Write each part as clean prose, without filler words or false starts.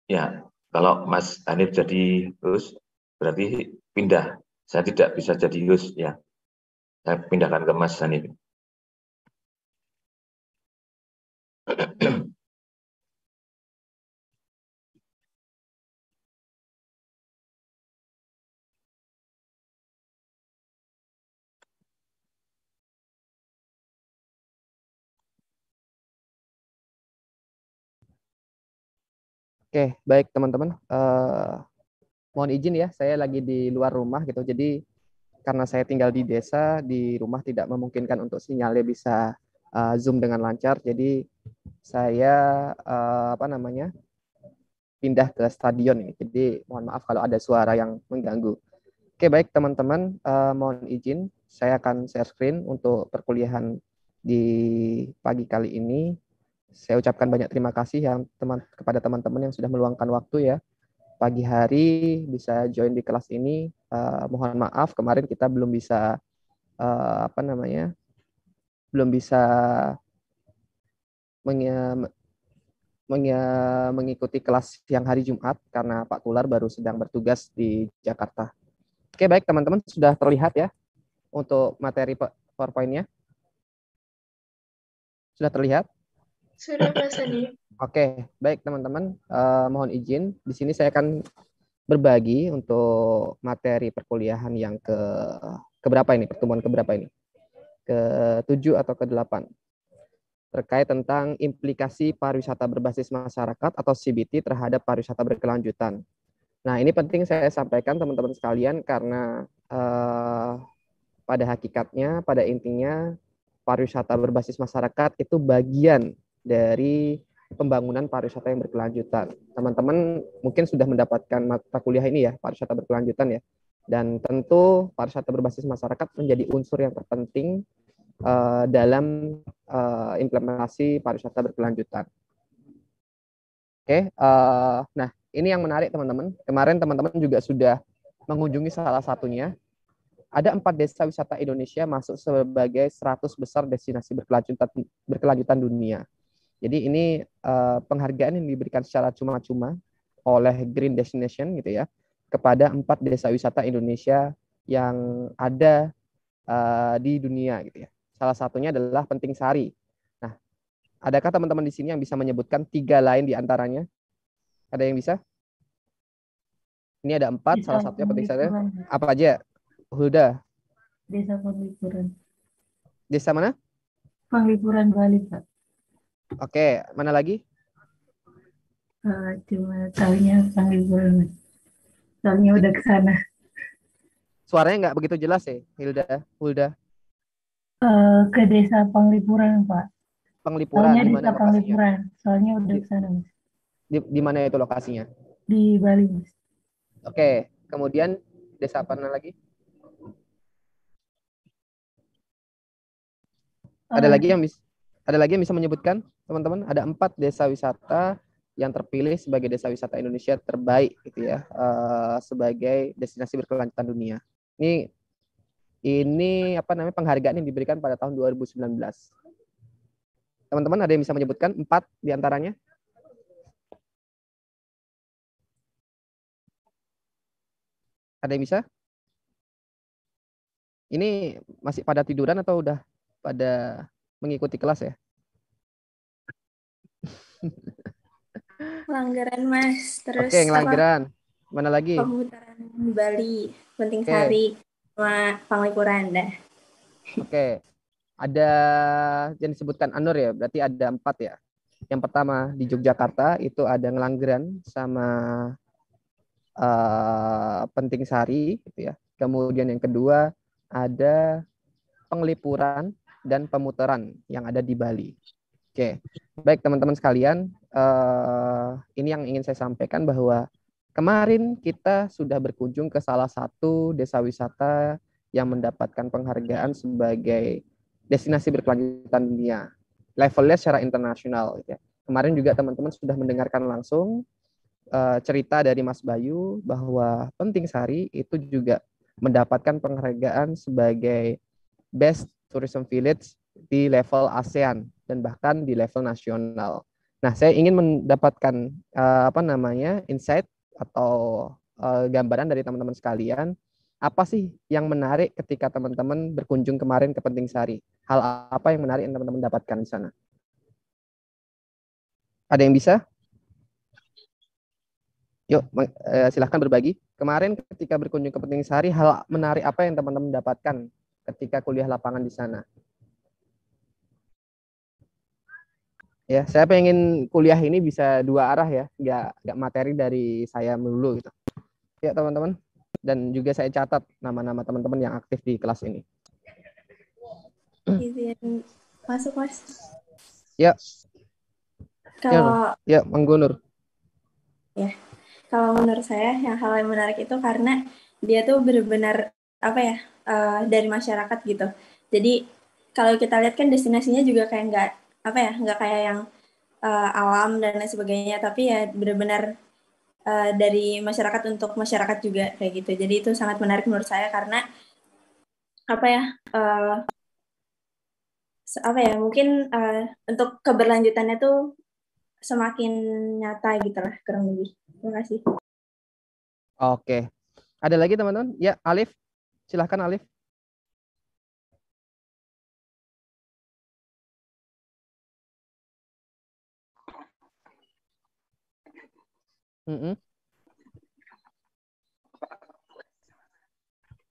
Ya, kalau Mas Hanif jadi host, berarti pindah. Saya tidak bisa jadi host ya. Saya pindahkan ke Mas Hanif. Oke, baik teman-teman. Mohon izin ya, saya lagi di luar rumah gitu. Jadi karena saya tinggal di desa, di rumah tidak memungkinkan untuk sinyalnya bisa Zoom dengan lancar. Jadi saya apa namanya pindah ke stadion ini. Jadi mohon maaf kalau ada suara yang mengganggu. Oke, baik teman-teman, mohon izin saya akan share screen untuk perkuliahan di pagi kali ini. Saya ucapkan banyak terima kasih kepada teman-teman yang sudah meluangkan waktu ya pagi hari bisa join di kelas ini. Mohon maaf kemarin kita belum bisa apa namanya belum bisa mengikuti kelas yang hari Jumat karena Pak Tular baru sedang bertugas di Jakarta. Oke, baik teman-teman, sudah terlihat ya untuk materi PowerPoint-nya? Sudah terlihat? Sudah, Mas Adi. Oke, baik teman-teman, mohon izin. Di sini saya akan berbagi untuk materi perkuliahan yang keberapa ini, pertemuan keberapa ini? Ke-7 atau ke-8. Terkait tentang implikasi pariwisata berbasis masyarakat atau CBT terhadap pariwisata berkelanjutan. Nah, ini penting saya sampaikan teman-teman sekalian karena pada hakikatnya, pada intinya, pariwisata berbasis masyarakat itu bagian dari pembangunan pariwisata yang berkelanjutan. Teman-teman mungkin sudah mendapatkan mata kuliah ini ya, pariwisata berkelanjutan ya. Dan tentu pariwisata berbasis masyarakat menjadi unsur yang terpenting dalam implementasi pariwisata berkelanjutan. Oke, nah ini yang menarik teman-teman. Kemarin teman-teman juga sudah mengunjungi salah satunya. Ada 4 desa wisata Indonesia masuk sebagai 100 besar destinasi berkelanjutan dunia. Jadi ini penghargaan yang diberikan secara cuma-cuma oleh Green Destination gitu ya kepada 4 desa wisata Indonesia yang ada di dunia gitu ya. Salah satunya adalah Penting Sari. Nah, adakah teman-teman di sini yang bisa menyebutkan 3 lain di antaranya? Ada yang bisa? Ini ada 4, salah satunya Penting Sari. Apa aja? Huda. Desa Penglipuran. Desa mana? Penglipuran Bali, Pak. Oke, mana lagi? Cuma tahunya Penglipuran. Soalnya udah ke sana. Suaranya nggak begitu jelas ya, Hulda. Ke desa Penglipuran, Pak. Penglipuran, Tahunya di desa mana lokasinya? Penglipuran. Soalnya udah ke sana, Mas. Di mana itu lokasinya? Di Bali, Mas. Oke, kemudian desa apa lagi? Ada lagi yang bisa menyebutkan, teman-teman? Ada 4 desa wisata yang terpilih sebagai desa wisata Indonesia terbaik gitu ya, sebagai destinasi berkelanjutan dunia. Ini apa namanya penghargaan yang diberikan pada tahun 2019. Teman-teman ada yang bisa menyebutkan 4 di antaranya? Ada yang bisa? Ini masih pada tiduran atau udah pada mengikuti kelas ya? Langgaran, Mas. Terus Oke, Ngelanggeran. Mana lagi? Pemutaran Bali, Penting Oke. Sari, sama Penglipuran dah. Oke. Ada yang disebutkan Anur ya, berarti ada 4 ya. Yang pertama di Yogyakarta itu ada Ngelanggeran sama Penting Sari gitu ya. Kemudian yang kedua ada Penglipuran dan Pemutaran yang ada di Bali. Oke, baik teman-teman sekalian, ini yang ingin saya sampaikan bahwa kemarin kita sudah berkunjung ke salah satu desa wisata yang mendapatkan penghargaan sebagai destinasi berkelanjutan dunia, levelnya secara internasional. Gitu ya. Kemarin juga teman-teman sudah mendengarkan langsung cerita dari Mas Bayu bahwa Penting Sari itu juga mendapatkan penghargaan sebagai Best Tourism Village di level ASEAN dan bahkan di level nasional. Nah, saya ingin mendapatkan insight atau gambaran dari teman-teman sekalian, apa sih yang menarik ketika teman-teman berkunjung kemarin ke Penting Sari? Hal apa yang menarik yang teman-teman dapatkan di sana? Ada yang bisa? Yuk, silahkan berbagi. Kemarin ketika berkunjung ke Penting Sari, hal menarik apa yang teman-teman dapatkan ketika kuliah lapangan di sana? Ya, saya pengen kuliah ini bisa dua arah ya, nggak materi dari saya melulu gitu. Ya teman-teman, dan juga saya catat nama-nama teman-teman yang aktif di kelas ini. Izin masuk, Mas. Ya. Kalau ya, Mang Gunur. Ya, kalau menurut saya yang hal yang menarik itu karena dia tuh benar-benar apa ya dari masyarakat gitu. Jadi kalau kita lihat kan destinasinya juga kayak nggak kayak yang alam dan lain sebagainya, tapi ya benar-benar dari masyarakat untuk masyarakat juga kayak gitu. Jadi itu sangat menarik menurut saya karena mungkin untuk keberlanjutannya tuh semakin nyata gitu lah kurang lebih. Terima kasih. Oke. Ada lagi teman-teman? Ya, Alif. Silahkan Alif.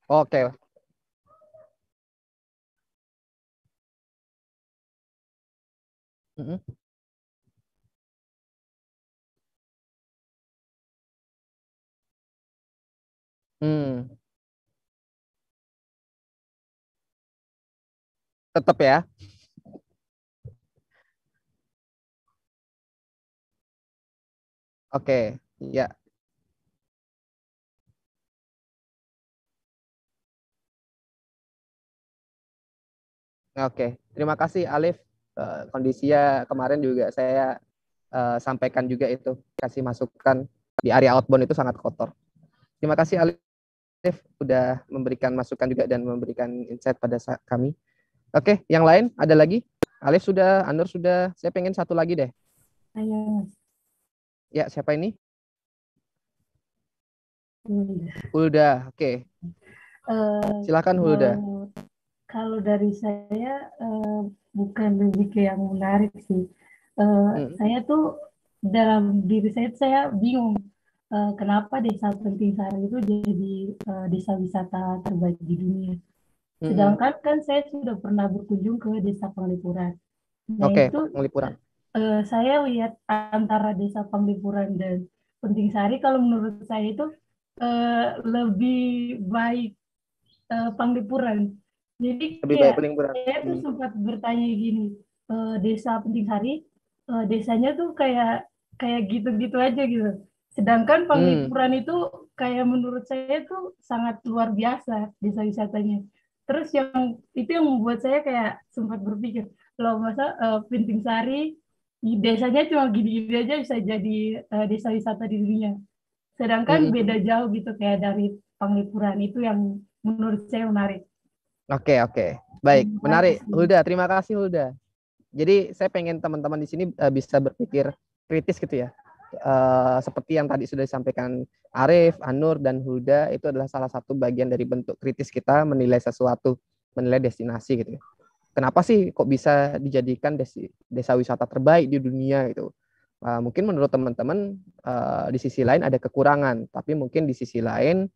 Oke. Tetap ya. Oke, ya. Oke, terima kasih Alif. Kondisinya kemarin juga saya sampaikan juga itu, kasih masukan di area outbound itu sangat kotor. Terima kasih Alif sudah memberikan masukan juga dan memberikan insight pada kami. Oke, yang lain ada lagi? Alif sudah, Anur sudah. Saya pengen satu lagi deh. Ayo. Ya, siapa ini? Hulda, oke. Silakan Hulda. Kalau dari saya bukan lebih ke yang menarik sih. Saya tuh dalam diri saya bingung kenapa desa Penting Sari itu jadi desa wisata terbaik di dunia. Sedangkan kan saya sudah pernah berkunjung ke desa Penglipuran. Nah itu Penglipuran. Saya lihat antara desa Penglipuran dan Penting Sari, kalau menurut saya itu lebih baik Penglipuran. Jadi Lebih baik kayak Penglipuran. saya tuh sempat bertanya gini, desa Penting Sari, desanya tuh kayak gitu-gitu aja gitu. Sedangkan Penglipuran itu kayak menurut saya tuh sangat luar biasa desa wisatanya. Terus itu yang membuat saya kayak sempat berpikir, loh masa Penting Sari desanya cuma gini-gini aja bisa jadi desa wisata di dunia. Sedangkan beda jauh gitu kayak dari Penglipuran, itu yang menurut saya menarik. Oke. Baik, menarik. Hulda, terima kasih Hulda. Jadi saya pengen teman-teman di sini bisa berpikir kritis gitu ya. Seperti yang tadi sudah disampaikan Arif, Anur, dan Hulda, itu adalah salah satu bagian dari bentuk kritis kita menilai sesuatu, menilai destinasi gitu ya. Kenapa sih kok bisa dijadikan desa wisata terbaik di dunia gitu? Mungkin menurut teman-teman di sisi lain ada kekurangan, tapi mungkin di sisi lain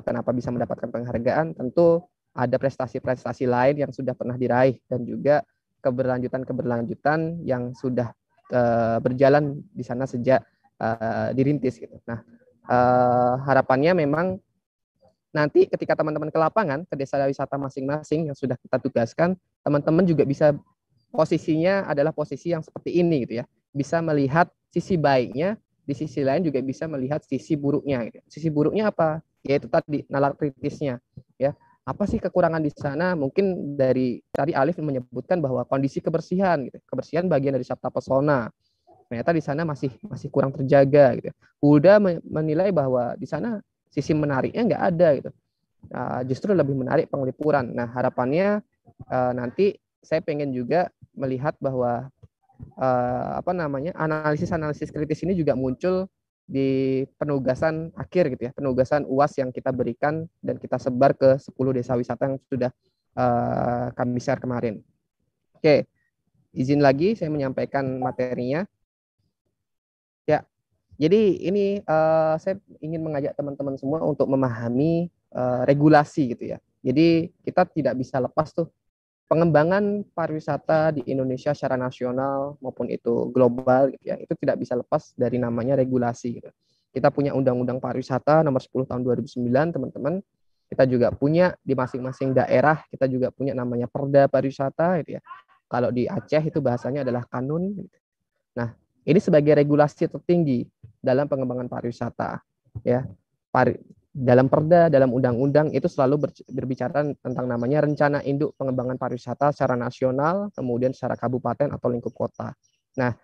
kenapa bisa mendapatkan penghargaan, tentu ada prestasi-prestasi lain yang sudah pernah diraih dan juga keberlanjutan yang sudah berjalan di sana sejak dirintis gitu. Nah, harapannya memang nanti ketika teman-teman ke lapangan, ke desa wisata masing-masing yang sudah kita tugaskan, teman-teman juga bisa posisinya adalah posisi yang seperti ini gitu ya. Bisa melihat sisi baiknya, di sisi lain juga bisa melihat sisi buruknya gitu. Sisi buruknya apa? Yaitu tadi nalar kritisnya ya. Apa sih kekurangan di sana? Mungkin dari tadi Alif menyebutkan bahwa kondisi kebersihan gitu. Kebersihan bagian dari Sabta Pesona. Ternyata di sana masih kurang terjaga gitu. Hulda menilai bahwa di sana sisi menariknya nggak ada gitu. Justru lebih menarik Penglipuran. Nah, harapannya nanti saya pengen juga melihat bahwa analisis kritis ini juga muncul di penugasan akhir gitu ya, penugasan UAS yang kita berikan dan kita sebar ke 10 desa wisata yang sudah kami share kemarin. Oke, izin lagi saya menyampaikan materinya. Ya, jadi ini saya ingin mengajak teman-teman semua untuk memahami regulasi gitu ya. Jadi kita tidak bisa lepas tuh pengembangan pariwisata di Indonesia secara nasional maupun itu global gitu ya, itu tidak bisa lepas dari namanya regulasi gitu. Kita punya Undang-Undang Pariwisata nomor 10 tahun 2009, teman-teman. Kita juga punya di masing-masing daerah, kita juga punya namanya Perda Pariwisata gitu ya. Kalau di Aceh itu bahasanya adalah kanun gitu. Nah, ini sebagai regulasi tertinggi dalam pengembangan pariwisata ya. Dalam perda, dalam undang-undang itu selalu berbicara tentang namanya rencana induk pengembangan pariwisata secara nasional, kemudian secara kabupaten atau lingkup kota. Nah,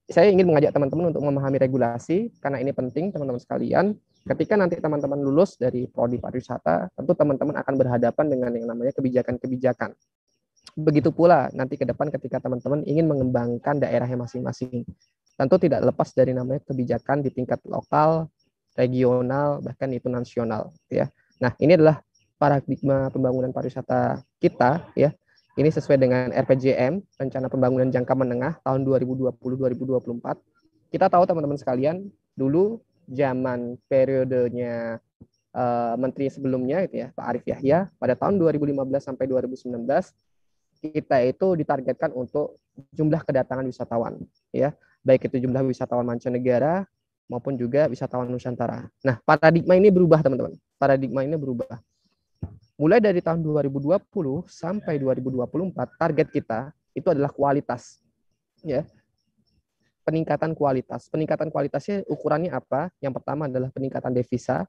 saya ingin mengajak teman-teman untuk memahami regulasi, karena ini penting teman-teman sekalian. Ketika nanti teman-teman lulus dari prodi pariwisata, tentu teman-teman akan berhadapan dengan yang namanya kebijakan-kebijakan. Begitu pula nanti ke depan ketika teman-teman ingin mengembangkan daerahnya masing-masing. Tentu tidak lepas dari namanya kebijakan di tingkat lokal, regional, bahkan itu nasional ya. Nah, ini adalah paradigma pembangunan pariwisata kita ya. Ini sesuai dengan RPJM, Rencana Pembangunan Jangka Menengah tahun 2020-2024. Kita tahu teman-teman sekalian, dulu zaman periodenya menteri sebelumnya gitu ya, Pak Arief Yahya, pada tahun 2015 sampai 2019 kita itu ditargetkan untuk jumlah kedatangan wisatawan ya, baik itu jumlah wisatawan mancanegara maupun juga wisatawan Nusantara. Nah, paradigma ini berubah, teman-teman. Paradigma ini berubah. Mulai dari tahun 2020 sampai 2024, target kita itu adalah kualitas. Ya. Peningkatan kualitas. Peningkatan kualitasnya ukurannya apa? Yang pertama adalah peningkatan devisa.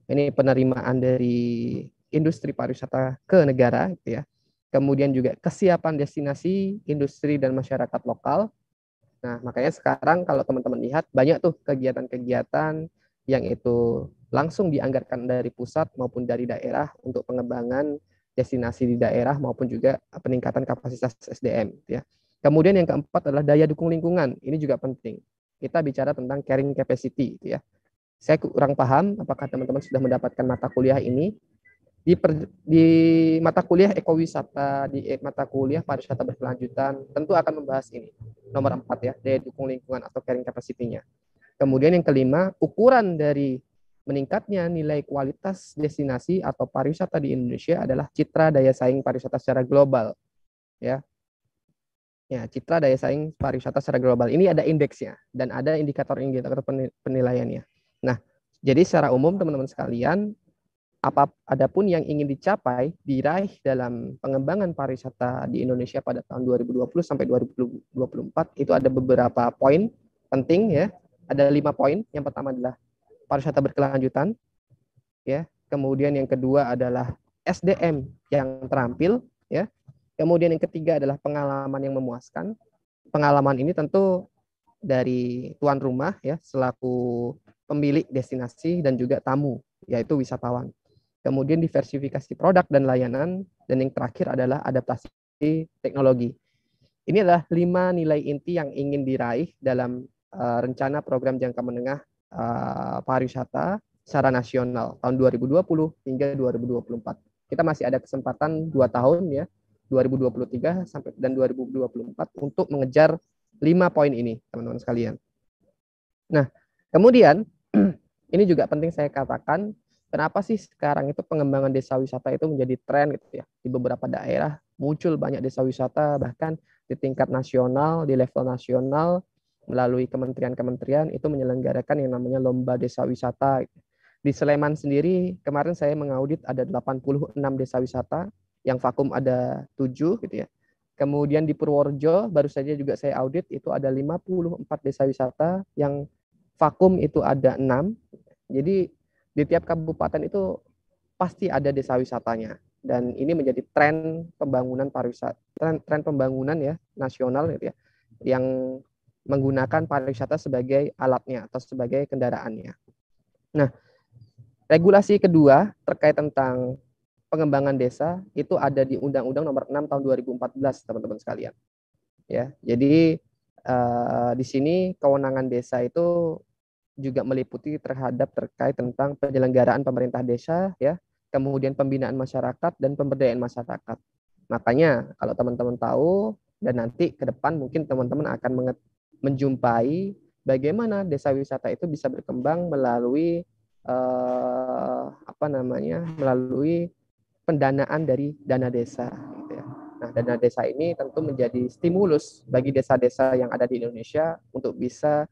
Ini penerimaan dari industri pariwisata ke negara, gitu ya. Kemudian juga kesiapan destinasi, industri, dan masyarakat lokal. Nah, makanya sekarang kalau teman-teman lihat banyak tuh kegiatan-kegiatan yang itu langsung dianggarkan dari pusat maupun dari daerah untuk pengembangan destinasi di daerah maupun juga peningkatan kapasitas SDM ya. Kemudian yang keempat adalah daya dukung lingkungan. Ini juga penting. Kita bicara tentang carrying capacity ya. Saya kurang paham apakah teman-teman sudah mendapatkan mata kuliah ini. Di mata kuliah ekowisata, di mata kuliah pariwisata berkelanjutan, tentu akan membahas ini. Nomor 4 ya, daya dukung lingkungan atau carrying capacity-nya. Kemudian yang kelima, ukuran dari meningkatnya nilai kualitas destinasi atau pariwisata di Indonesia adalah citra daya saing pariwisata secara global. Ya, citra daya saing pariwisata secara global. Ini ada indeksnya dan ada indikator-indikator penilaiannya. Nah, jadi secara umum teman-teman sekalian, adapun yang ingin dicapai, diraih dalam pengembangan pariwisata di Indonesia pada tahun 2020 sampai 2024 itu ada beberapa poin penting ya. Ada 5 poin. Yang pertama adalah pariwisata berkelanjutan ya. Kemudian yang kedua adalah SDM yang terampil ya. Kemudian yang ketiga adalah pengalaman yang memuaskan. Pengalaman ini tentu dari tuan rumah ya selaku pemilik destinasi dan juga tamu yaitu wisatawan. Kemudian diversifikasi produk dan layanan, dan yang terakhir adalah adaptasi teknologi. Ini adalah 5 nilai inti yang ingin diraih dalam rencana program jangka menengah pariwisata secara nasional tahun 2020 hingga 2024. Kita masih ada kesempatan 2 tahun ya, 2023 sampai dan 2024 untuk mengejar 5 poin ini, teman-teman sekalian. Nah, kemudian ini juga penting saya katakan, kenapa sih sekarang itu pengembangan desa wisata itu menjadi tren gitu ya. Di beberapa daerah muncul banyak desa wisata, bahkan di tingkat nasional, di level nasional, melalui kementerian-kementerian itu menyelenggarakan yang namanya lomba desa wisata. Di Sleman sendiri, kemarin saya mengaudit ada 86 desa wisata, yang vakum ada 7 gitu ya. Kemudian di Purworejo, baru saja juga saya audit, itu ada 54 desa wisata, yang vakum itu ada 6. Jadi di tiap kabupaten itu pasti ada desa wisatanya, dan ini menjadi tren pembangunan pariwisata, tren pembangunan ya nasional gitu ya, yang menggunakan pariwisata sebagai alatnya atau sebagai kendaraannya. Nah, regulasi kedua terkait tentang pengembangan desa itu ada di Undang-Undang Nomor 6 Tahun 2014, teman-teman sekalian. Ya, jadi di sini kewenangan desa itu juga meliputi terkait tentang penyelenggaraan pemerintah desa, ya, kemudian pembinaan masyarakat dan pemberdayaan masyarakat. Makanya kalau teman-teman tahu dan nanti ke depan mungkin teman-teman akan menjumpai bagaimana desa wisata itu bisa berkembang melalui melalui pendanaan dari dana desa, gitu ya. Nah, dana desa ini tentu menjadi stimulus bagi desa-desa yang ada di Indonesia untuk bisa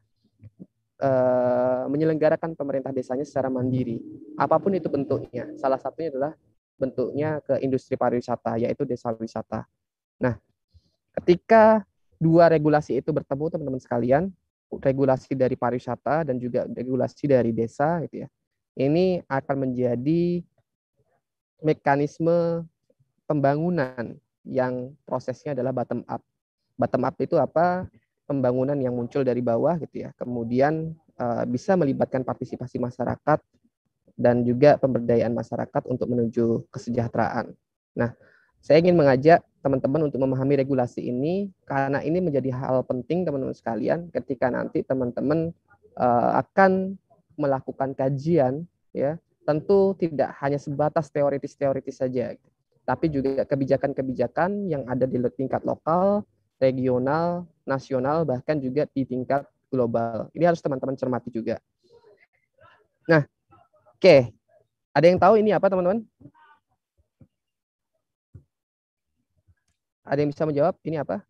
menyelenggarakan pemerintah desanya secara mandiri, apapun itu bentuknya. Salah satunya adalah bentuknya ke industri pariwisata, yaitu desa wisata. Nah, ketika dua regulasi itu bertemu, teman-teman sekalian, regulasi dari pariwisata dan juga regulasi dari desa, gitu ya, ini akan menjadi mekanisme pembangunan yang prosesnya adalah bottom up. Bottom up itu apa? Pembangunan yang muncul dari bawah, gitu ya. Kemudian bisa melibatkan partisipasi masyarakat dan juga pemberdayaan masyarakat untuk menuju kesejahteraan. Nah, saya ingin mengajak teman-teman untuk memahami regulasi ini karena ini menjadi hal penting teman-teman sekalian ketika nanti teman-teman akan melakukan kajian, ya. Tentu tidak hanya sebatas teoritis-teoritis saja, tapi juga kebijakan-kebijakan yang ada di tingkat lokal, regional, nasional, bahkan juga di tingkat global. Ini harus teman-teman cermati juga. Nah, oke. Ada yang tahu ini apa, teman-teman? Ada yang bisa menjawab ini apa?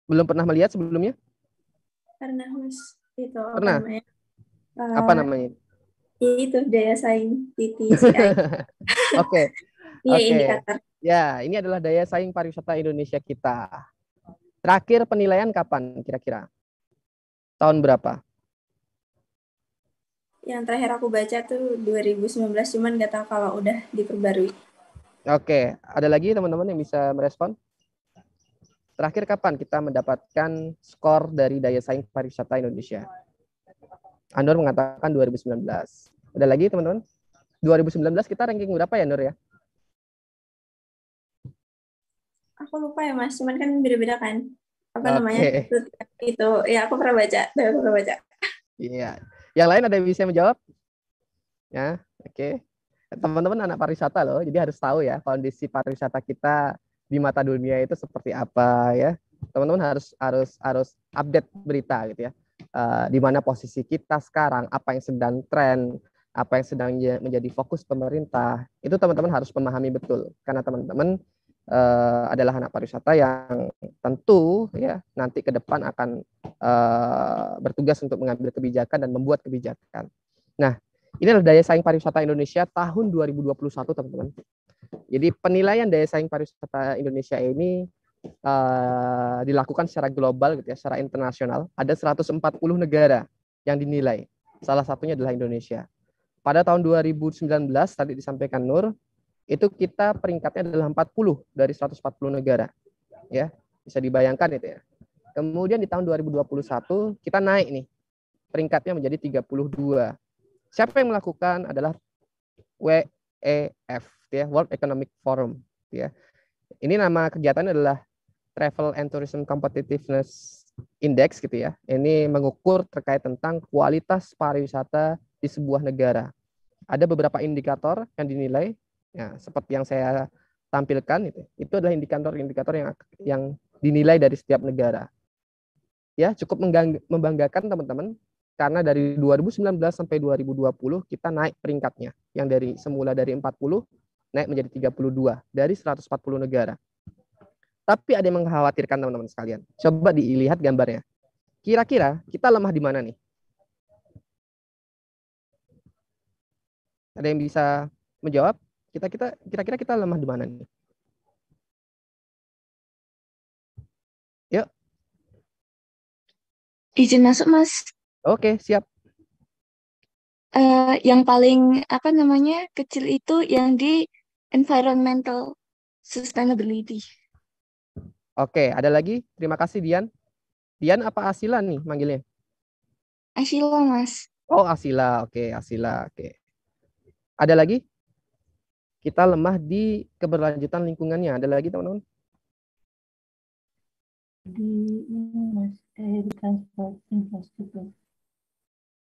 Belum pernah melihat sebelumnya? Pernah, Mas. Itu Pernah? namanya? Apa namanya? Itu daya saing TTCI. Oke. Iya, Oke. indikator. Ya, ini adalah daya saing pariwisata Indonesia kita. Terakhir penilaian kapan kira-kira? Tahun berapa? Yang terakhir aku baca tuh 2019, cuman nggak tahu kalau udah diperbarui. Oke, ada lagi teman-teman yang bisa merespon? Terakhir kapan kita mendapatkan skor dari daya saing pariwisata Indonesia? Anur mengatakan 2019. Ada lagi teman-teman? 2019 kita ranking berapa ya, Nur ya? Aku lupa ya, Mas, cuman kan beda-beda kan. Apa namanya? Itu ya aku pernah baca. Iya. Yang lain ada yang bisa menjawab? Ya, oke. Teman-teman anak pariwisata loh, jadi harus tahu ya kondisi pariwisata kita di mata dunia itu seperti apa ya. Teman-teman harus update berita gitu ya. Di mana posisi kita sekarang, apa yang sedang tren, apa yang sedang menjadi fokus pemerintah, itu teman-teman harus memahami betul karena teman-teman adalah anak pariwisata yang tentu ya nanti ke depan akan bertugas untuk mengambil kebijakan dan membuat kebijakan. Nah, ini adalah daya saing pariwisata Indonesia tahun 2021, teman-teman. Jadi penilaian daya saing pariwisata Indonesia ini dilakukan secara global gitu ya, secara internasional. Ada 140 negara yang dinilai. Salah satunya adalah Indonesia. Pada tahun 2019 tadi disampaikan Nur, itu kita peringkatnya adalah 40 dari 140 negara. Ya, bisa dibayangkan itu ya. Kemudian di tahun 2021 kita naik nih. Peringkatnya menjadi 32. Siapa yang melakukan adalah WEF, ya, World Economic Forum, ya. Ini nama kegiatannya adalah Travel and Tourism Competitiveness Index gitu ya. Ini mengukur terkait tentang kualitas pariwisata di sebuah negara. Ada beberapa indikator yang dinilai, ya, seperti yang saya tampilkan itu adalah indikator-indikator yang dinilai dari setiap negara. Ya, cukup membanggakan teman-teman karena dari 2019 sampai 2020 kita naik peringkatnya yang semula dari 40 naik menjadi 32 dari 140 negara. Tapi ada yang mengkhawatirkan teman-teman sekalian. Coba dilihat gambarnya. Kira-kira kita lemah di mana nih? Ada yang bisa menjawab? Kira-kira kita lemah di mana nih? Yuk. Izin masuk, Mas. Oke, siap. Yang paling kecil itu yang di environmental sustainability. Oke, ada lagi? Terima kasih, Dian. Dian apa Asila nih manggilnya? Asila, Mas. Oh, Asila. Oke, Asila. Oke. Ada lagi? Kita lemah di keberlanjutan lingkungannya. Ada lagi, teman-teman? di ini Mas, di transport infrastruktur.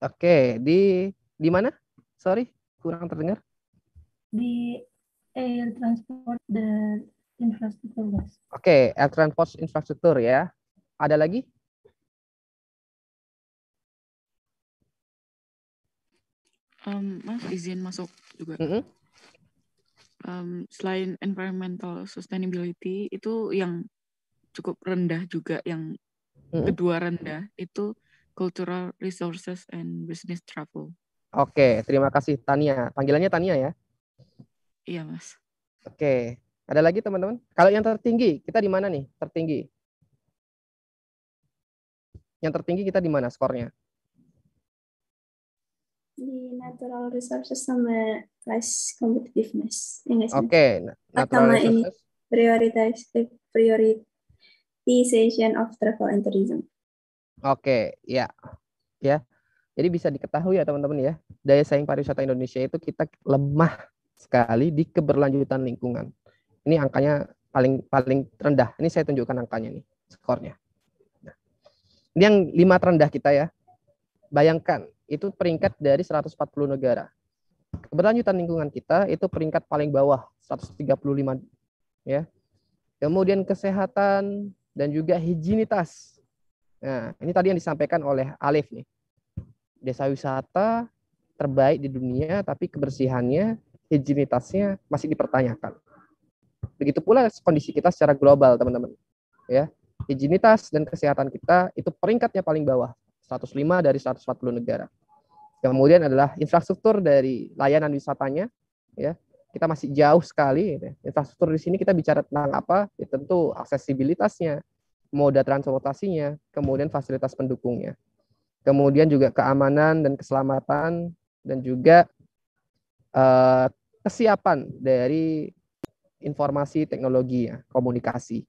Oke, di mana? Sorry, kurang terdengar. Di air transport dan infrastruktur Mas. Oke, air transport infrastruktur ya. Ada lagi? Mas izin masuk juga. Mm-mm. Selain environmental sustainability itu yang cukup rendah juga, yang kedua rendah itu cultural resources and business travel. Oke, terima kasih Tania. Panggilannya Tania ya. Iya Mas. Oke, ada lagi teman-teman? Kalau yang tertinggi, kita di mana nih? Tertinggi. Yang tertinggi kita di mana skornya? Di natural resources sama price competitiveness. Oke, natural sama ini resources. prioritization of travel and tourism. Oke, ya. Jadi bisa diketahui ya teman-teman ya, daya saing pariwisata Indonesia itu kita lemah sekali di keberlanjutan lingkungan. Ini angkanya paling rendah. Ini saya tunjukkan angkanya nih, skornya. Nah, ini yang 5 terendah kita ya. Bayangkan, itu peringkat dari 140 negara. Keberlanjutan lingkungan kita itu peringkat paling bawah, 135 ya. Kemudian kesehatan dan juga higienitas. Nah, ini tadi yang disampaikan oleh Alif nih. Desa wisata terbaik di dunia, tapi kebersihannya, higienitasnya masih dipertanyakan. Begitu pula kondisi kita secara global, teman-teman. Ya, higienitas dan kesehatan kita itu peringkatnya paling bawah, 105 dari 140 negara. Kemudian adalah infrastruktur dari layanan wisatanya, ya. Kita masih jauh sekali. Ya. Infrastruktur di sini kita bicara tentang apa? Ya, tentu aksesibilitasnya, moda transportasinya, kemudian fasilitas pendukungnya. Kemudian juga keamanan dan keselamatan, dan juga kesiapan dari informasi teknologi ya, komunikasi.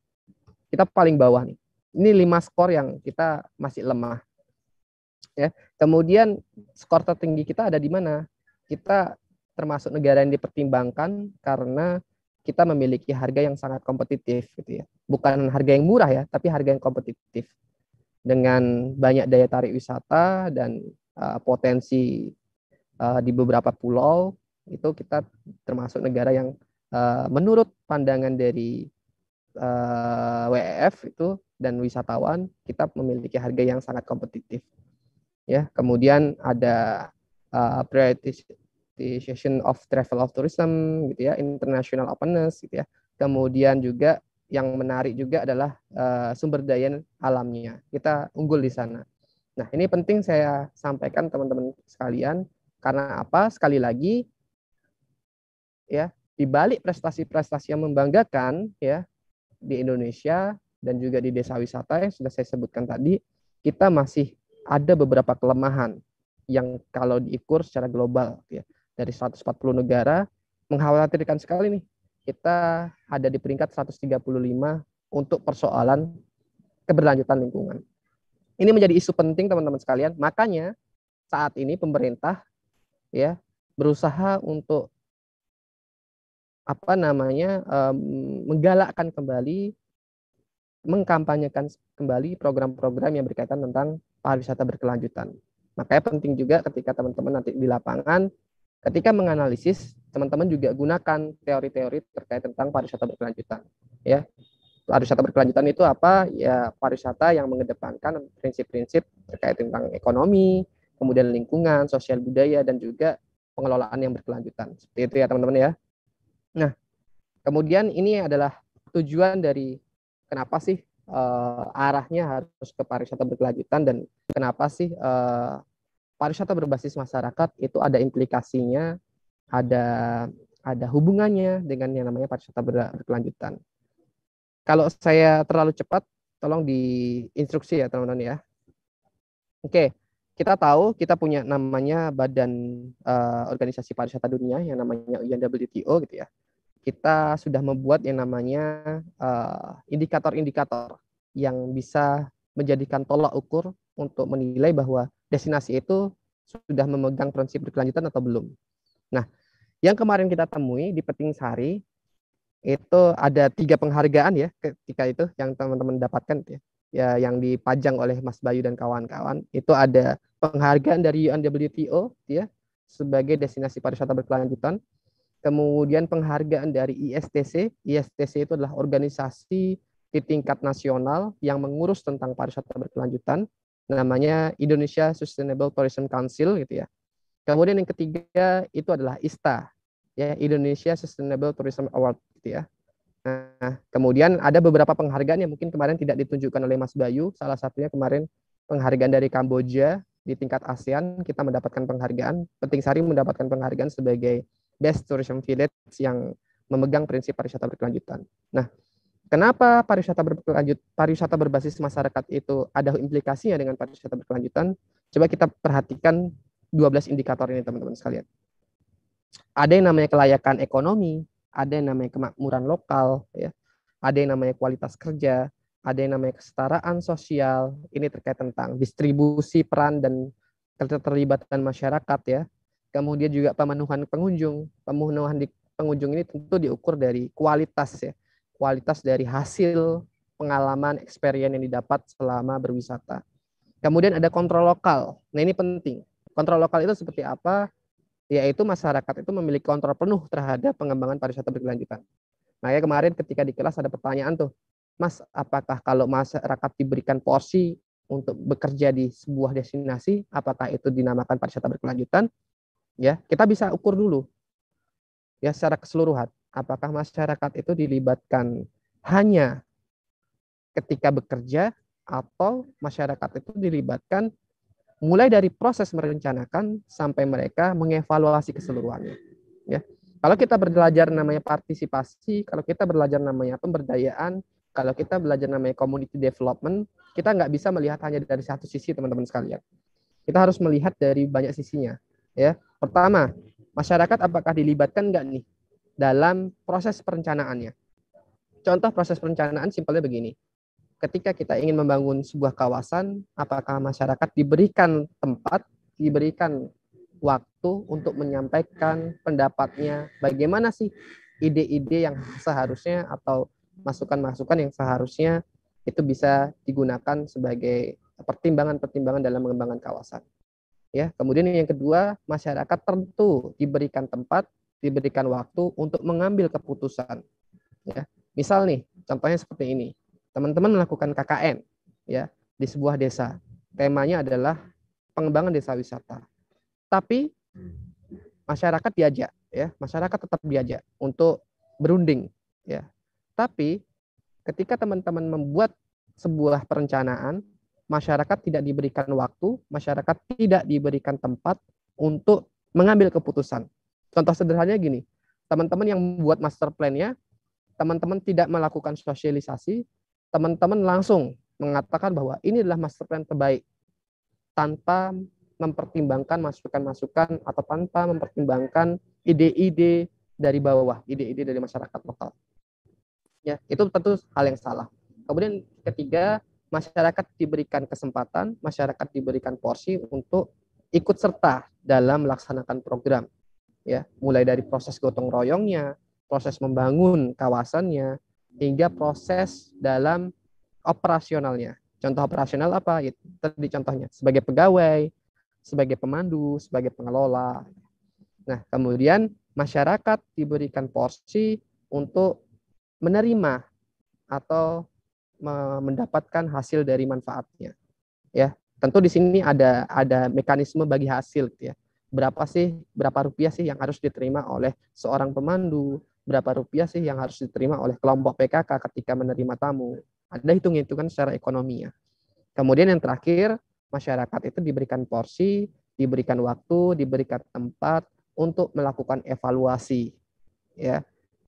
Kita paling bawah nih. Ini 5 skor yang kita masih lemah. Ya. Kemudian skor tertinggi kita ada di mana? Kita termasuk negara yang dipertimbangkan karena kita memiliki harga yang sangat kompetitif gitu ya. Bukan harga yang murah ya, tapi harga yang kompetitif. Dengan banyak daya tarik wisata dan potensi di beberapa pulau, itu kita termasuk negara yang menurut pandangan dari WEF itu dan wisatawan, kita memiliki harga yang sangat kompetitif. Ya, kemudian ada prioritization of travel of tourism gitu ya, international openness gitu ya. Kemudian juga yang menarik juga adalah sumber daya alamnya. Kita unggul di sana. Nah, ini penting saya sampaikan teman-teman sekalian karena apa? Sekali lagi ya, di balik prestasi-prestasi yang membanggakan ya di Indonesia dan juga di desa wisata yang sudah saya sebutkan tadi, kita masih ada beberapa kelemahan yang kalau diukur secara global ya. Dari 140 negara mengkhawatirkan sekali nih. Kita ada di peringkat 135 untuk persoalan keberlanjutan lingkungan. Ini menjadi isu penting teman-teman sekalian. Makanya saat ini pemerintah ya berusaha untuk menggalakkan kembali, mengkampanyekan kembali program-program yang berkaitan tentang pariwisata berkelanjutan. Makanya penting juga ketika teman-teman nanti di lapangan, ketika menganalisis, teman-teman juga gunakan teori-teori terkait tentang pariwisata berkelanjutan. Ya, pariwisata berkelanjutan itu apa? Ya, pariwisata yang mengedepankan prinsip-prinsip terkait tentang ekonomi, kemudian lingkungan, sosial budaya, dan juga pengelolaan yang berkelanjutan. Seperti itu ya teman-teman ya. Nah, kemudian ini adalah tujuan dari kenapa sih arahnya harus ke pariwisata berkelanjutan dan kenapa sih pariwisata berbasis masyarakat itu ada implikasinya, ada hubungannya dengan yang namanya pariwisata berkelanjutan. Kalau saya terlalu cepat, tolong diinstruksi ya teman-teman ya. Oke, kita tahu kita punya namanya Badan Organisasi Pariwisata Dunia yang namanya UNWTO gitu ya. Kita sudah membuat yang namanya indikator-indikator yang bisa menjadikan tolak ukur untuk menilai bahwa destinasi itu sudah memegang prinsip berkelanjutan atau belum. Nah, yang kemarin kita temui di Petingsari itu ada 3 penghargaan ya ketika itu yang teman-teman dapatkan ya. ya yang dipajang oleh Mas Bayu dan kawan-kawan, itu ada penghargaan dari UNWTO ya sebagai destinasi pariwisata berkelanjutan. Kemudian penghargaan dari ISTC. ISTC itu adalah organisasi di tingkat nasional yang mengurus tentang pariwisata berkelanjutan. Namanya Indonesia Sustainable Tourism Council gitu ya. Kemudian yang ketiga itu adalah ISTA, ya Indonesia Sustainable Tourism Award gitu ya. Nah, kemudian ada beberapa penghargaan yang mungkin kemarin tidak ditunjukkan oleh Mas Bayu. Salah satunya kemarin penghargaan dari Kamboja di tingkat ASEAN, kita mendapatkan penghargaan. Penting Sari mendapatkan penghargaan sebagai Best Tourism Village yang memegang prinsip pariwisata berkelanjutan. Nah, kenapa pariwisata berbasis masyarakat itu ada implikasinya dengan pariwisata berkelanjutan? Coba kita perhatikan 12 indikator ini teman-teman sekalian. Ada yang namanya kelayakan ekonomi, ada yang namanya kemakmuran lokal, ya, ada yang namanya kualitas kerja, ada yang namanya kesetaraan sosial. Ini terkait tentang distribusi peran dan keterlibatan masyarakat ya. Kemudian juga pemenuhan pengunjung. Pemenuhan di pengunjung ini tentu diukur dari kualitas ya, kualitas dari hasil pengalaman experience yang didapat selama berwisata. Kemudian ada kontrol lokal. Nah ini penting. Kontrol lokal itu seperti apa? Yaitu masyarakat itu memiliki kontrol penuh terhadap pengembangan pariwisata berkelanjutan. Makanya kemarin ketika di kelas ada pertanyaan tuh, Mas, apakah kalau masyarakat diberikan porsi untuk bekerja di sebuah destinasi, apakah itu dinamakan pariwisata berkelanjutan? Ya, kita bisa ukur dulu. Ya, secara keseluruhan, apakah masyarakat itu dilibatkan hanya ketika bekerja atau masyarakat itu dilibatkan mulai dari proses merencanakan sampai mereka mengevaluasi keseluruhannya. Ya, kalau kita belajar namanya partisipasi, kalau kita belajar namanya pemberdayaan, kalau kita belajar namanya community development, kita nggak bisa melihat hanya dari satu sisi teman-teman sekalian. Kita harus melihat dari banyak sisinya. Ya, pertama, masyarakat apakah dilibatkan nggak nih dalam proses perencanaannya? Contoh proses perencanaan simpelnya begini. Ketika kita ingin membangun sebuah kawasan, apakah masyarakat diberikan tempat, diberikan waktu untuk menyampaikan pendapatnya, bagaimana sih ide-ide yang seharusnya atau masukan-masukan yang seharusnya itu bisa digunakan sebagai pertimbangan-pertimbangan dalam mengembangkan kawasan. Ya, kemudian yang kedua, masyarakat tentu diberikan tempat, diberikan waktu untuk mengambil keputusan. Ya, misal nih, contohnya seperti ini. Teman-teman melakukan KKN ya di sebuah desa. Temanya adalah pengembangan desa wisata. Tapi masyarakat diajak ya, masyarakat tetap diajak untuk berunding ya. Tapi ketika teman-teman membuat sebuah perencanaan, masyarakat tidak diberikan waktu, masyarakat tidak diberikan tempat untuk mengambil keputusan. Contoh sederhananya gini, teman-teman yang membuat master plan-nya, teman-teman tidak melakukan sosialisasi, teman-teman langsung mengatakan bahwa ini adalah master plan terbaik tanpa mempertimbangkan masukan-masukan atau tanpa mempertimbangkan ide-ide dari bawah, ide-ide dari masyarakat lokal. Ya, itu tentu hal yang salah. Kemudian ketiga, masyarakat diberikan kesempatan, masyarakat diberikan porsi untuk ikut serta dalam melaksanakan program. Ya, mulai dari proses gotong royongnya, proses membangun kawasannya, hingga proses dalam operasionalnya. Contoh operasional apa? Tadi contohnya sebagai pegawai, sebagai pemandu, sebagai pengelola. Nah, kemudian masyarakat diberikan porsi untuk menerima atau mendapatkan hasil dari manfaatnya. Ya, tentu di sini ada mekanisme bagi hasil gitu ya. Berapa rupiah sih yang harus diterima oleh seorang pemandu, berapa rupiah sih yang harus diterima oleh kelompok PKK ketika menerima tamu. Ada hitung-hitungan secara ekonomi ya. Kemudian yang terakhir, masyarakat itu diberikan porsi, diberikan waktu, diberikan tempat untuk melakukan evaluasi. Ya.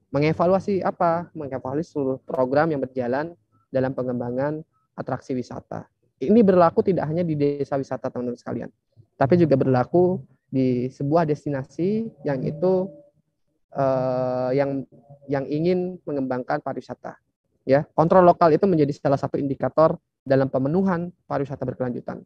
Mengevaluasi apa? Mengevaluasi seluruh program yang berjalan dalam pengembangan atraksi wisata. Ini berlaku tidak hanya di desa wisata teman-teman sekalian, tapi juga berlaku di sebuah destinasi yang itu yang ingin mengembangkan pariwisata. Ya, kontrol lokal itu menjadi salah satu indikator dalam pemenuhan pariwisata berkelanjutan.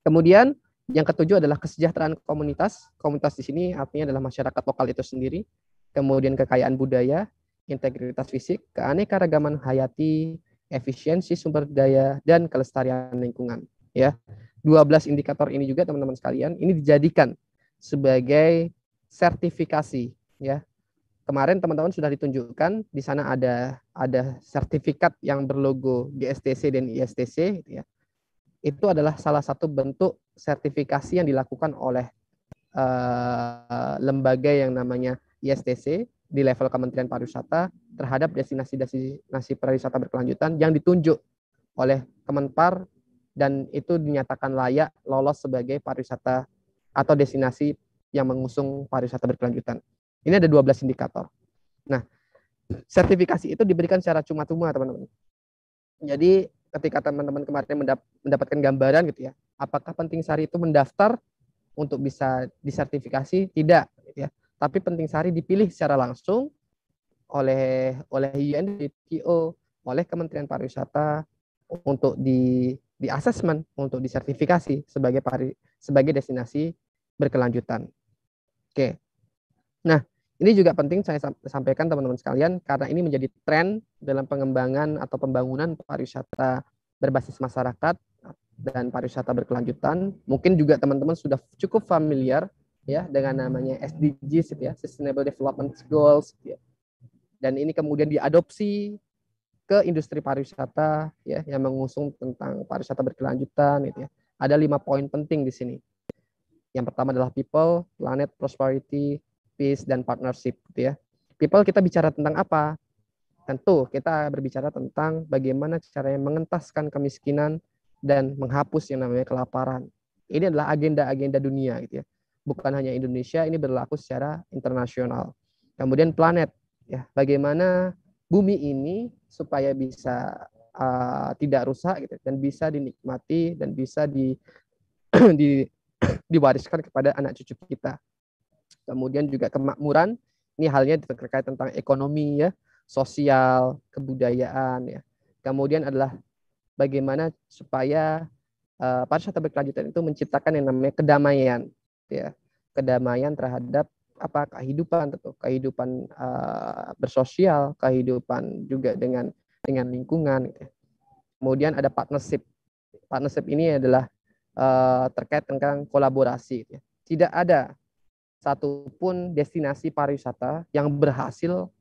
Kemudian yang ketujuh adalah kesejahteraan komunitas. Komunitas di sini artinya adalah masyarakat lokal itu sendiri. Kemudian kekayaan budaya, integritas fisik, keanekaragaman hayati, efisiensi sumber daya, dan kelestarian lingkungan. Ya, 12 indikator ini juga teman-teman sekalian, ini dijadikan sebagai sertifikasi. Ya, kemarin teman-teman sudah ditunjukkan di sana ada sertifikat yang berlogo GSTC dan ISTC, gitu ya. Itu adalah salah satu bentuk sertifikasi yang dilakukan oleh lembaga yang namanya ISTC di level Kementerian Pariwisata terhadap destinasi pariwisata berkelanjutan yang ditunjuk oleh Kemenpar dan itu dinyatakan layak lolos sebagai pariwisata atau destinasi yang mengusung pariwisata berkelanjutan. Ini ada 12 indikator. Nah, sertifikasi itu diberikan secara cuma-cuma, teman-teman. Jadi ketika teman-teman kemarin mendapatkan gambaran gitu ya, apakah Penting Sari itu mendaftar untuk bisa disertifikasi? Tidak, gitu ya. Tapi Penting Sari dipilih secara langsung oleh UNWTO, oleh Kementerian Pariwisata untuk di asesmen, untuk disertifikasi sebagai destinasi berkelanjutan. Oke. Nah, ini juga penting saya sampaikan teman-teman sekalian karena ini menjadi tren dalam pengembangan atau pembangunan pariwisata berbasis masyarakat dan pariwisata berkelanjutan. Mungkin juga teman-teman sudah cukup familiar ya dengan namanya SDGs ya, Sustainable Development Goals ya. Dan ini kemudian diadopsi ke industri pariwisata ya yang mengusung tentang pariwisata berkelanjutan gitu ya. Ada 5 poin penting di sini. Yang pertama adalah people, planet, prosperity, peace, dan partnership gitu ya. People kita bicara tentang apa? Tentu kita berbicara tentang bagaimana caranya mengentaskan kemiskinan dan menghapus yang namanya kelaparan. Ini adalah agenda-agenda dunia gitu ya. Bukan hanya Indonesia, ini berlaku secara internasional. Kemudian planet ya, bagaimana bumi ini supaya bisa tidak rusak gitu dan bisa dinikmati dan bisa diwariskan kepada anak cucu kita. Kemudian juga kemakmuran, ini halnya terkait tentang ekonomi ya, sosial, kebudayaan ya. Kemudian adalah bagaimana supaya pariwisata berkelanjutan itu menciptakan yang namanya kedamaian ya. Kedamaian terhadap kehidupan bersosial, kehidupan juga dengan lingkungan gitu. Kemudian ada partnership. Partnership ini adalah terkait tentang kolaborasi gitu ya. Tidak ada satupun destinasi pariwisata yang berhasil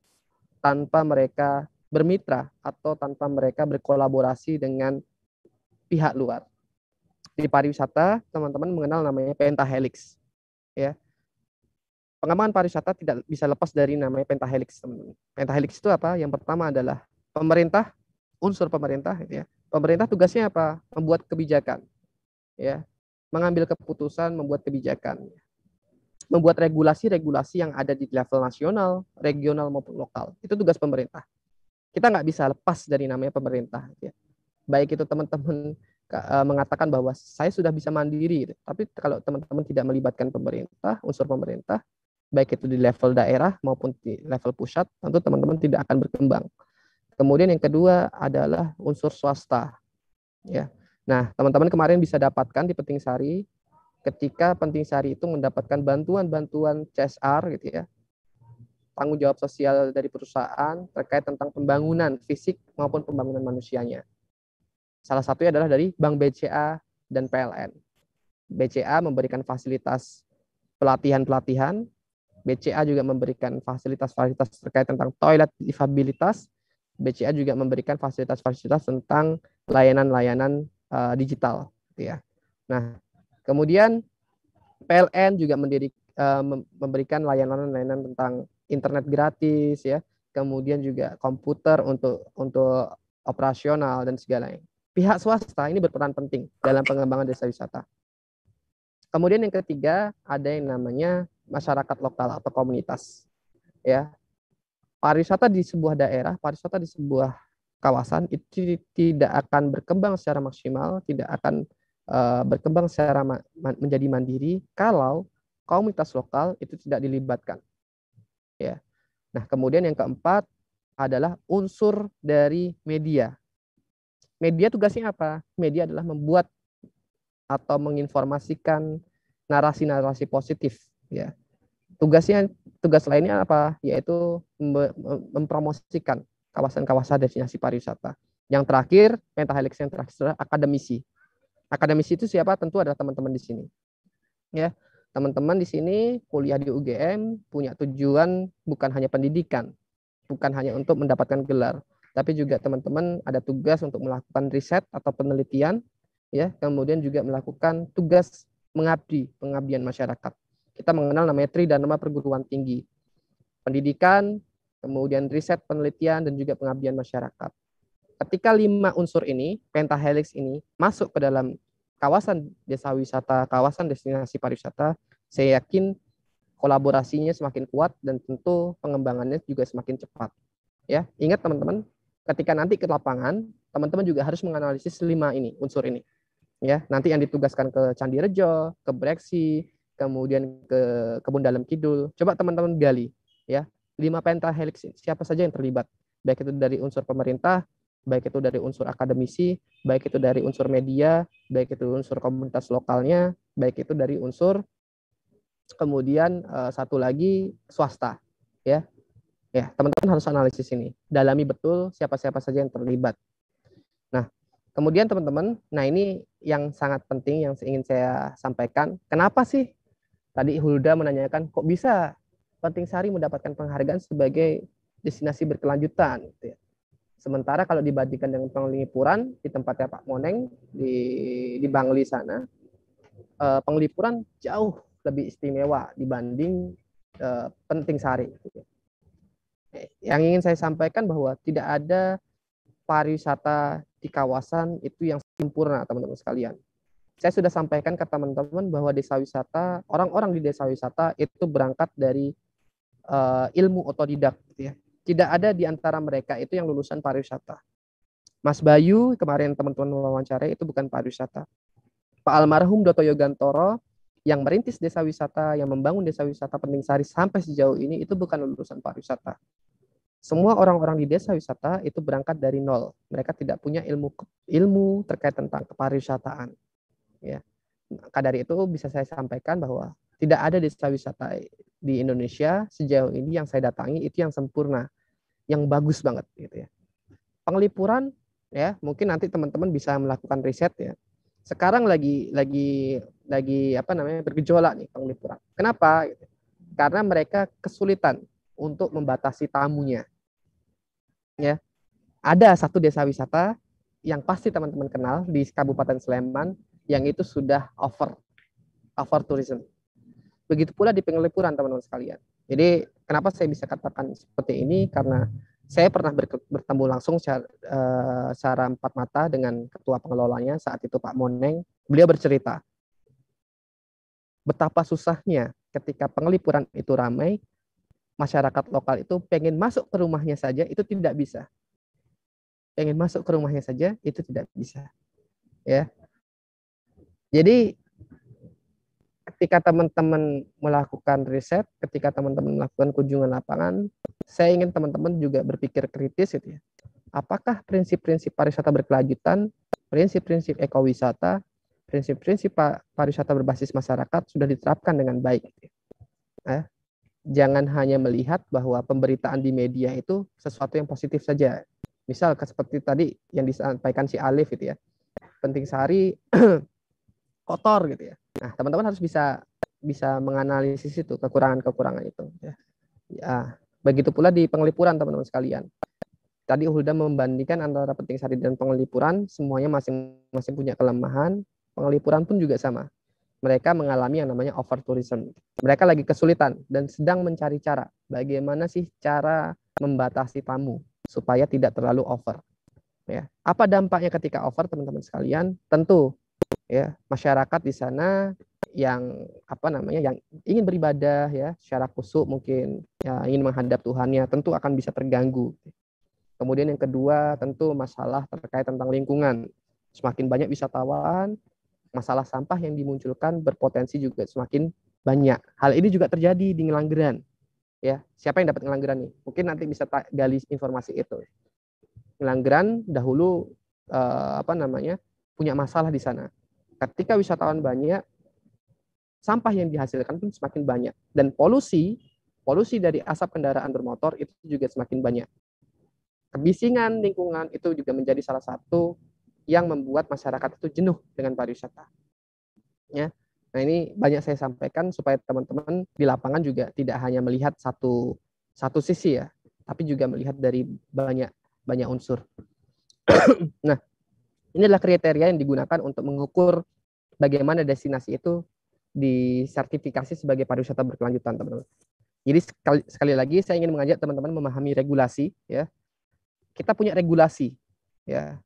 tanpa mereka bermitra atau tanpa mereka berkolaborasi dengan pihak luar. Di pariwisata, teman-teman mengenal namanya pentahelix. Ya. Pengembangan pariwisata tidak bisa lepas dari namanya pentahelix, teman-teman. Pentahelix itu apa? Yang pertama adalah pemerintah, unsur pemerintah gitu ya. Pemerintah tugasnya apa? Membuat kebijakan. Ya. Mengambil keputusan, membuat kebijakan. Membuat regulasi-regulasi yang ada di level nasional, regional maupun lokal. Itu tugas pemerintah. Kita nggak bisa lepas dari namanya pemerintah. Ya. Baik itu teman-teman mengatakan bahwa saya sudah bisa mandiri, gitu. Tapi kalau teman-teman tidak melibatkan pemerintah, unsur pemerintah, baik itu di level daerah maupun di level pusat, tentu teman-teman tidak akan berkembang. Kemudian yang kedua adalah unsur swasta. Ya. Nah, teman-teman kemarin bisa dapatkan di Penting Sari, ketika Penting Sari itu mendapatkan bantuan-bantuan CSR gitu ya, tanggung jawab sosial dari perusahaan terkait tentang pembangunan fisik maupun pembangunan manusianya. Salah satunya adalah dari Bank BCA dan PLN. BCA memberikan fasilitas pelatihan-pelatihan, BCA juga memberikan fasilitas-fasilitas terkait tentang toilet difabilitas, BCA juga memberikan fasilitas-fasilitas tentang layanan-layanan digital gitu ya. Nah, kemudian PLN juga memberikan layanan-layanan tentang internet gratis ya, kemudian juga komputer untuk operasional dan segalanya. Pihak swasta ini berperan penting dalam pengembangan desa wisata. Kemudian yang ketiga ada yang namanya masyarakat lokal atau komunitas. Ya, pariwisata di sebuah daerah, pariwisata di sebuah kawasan itu tidak akan berkembang secara maksimal, tidak akan berkembang secara menjadi mandiri kalau komunitas lokal itu tidak dilibatkan. Ya. Nah, kemudian yang keempat adalah unsur dari media. Media tugasnya apa? Media adalah membuat atau menginformasikan narasi-narasi positif. Ya. Tugas lainnya apa? Yaitu mempromosikan kawasan-kawasan destinasi pariwisata. Yang terakhir, pentahelix yang terakhir adalah akademisi. Akademisi itu siapa? Tentu adalah teman-teman di sini. Ya, teman-teman di sini kuliah di UGM punya tujuan bukan hanya pendidikan, bukan hanya untuk mendapatkan gelar, tapi juga teman-teman ada tugas untuk melakukan riset atau penelitian, ya, kemudian juga melakukan tugas pengabdian masyarakat. Kita mengenal namanya Tridharma perguruan tinggi. Pendidikan, kemudian riset, penelitian, dan juga pengabdian masyarakat. Ketika 5 unsur ini, pentahelix ini, masuk ke dalam kawasan desa wisata, kawasan destinasi pariwisata, saya yakin kolaborasinya semakin kuat dan tentu pengembangannya juga semakin cepat. Ya, ingat teman-teman, ketika nanti ke lapangan, teman-teman juga harus menganalisis 5 ini, unsur ini. Ya, nanti yang ditugaskan ke Candi Rejo, ke Breksi, kemudian ke Kebun Dalam Kidul. Coba teman-teman gali, ya, 5 pentahelix siapa saja yang terlibat, baik itu dari unsur pemerintah, baik itu dari unsur akademisi, baik itu dari unsur media, baik itu unsur komunitas lokalnya, baik itu dari unsur kemudian satu lagi swasta, ya. Ya, teman-teman harus analisis ini, dalami betul siapa-siapa saja yang terlibat. Nah, kemudian teman-teman, nah ini yang sangat penting yang ingin saya sampaikan. Kenapa sih tadi Hulda menanyakan kok bisa Penting Sari mendapatkan penghargaan sebagai destinasi berkelanjutan, gitu ya. Sementara kalau dibandingkan dengan Penglipuran di tempatnya Pak Moneng di Bangli sana, Penglipuran jauh lebih istimewa dibanding Penting Sari. Yang ingin saya sampaikan bahwa tidak ada pariwisata di kawasan itu yang sempurna, teman-teman sekalian. Saya sudah sampaikan ke teman-teman bahwa desa wisata, orang-orang di desa wisata itu berangkat dari ilmu otodidak, gitu ya. Tidak ada di antara mereka itu yang lulusan pariwisata. Mas Bayu kemarin teman-teman wawancara itu bukan pariwisata. Pak almarhum Dr. Yogantoro yang merintis desa wisata, yang membangun desa wisata Penting Sari sampai sejauh ini itu bukan lulusan pariwisata. Semua orang-orang di desa wisata itu berangkat dari nol. Mereka tidak punya ilmu terkait tentang kepariwisataan. Ya. Maka dari itu bisa saya sampaikan bahwa tidak ada desa wisata di Indonesia sejauh ini yang saya datangi itu yang sempurna, yang bagus banget gitu ya. Penglipuran ya, mungkin nanti teman-teman bisa melakukan riset ya. Sekarang lagi apa namanya bergejolak nih Penglipuran. Kenapa? Karena mereka kesulitan untuk membatasi tamunya. Ya. Ada satu desa wisata yang pasti teman-teman kenal di Kabupaten Sleman yang itu sudah over tourism. Begitu pula di Penglipuran, teman-teman sekalian. Jadi kenapa saya bisa katakan seperti ini? Karena saya pernah bertemu langsung secara empat mata dengan ketua pengelolanya saat itu Pak Moneng. Beliau bercerita betapa susahnya ketika Penglipuran itu ramai, masyarakat lokal itu pengen masuk ke rumahnya saja itu tidak bisa. Pengen masuk ke rumahnya saja itu tidak bisa. Ya. Jadi ketika teman-teman melakukan riset, ketika teman-teman melakukan kunjungan lapangan, saya ingin teman-teman juga berpikir kritis gitu ya. Apakah prinsip-prinsip pariwisata berkelanjutan, prinsip-prinsip ekowisata, prinsip-prinsip pariwisata berbasis masyarakat sudah diterapkan dengan baik gitu ya. Jangan hanya melihat bahwa pemberitaan di media itu sesuatu yang positif saja. Misal seperti tadi yang disampaikan si Alif gitu ya. Penting Sari kotor gitu ya. Nah, teman-teman harus bisa menganalisis itu kekurangan-kekurangan itu ya. Ya, begitu pula di Penglipuran teman-teman sekalian. Tadi Hulda membandingkan antara Penting Sari dan Penglipuran, semuanya masing-masing punya kelemahan. Penglipuran pun juga sama. Mereka mengalami yang namanya over tourism. Mereka lagi kesulitan dan sedang mencari cara bagaimana sih cara membatasi tamu supaya tidak terlalu over. Ya. Apa dampaknya ketika over, teman-teman sekalian? Tentu ya, masyarakat di sana yang yang ingin beribadah ya secara khusyuk mungkin ya, ingin menghadap Tuhannya tentu akan bisa terganggu. Kemudian yang kedua tentu masalah terkait tentang lingkungan. Semakin banyak wisatawan, masalah sampah yang dimunculkan berpotensi juga semakin banyak. Hal ini juga terjadi di Ngelanggeran. Ya, siapa yang dapat Ngelanggeran nih? Mungkin nanti bisa gali informasi itu. Ngelanggeran dahulu punya masalah di sana. Ketika wisatawan banyak, sampah yang dihasilkan pun semakin banyak. Dan polusi dari asap kendaraan bermotor itu juga semakin banyak. kebisingan lingkungan itu juga menjadi salah satu yang membuat masyarakat itu jenuh dengan pariwisata. Ya. Nah, ini banyak saya sampaikan supaya teman-teman di lapangan juga tidak hanya melihat satu sisi ya, tapi juga melihat dari banyak unsur. Nah, ini adalah kriteria yang digunakan untuk mengukur bagaimana destinasi itu disertifikasi sebagai pariwisata berkelanjutan, teman-teman. Jadi sekali lagi saya ingin mengajak teman-teman memahami regulasi ya. Kita punya regulasi ya.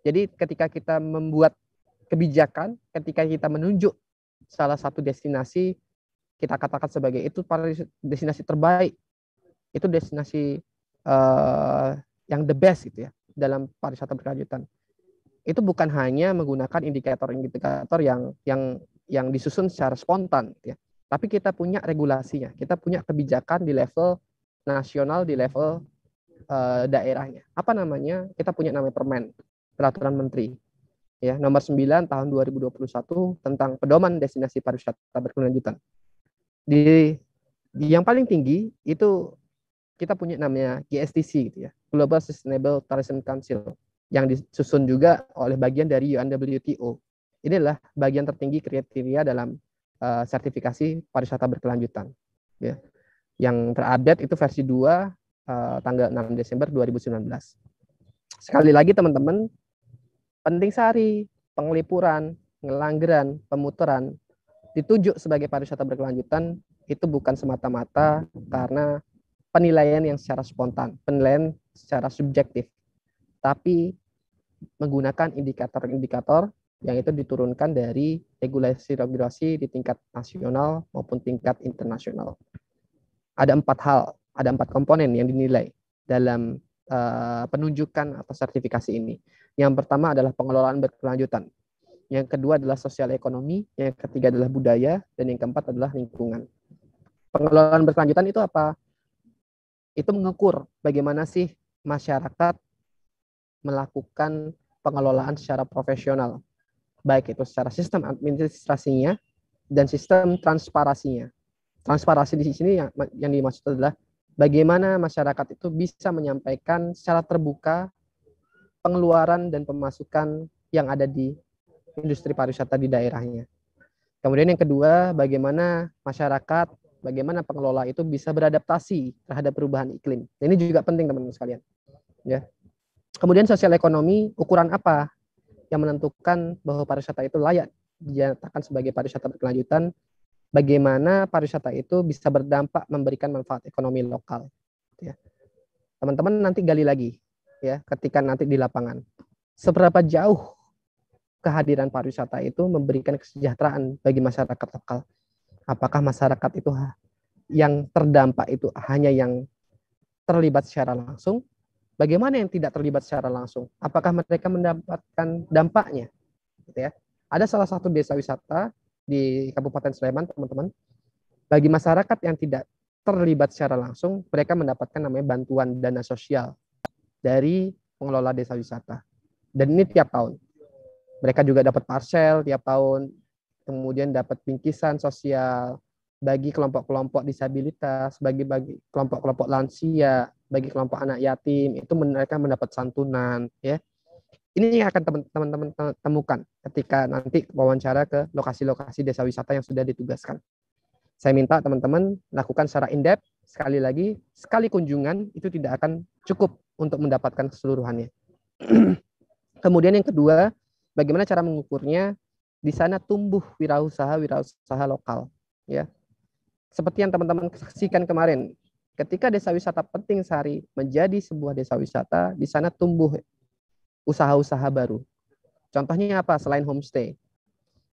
Jadi ketika kita membuat kebijakan, ketika kita menunjuk salah satu destinasi, kita katakan sebagai itu destinasi terbaik, itu destinasi yang the best gitu ya dalam pariwisata berkelanjutan. Itu bukan hanya menggunakan indikator-indikator yang disusun secara spontan gitu ya. Tapi kita punya regulasinya, kita punya kebijakan di level nasional, di level daerahnya. Apa namanya? Kita punya namanya Peraturan Menteri ya nomor 9 tahun 2021 tentang pedoman destinasi pariwisata berkelanjutan. Di yang paling tinggi itu kita punya namanya GSTC gitu ya, Global Sustainable Tourism Council, yang disusun juga oleh bagian dari UNWTO. Ini adalah bagian tertinggi kriteria dalam sertifikasi pariwisata berkelanjutan. Ya. Yang terupdate itu versi 2 tanggal 6 Desember 2019. Sekali lagi teman-teman, Penting Sari, Penglipuran, Ngelanggeran, Pemuteran ditunjuk sebagai pariwisata berkelanjutan itu bukan semata-mata karena penilaian yang secara spontan, penilaian secara subjektif, tapi menggunakan indikator-indikator yang itu diturunkan dari regulasi-regulasi di tingkat nasional maupun tingkat internasional. Ada 4 hal, ada 4 komponen yang dinilai dalam penunjukan atau sertifikasi ini. Yang pertama adalah pengelolaan berkelanjutan. Yang kedua adalah sosial ekonomi, yang ketiga adalah budaya, dan yang keempat adalah lingkungan. Pengelolaan berkelanjutan itu apa? Itu mengukur bagaimana sih masyarakat melakukan pengelolaan secara profesional, baik itu secara sistem administrasinya dan sistem transparasinya. Transparasi di sini yang dimaksud adalah bagaimana masyarakat itu bisa menyampaikan secara terbuka pengeluaran dan pemasukan yang ada di industri pariwisata di daerahnya. Kemudian yang kedua, bagaimana masyarakat, bagaimana pengelola itu bisa beradaptasi terhadap perubahan iklim. Ini juga penting teman-teman sekalian. Ya. Kemudian sosial ekonomi, ukuran apa yang menentukan bahwa pariwisata itu layak dinyatakan sebagai pariwisata berkelanjutan? Bagaimana pariwisata itu bisa berdampak memberikan manfaat ekonomi lokal. Ya. Teman-teman nanti gali lagi ya ketika nanti di lapangan. Seberapa jauh kehadiran pariwisata itu memberikan kesejahteraan bagi masyarakat lokal? Apakah masyarakat itu yang terdampak itu hanya yang terlibat secara langsung? Bagaimana yang tidak terlibat secara langsung? Apakah mereka mendapatkan dampaknya? Gitu ya. Ada salah satu desa wisata di Kabupaten Sleman, teman-teman. Bagi masyarakat yang tidak terlibat secara langsung, mereka mendapatkan namanya bantuan dana sosial dari pengelola desa wisata. Dan ini tiap tahun. Mereka juga dapat parcel tiap tahun, kemudian dapat bingkisan sosial bagi kelompok-kelompok disabilitas, bagi kelompok-kelompok lansia, bagi kelompok anak yatim, itu mereka mendapat santunan. Ya. Ini yang akan teman-teman temukan ketika nanti wawancara ke lokasi-lokasi desa wisata yang sudah ditugaskan. Saya minta teman-teman lakukan secara in-depth, sekali lagi, sekali kunjungan itu tidak akan cukup untuk mendapatkan keseluruhannya. Kemudian yang kedua, bagaimana cara mengukurnya? Di sana tumbuh wirausaha lokal. Ya. Seperti yang teman-teman saksikan kemarin, ketika desa wisata Penting Sari menjadi sebuah desa wisata, di sana tumbuh usaha-usaha baru. Contohnya apa? Selain homestay.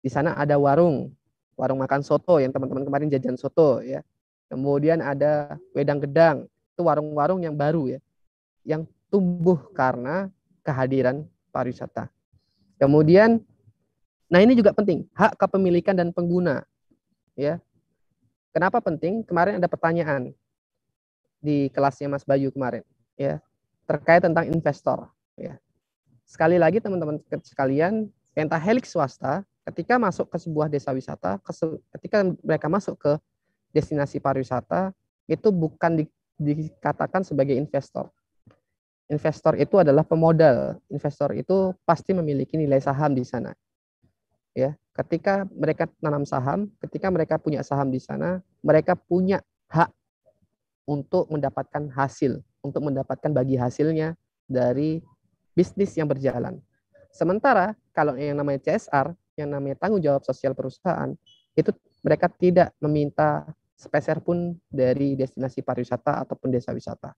Di sana ada warung makan soto yang teman-teman kemarin jajan soto ya. Kemudian ada wedang gedang, itu warung-warung yang baru ya, yang tumbuh karena kehadiran pariwisata. Kemudian, nah ini juga penting, hak kepemilikan dan pengguna. Ya. Kenapa penting? Kemarin ada pertanyaan di kelasnya Mas Bayu kemarin, ya, terkait tentang investor. Ya. Sekali lagi teman-teman sekalian, pentahelix swasta ketika masuk ke sebuah desa wisata, ketika mereka masuk ke destinasi pariwisata, itu bukan dikatakan sebagai investor. Investor itu adalah pemodal. Investor itu pasti memiliki nilai saham di sana. Ya, ketika mereka tanam saham, ketika mereka punya saham di sana, mereka punya hak untuk mendapatkan hasil, untuk mendapatkan bagi hasilnya dari bisnis yang berjalan. Sementara kalau yang namanya CSR, yang namanya tanggung jawab sosial perusahaan, itu mereka tidak meminta sepeser pun dari destinasi pariwisata ataupun desa wisata.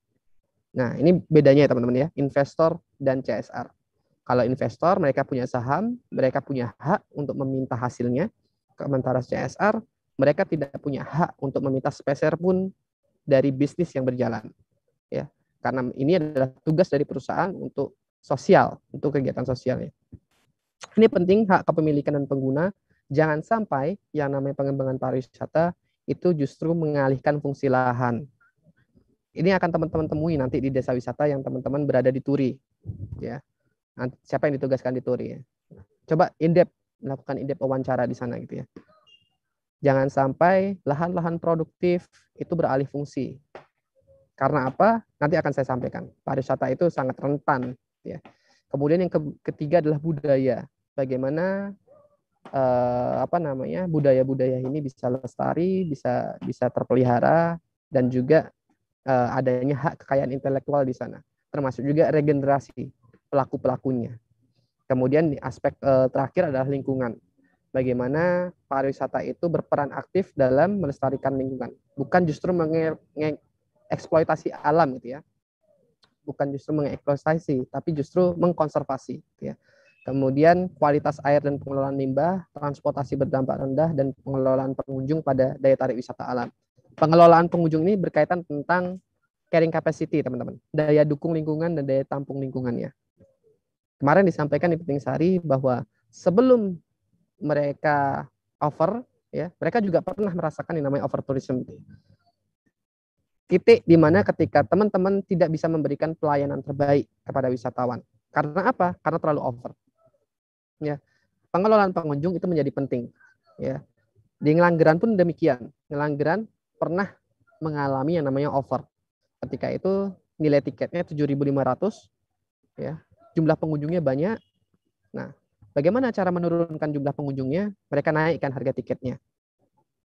Nah, ini bedanya ya teman-teman ya, investor dan CSR. Kalau investor, mereka punya saham, mereka punya hak untuk meminta hasilnya. Sementara CSR, mereka tidak punya hak untuk meminta sepeser pun dari bisnis yang berjalan. Ya, karena ini adalah tugas dari perusahaan untuk sosial, untuk kegiatan sosialnya. Ini penting, hak kepemilikan dan pengguna. Jangan sampai yang namanya pengembangan pariwisata itu justru mengalihkan fungsi lahan. Ini akan teman-teman temui nanti di desa wisata yang teman-teman berada di Turi. Ya, nanti, siapa yang ditugaskan di Turi? Ya? Coba melakukan in-depth wawancara di sana gitu ya. Jangan sampai lahan-lahan produktif itu beralih fungsi. Karena apa? Nanti akan saya sampaikan. Pariwisata itu sangat rentan. Ya. Kemudian yang ketiga adalah budaya. Bagaimana budaya-budaya ini bisa lestari, bisa terpelihara, dan juga adanya hak kekayaan intelektual di sana, termasuk juga regenerasi pelaku-pelakunya. Kemudian aspek terakhir adalah lingkungan. Bagaimana pariwisata itu berperan aktif dalam melestarikan lingkungan, bukan justru mengeksploitasi alam gitu ya. Bukan justru mengeksploitasi, tapi justru mengkonservasi gitu ya. Kemudian kualitas air dan pengelolaan limbah, transportasi berdampak rendah, dan pengelolaan pengunjung pada daya tarik wisata alam. Pengelolaan pengunjung ini berkaitan tentang carrying capacity, teman-teman. Daya dukung lingkungan dan daya tampung lingkungannya. Kemarin disampaikan di Penting Sari bahwa sebelum mereka over, ya, mereka juga pernah merasakan yang namanya over tourism. Titik di mana ketika teman-teman tidak bisa memberikan pelayanan terbaik kepada wisatawan. Karena apa? Karena terlalu over. Ya, pengelolaan pengunjung itu menjadi penting. Ya, di Ngelanggeran pun demikian. Ngelanggeran pernah mengalami yang namanya over. Ketika itu nilai tiketnya 7.500, ya, jumlah pengunjungnya banyak. Nah, bagaimana cara menurunkan jumlah pengunjungnya? Mereka naikkan harga tiketnya.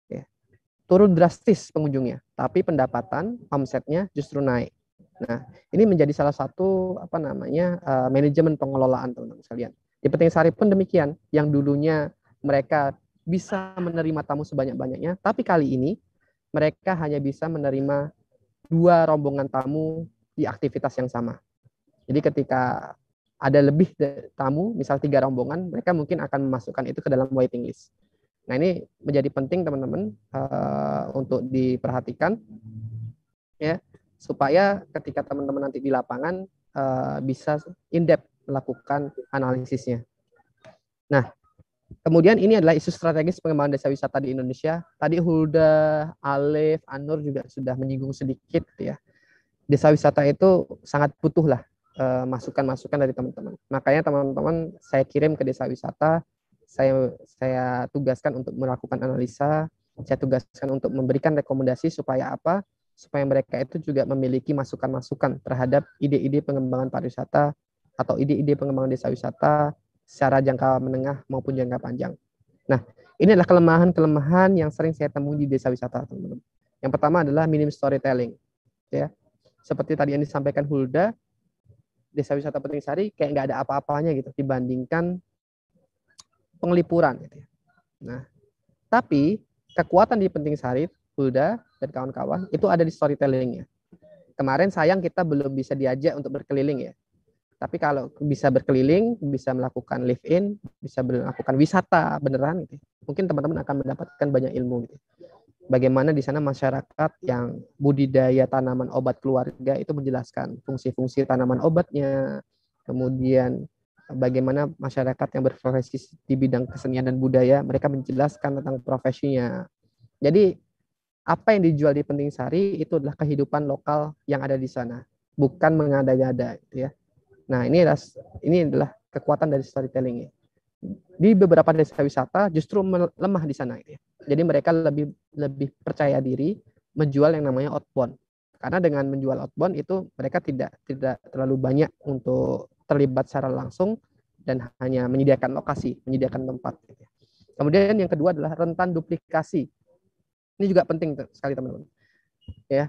Ya. Turun drastis pengunjungnya, tapi pendapatan omsetnya justru naik. Nah, ini menjadi salah satu manajemen pengelolaan, teman-teman sekalian. Di Penting Sari pun demikian, yang dulunya mereka bisa menerima tamu sebanyak-banyaknya, tapi kali ini mereka hanya bisa menerima 2 rombongan tamu di aktivitas yang sama. Jadi ketika ada lebih tamu, misal 3 rombongan, mereka mungkin akan memasukkan itu ke dalam waiting list. Nah, ini menjadi penting teman-teman untuk diperhatikan, ya, supaya ketika teman-teman nanti di lapangan bisa in-depth melakukan analisisnya. Nah, kemudian ini adalah isu strategis pengembangan desa wisata di Indonesia. Tadi Hulda, Alif, Anur juga sudah menyinggung sedikit ya. Desa wisata itu sangat butuh lah masukan-masukan dari teman-teman. Makanya teman-teman saya kirim ke desa wisata, saya tugaskan untuk melakukan analisa, saya tugaskan untuk memberikan rekomendasi supaya apa? Supaya mereka itu juga memiliki masukan-masukan terhadap ide-ide pengembangan pariwisata atau ide-ide pengembangan desa wisata secara jangka menengah maupun jangka panjang. Nah, ini adalah kelemahan-kelemahan yang sering saya temui di desa wisata, teman-teman. Yang pertama adalah minim storytelling. Ya. Seperti tadi yang disampaikan Hulda, desa wisata Penting Sari kayak nggak ada apa-apanya gitu dibandingkan penglipuran gitu ya. Nah, tapi kekuatan di Penting Sari, Hulda dan kawan-kawan itu ada di storytellingnya. Kemarin sayang kita belum bisa diajak untuk berkeliling ya. Tapi kalau bisa berkeliling, bisa melakukan live-in, bisa melakukan wisata beneran gitu, mungkin teman-teman akan mendapatkan banyak ilmu gitu. Bagaimana di sana masyarakat yang budidaya tanaman obat keluarga itu menjelaskan fungsi-fungsi tanaman obatnya, kemudian bagaimana masyarakat yang berprofesi di bidang kesenian dan budaya, mereka menjelaskan tentang profesinya. Jadi apa yang dijual di Penting Sari itu adalah kehidupan lokal yang ada di sana, bukan mengada-ngada gitu ya. Nah, ini adalah kekuatan dari storytelling. Di beberapa desa wisata justru lemah di sana gitu ya. Jadi mereka lebih percaya diri menjual yang namanya outbound. Karena dengan menjual outbound itu mereka tidak terlalu banyak untuk terlibat secara langsung dan hanya menyediakan lokasi, menyediakan tempat. Kemudian yang kedua adalah rentan duplikasi. Ini juga penting sekali teman-teman. Ya,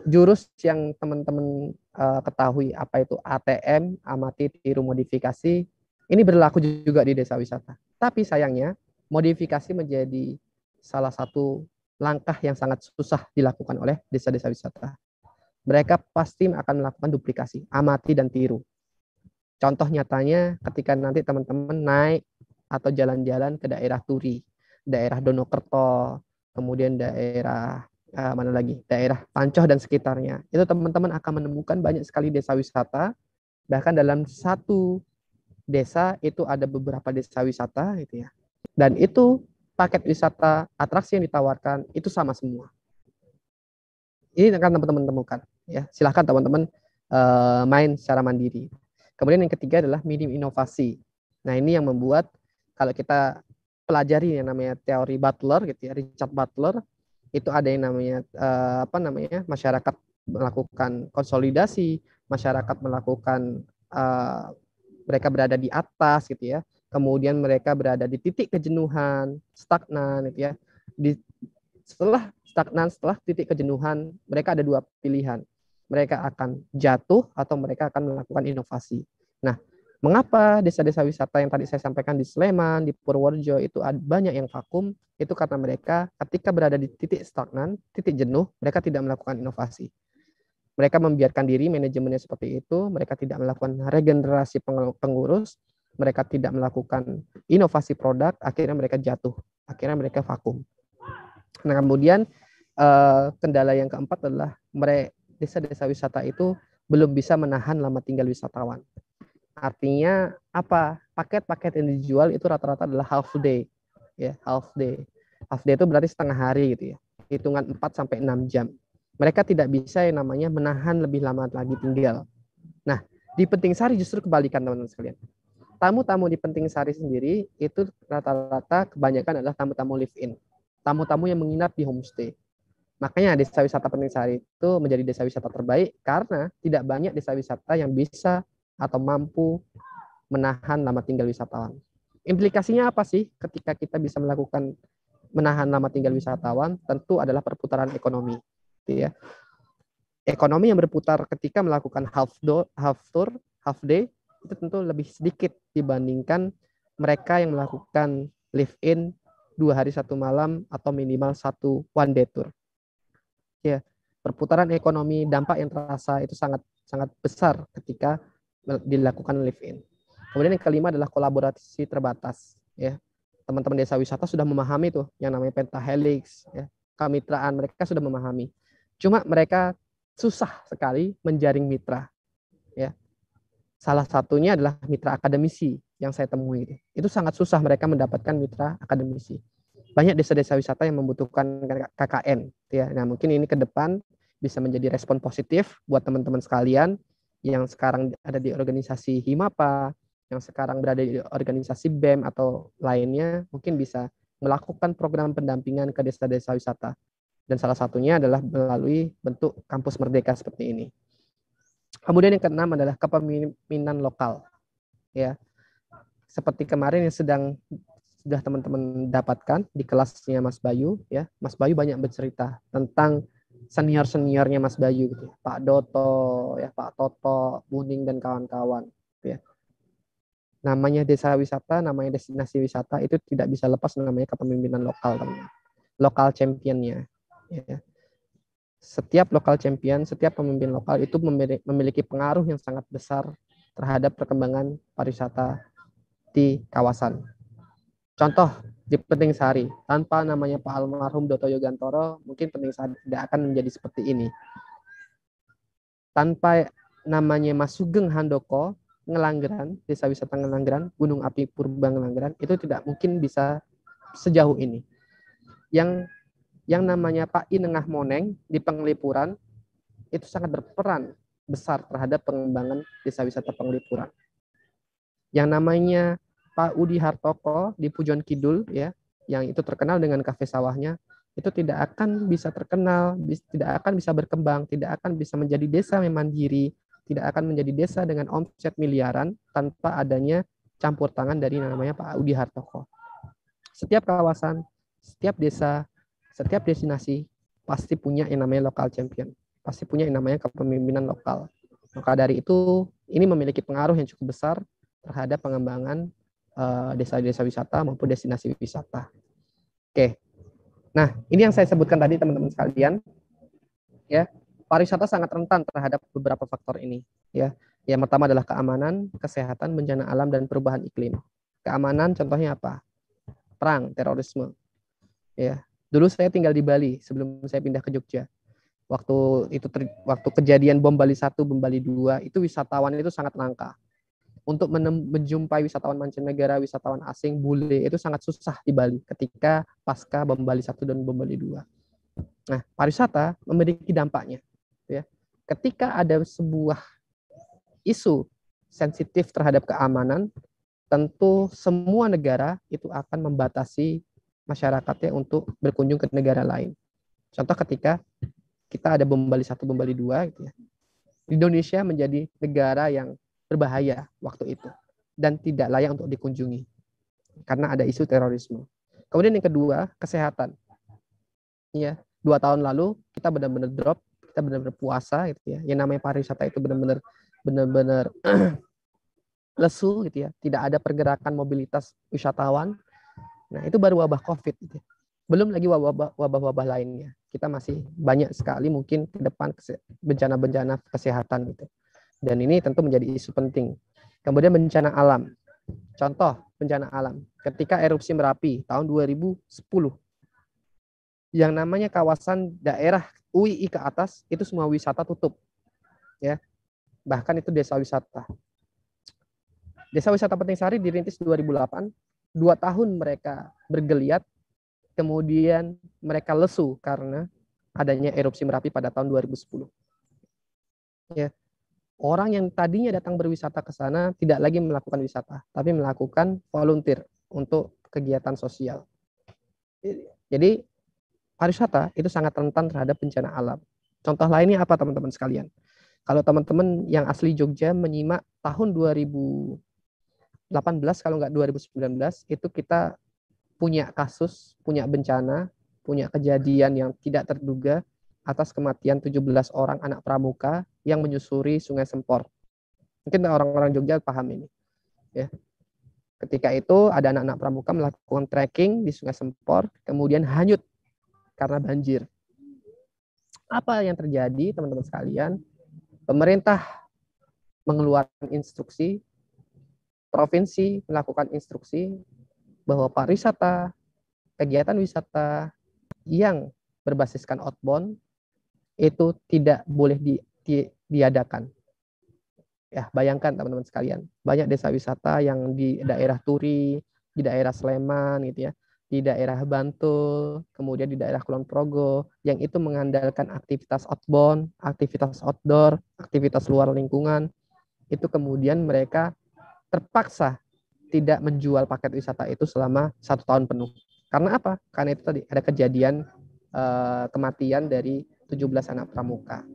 jurus yang teman-teman ketahui apa itu ATM, amati, tiru, modifikasi, ini berlaku juga di desa wisata. Tapi sayangnya modifikasi menjadi salah satu langkah yang sangat susah dilakukan oleh desa-desa wisata. Mereka pasti akan melakukan duplikasi, amati dan tiru. Contoh nyatanya ketika nanti teman-teman naik atau jalan-jalan ke daerah Turi, daerah Donokerto, kemudian daerah mana lagi? Daerah Pancoh dan sekitarnya. Itu teman-teman akan menemukan banyak sekali desa wisata. Bahkan dalam satu desa itu ada beberapa desa wisata gitu ya. Dan itu paket wisata atraksi yang ditawarkan itu sama semua. Ini akan teman-teman temukan ya. Silahkan teman-teman main secara mandiri. Kemudian yang ketiga adalah minim inovasi. Nah, ini yang membuat kalau kita pelajari yang namanya teori Butler gitu ya, Richard Butler, itu ada yang namanya masyarakat melakukan konsolidasi, masyarakat melakukan mereka berada di atas gitu ya. Kemudian mereka berada di titik kejenuhan, stagnan gitu ya. Setelah stagnan, setelah titik kejenuhan, mereka ada dua pilihan. Mereka akan jatuh atau mereka akan melakukan inovasi. Nah, mengapa desa-desa wisata yang tadi saya sampaikan di Sleman, di Purworejo itu banyak yang vakum? Itu karena mereka ketika berada di titik stagnan, titik jenuh, mereka tidak melakukan inovasi. Mereka membiarkan diri manajemennya seperti itu, mereka tidak melakukan regenerasi pengurus, mereka tidak melakukan inovasi produk, akhirnya mereka jatuh, akhirnya mereka vakum. Nah, kemudian kendala yang keempat adalah desa-desa wisata itu belum bisa menahan lama tinggal wisatawan. Artinya apa? Paket-paket yang dijual itu rata-rata adalah half day. Ya, half day. Half day itu berarti setengah hari gitu ya. Hitungan 4 sampai 6 jam. Mereka tidak bisa yang namanya menahan lebih lama lagi tinggal. Nah, di Penting Sari justru kebalikan teman-teman sekalian. Tamu-tamu di Penting Sari sendiri itu rata-rata kebanyakan adalah tamu-tamu live-in. Tamu-tamu yang menginap di homestay. Makanya desa wisata Penting Sari itu menjadi desa wisata terbaik karena tidak banyak desa wisata yang bisa atau mampu menahan lama tinggal wisatawan. Implikasinya apa sih ketika kita bisa melakukan menahan lama tinggal wisatawan? Tentu adalah perputaran ekonomi. Ya. Ekonomi yang berputar ketika melakukan half day, itu tentu lebih sedikit dibandingkan mereka yang melakukan live-in 2 hari 1 malam atau minimal 1 one day tour. Ya, perputaran ekonomi dampak yang terasa itu sangat besar ketika dilakukan live-in. Kemudian yang kelima adalah kolaborasi terbatas. Ya, teman-teman desa wisata sudah memahami tuh yang namanya pentahelix, ya, kemitraan mereka sudah memahami. Cuma mereka susah sekali menjaring mitra. Ya, salah satunya adalah mitra akademisi yang saya temui. Itu sangat susah mereka mendapatkan mitra akademisi. Banyak desa-desa wisata yang membutuhkan KKN. Ya. Nah, mungkin ini ke depan bisa menjadi respon positif buat teman-teman sekalian yang sekarang ada di organisasi Himapa, yang sekarang berada di organisasi BEM atau lainnya, mungkin bisa melakukan program pendampingan ke desa-desa wisata. Dan salah satunya adalah melalui bentuk kampus merdeka seperti ini. Kemudian yang keenam adalah kepemimpinan lokal. Ya. Seperti kemarin yang sudah teman-teman dapatkan di kelasnya Mas Bayu, ya. Mas Bayu banyak bercerita tentang senior-seniornya Mas Bayu gitu. Pak Doto, ya, Pak Toto, Buning dan kawan-kawan, ya. Namanya desa wisata, namanya destinasi wisata itu tidak bisa lepas namanya kepemimpinan lokal, teman-teman. Lokal championnya, ya. Setiap lokal champion, setiap pemimpin lokal itu memiliki pengaruh yang sangat besar terhadap perkembangan pariwisata di kawasan. Contoh di Penting Sari, tanpa namanya Pak almarhum Doto Yogantoro, mungkin Penting Sari tidak akan menjadi seperti ini. Tanpa namanya Mas Sugeng Handoko, Ngelanggeran, desa wisata Ngelanggeran, Gunung Api Purba Ngelanggeran, itu tidak mungkin bisa sejauh ini. Yang namanya Pak Inengah Moneng di Penglipuran, itu sangat berperan besar terhadap pengembangan desa wisata Penglipuran. Yang namanya Pak Udi Hartoko di Pujon Kidul, ya, yang itu terkenal dengan kafe sawahnya, itu tidak akan bisa terkenal, tidak akan bisa berkembang, tidak akan bisa menjadi desa yang mandiri, tidak akan menjadi desa dengan omset miliaran tanpa adanya campur tangan dari namanya Pak Udi Hartoko. Setiap kawasan, setiap desa, setiap destinasi pasti punya yang namanya local champion, pasti punya yang namanya kepemimpinan lokal. Maka dari itu, ini memiliki pengaruh yang cukup besar terhadap pengembangan desa-desa wisata maupun destinasi wisata. Oke. Nah, ini yang saya sebutkan tadi teman-teman sekalian. Ya, pariwisata sangat rentan terhadap beberapa faktor ini, ya. Yang pertama adalah keamanan, kesehatan, bencana alam dan perubahan iklim. Keamanan contohnya apa? Perang, terorisme. Ya. Dulu saya tinggal di Bali sebelum saya pindah ke Jogja. Waktu kejadian bom Bali 1, bom Bali 2, itu wisatawan itu sangat langka. Untuk menjumpai wisatawan mancanegara, wisatawan asing, bule itu sangat susah di Bali ketika pasca bom Bali 1 dan bom Bali 2. Nah, pariwisata memiliki dampaknya. Ya. Ketika ada sebuah isu sensitif terhadap keamanan, tentu semua negara itu akan membatasi masyarakatnya untuk berkunjung ke negara lain. Contoh ketika kita ada bom Bali 1, bom Bali 2, gitu ya. Indonesia menjadi negara yang berbahaya waktu itu dan tidak layak untuk dikunjungi karena ada isu terorisme. Kemudian yang kedua, kesehatan. Ya, 2 tahun lalu kita benar-benar drop, kita benar-benar puasa gitu ya. Yang namanya pariwisata itu benar-benar lesu gitu ya. Tidak ada pergerakan mobilitas wisatawan. Nah, itu baru wabah Covid gitu ya. Belum lagi wabah-wabah lainnya. Kita masih banyak sekali mungkin ke depan bencana-bencana kesehatan gitu. Dan ini tentu menjadi isu penting. Kemudian bencana alam. Contoh bencana alam. Ketika erupsi Merapi tahun 2010. Yang namanya kawasan daerah UII ke atas, itu semua wisata tutup. Ya. Bahkan itu desa wisata. Desa wisata Penting Sari dirintis 2008. 2 tahun mereka bergeliat. Kemudian mereka lesu karena adanya erupsi Merapi pada tahun 2010. Ya. Orang yang tadinya datang berwisata ke sana tidak lagi melakukan wisata, tapi melakukan volunteer untuk kegiatan sosial. Jadi pariwisata itu sangat rentan terhadap bencana alam. Contoh lainnya apa teman-teman sekalian? Kalau teman-teman yang asli Jogja menyimak tahun 2018 kalau nggak 2019, itu kita punya kasus, punya bencana, punya kejadian yang tidak terduga atas kematian 17 orang anak pramuka yang menyusuri Sungai Sempor. Mungkin orang-orang Jogja paham ini. Ya. Ketika itu ada anak-anak pramuka melakukan trekking di Sungai Sempor, kemudian hanyut karena banjir. Apa yang terjadi, teman-teman sekalian? Pemerintah mengeluarkan instruksi, provinsi melakukan instruksi bahwa pariwisata, kegiatan wisata yang berbasiskan outbound itu tidak boleh diadakan. Ya, bayangkan teman-teman sekalian, banyak desa wisata yang di daerah Turi, di daerah Sleman gitu ya, di daerah Bantul, kemudian di daerah Kulon Progo yang itu mengandalkan aktivitas outbound, aktivitas outdoor, aktivitas luar lingkungan. Itu kemudian mereka terpaksa tidak menjual paket wisata itu selama 1 tahun penuh. Karena apa? Karena itu tadi ada kejadian kematian dari 17 anak pramuka.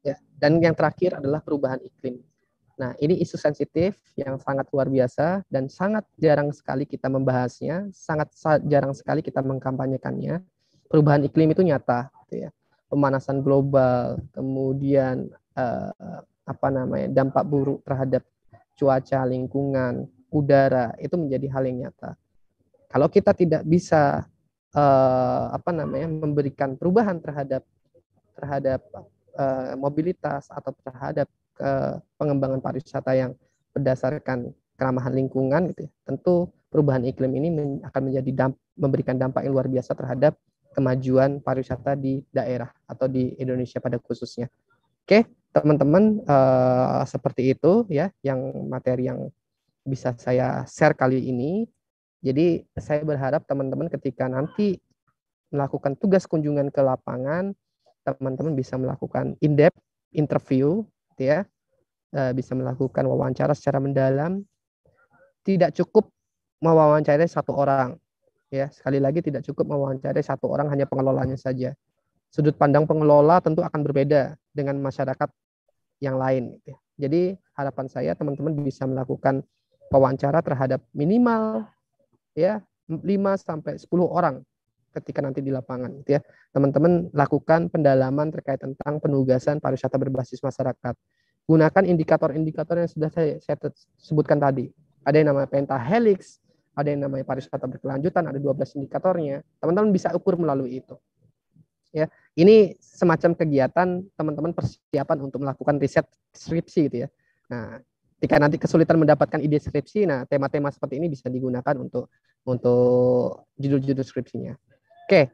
Ya, dan yang terakhir adalah perubahan iklim. Nah, ini isu sensitif yang sangat luar biasa dan sangat jarang sekali kita membahasnya, sangat jarang sekali kita mengkampanyekannya. Perubahan iklim itu nyata, gitu ya. Pemanasan global, kemudian dampak buruk terhadap cuaca, lingkungan, udara itu menjadi hal yang nyata. Kalau kita tidak bisa memberikan perubahan terhadap mobilitas atau terhadap pengembangan pariwisata yang berdasarkan keramahan lingkungan gitu ya, tentu perubahan iklim ini akan memberikan dampak yang luar biasa terhadap kemajuan pariwisata di daerah atau di Indonesia pada khususnya. Oke, teman-teman, seperti itu ya yang materi yang bisa saya share kali ini. Jadi saya berharap teman-teman ketika nanti melakukan tugas kunjungan ke lapangan, teman-teman bisa melakukan in-depth interview, gitu ya, bisa melakukan wawancara secara mendalam. Tidak cukup mewawancarai 1 orang, Ya, sekali lagi tidak cukup mewawancarai satu orang hanya pengelolanya saja. Sudut pandang pengelola tentu akan berbeda dengan masyarakat yang lain. Gitu ya. Jadi harapan saya teman-teman bisa melakukan wawancara terhadap minimal ya 5-10 orang ketika nanti di lapangan. Gitu ya. Teman-teman lakukan pendalaman terkait tentang penugasan pariwisata berbasis masyarakat. Gunakan indikator-indikator yang sudah saya sebutkan tadi. Ada yang namanya pentahelix, ada yang namanya pariwisata berkelanjutan, ada 12 indikatornya. Teman-teman bisa ukur melalui itu. Ya, ini semacam kegiatan teman-teman persiapan untuk melakukan riset skripsi gitu ya. Nah, ketika nanti kesulitan mendapatkan ide skripsi, nah tema-tema seperti ini bisa digunakan untuk judul-judul skripsinya. Oke,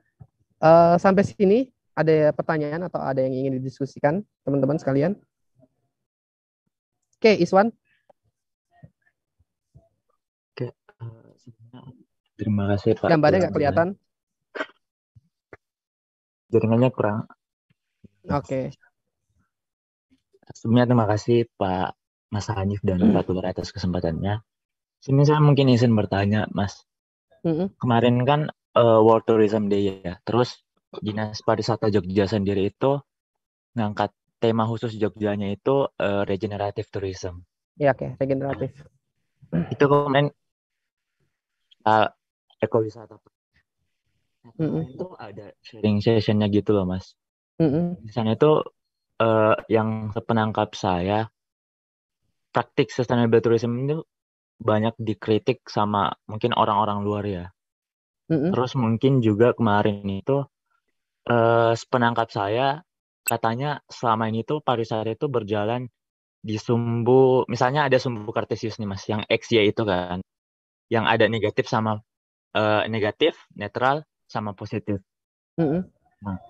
sampai sini ada pertanyaan atau ada yang ingin didiskusikan teman-teman sekalian? Oke, Iswan. Terima kasih Pak. Gambarnya nggak kelihatan? Jaringannya kurang. Oke. Sebelumnya terima kasih Pak Mas Hanif dan Pak Tular atas kesempatannya. Sini saya mungkin izin bertanya, Mas. Kemarin kan World Tourism Day ya. Terus Dinas Pariwisata Jogja sendiri itu ngangkat tema khusus Jogjanya itu regenerative tourism. Ya, oke, regeneratif. Itu kemarin ekowisata. Itu ada sharing sessionnya gitu loh, Mas. Di sana itu yang sepenangkap saya, praktik sustainable tourism itu banyak dikritik sama mungkin orang-orang luar ya. Terus mungkin juga kemarin itu sepenangkap saya katanya selama ini tuh pariwisata itu berjalan di sumbu, misalnya ada sumbu Kartesius nih Mas, yang X, Y itu kan, yang ada negatif sama negatif, netral, sama positif. Nah,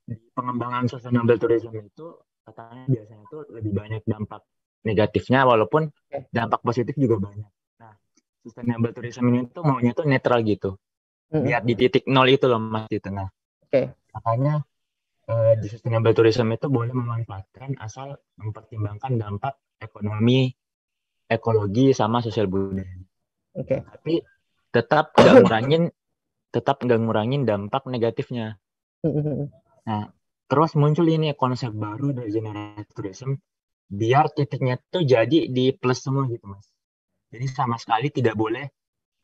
di pengembangan sustainable tourism itu katanya biasanya itu lebih banyak dampak negatifnya, walaupun dampak positif juga banyak. Nah, sustainable tourism ini tuh maunya tuh netral gitu, biar di titik nol itu loh Mas di tengah. Makanya di sustainable tourism itu boleh memanfaatkan asal mempertimbangkan dampak ekonomi, ekologi, sama sosial budaya. Tapi tetap nggak ngurangin dampak negatifnya. Nah, terus muncul ini konsep baru dari regenerative tourism, biar titiknya tuh jadi di plus semua gitu Mas. Jadi sama sekali tidak boleh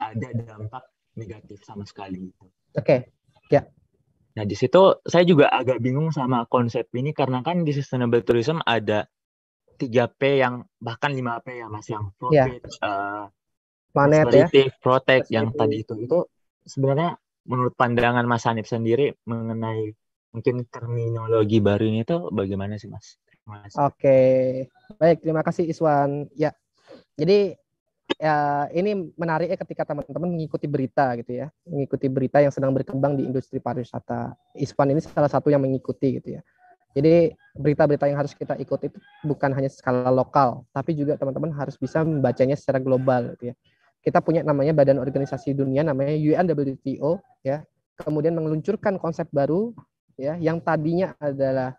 ada dampak negatif sama sekali gitu. Ya. Nah, di situ saya juga agak bingung sama konsep ini karena kan di sustainable tourism ada 3P yang bahkan 5P ya Mas, yang profit, prosperity, protect, yang tadi itu sebenarnya menurut pandangan Mas Hanif sendiri mengenai mungkin terminologi baru ini tuh bagaimana sih Mas? Oke, baik, terima kasih Iswan. Ya, jadi ya, ini menarik ya ketika teman-teman mengikuti berita gitu ya, mengikuti berita yang sedang berkembang di industri pariwisata. Iswan ini salah satu yang mengikuti gitu ya. Jadi berita-berita yang harus kita ikuti itu bukan hanya skala lokal, tapi juga teman-teman harus bisa membacanya secara global gitu ya. Kita punya namanya Badan Organisasi Dunia namanya UNWTO ya, kemudian meluncurkan konsep baru ya, yang tadinya adalah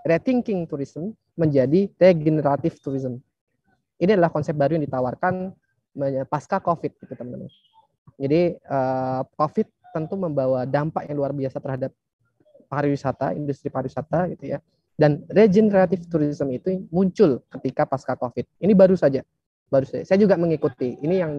rethinking tourism menjadi regenerative tourism. Ini adalah konsep baru yang ditawarkan pasca COVID gitu teman-teman. Jadi COVID tentu membawa dampak yang luar biasa terhadap pariwisata, industri pariwisata gitu ya. Dan regenerative tourism itu muncul ketika pasca COVID. Ini baru saja. Saya juga mengikuti. Ini yang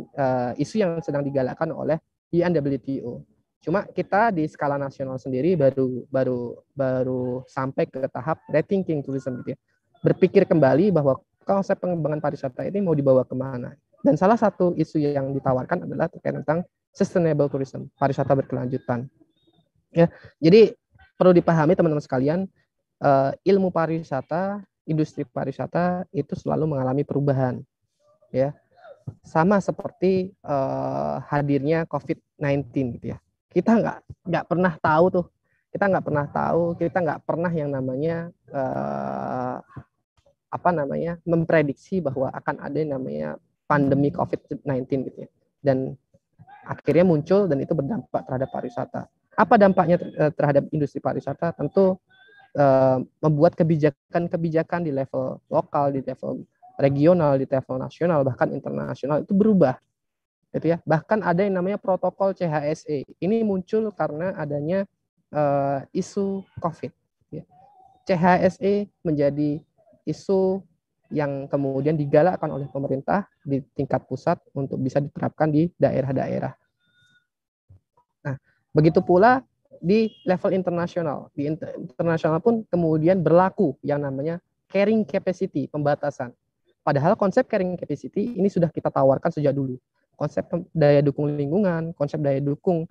isu yang sedang digalakkan oleh UNWTO. Cuma kita di skala nasional sendiri baru sampai ke tahap rethinking tourism gitu ya. Berpikir kembali bahwa konsep pengembangan pariwisata ini mau dibawa kemana. Dan salah satu isu yang ditawarkan adalah terkait tentang sustainable tourism, pariwisata berkelanjutan. Ya, jadi perlu dipahami teman-teman sekalian, ilmu pariwisata, industri pariwisata itu selalu mengalami perubahan. Ya, sama seperti hadirnya COVID-19 gitu ya. Kita nggak pernah tahu tuh, kita nggak pernah yang namanya memprediksi bahwa akan ada yang namanya pandemi COVID-19 gitu ya. Dan akhirnya muncul dan itu berdampak terhadap pariwisata. Apa dampaknya terhadap industri pariwisata? Tentu membuat kebijakan-kebijakan di level lokal, di level regional, di level nasional, bahkan internasional itu berubah. gitu ya. Bahkan ada yang namanya protokol CHSE. Ini muncul karena adanya isu COVID. Ya. CHSE menjadi isu yang kemudian digalakkan oleh pemerintah di tingkat pusat untuk bisa diterapkan di daerah-daerah. Nah, begitu pula di level internasional. Di internasional pun kemudian berlaku yang namanya carrying capacity, pembatasan. Padahal konsep carrying capacity ini sudah kita tawarkan sejak dulu. Konsep daya dukung lingkungan, konsep daya dukung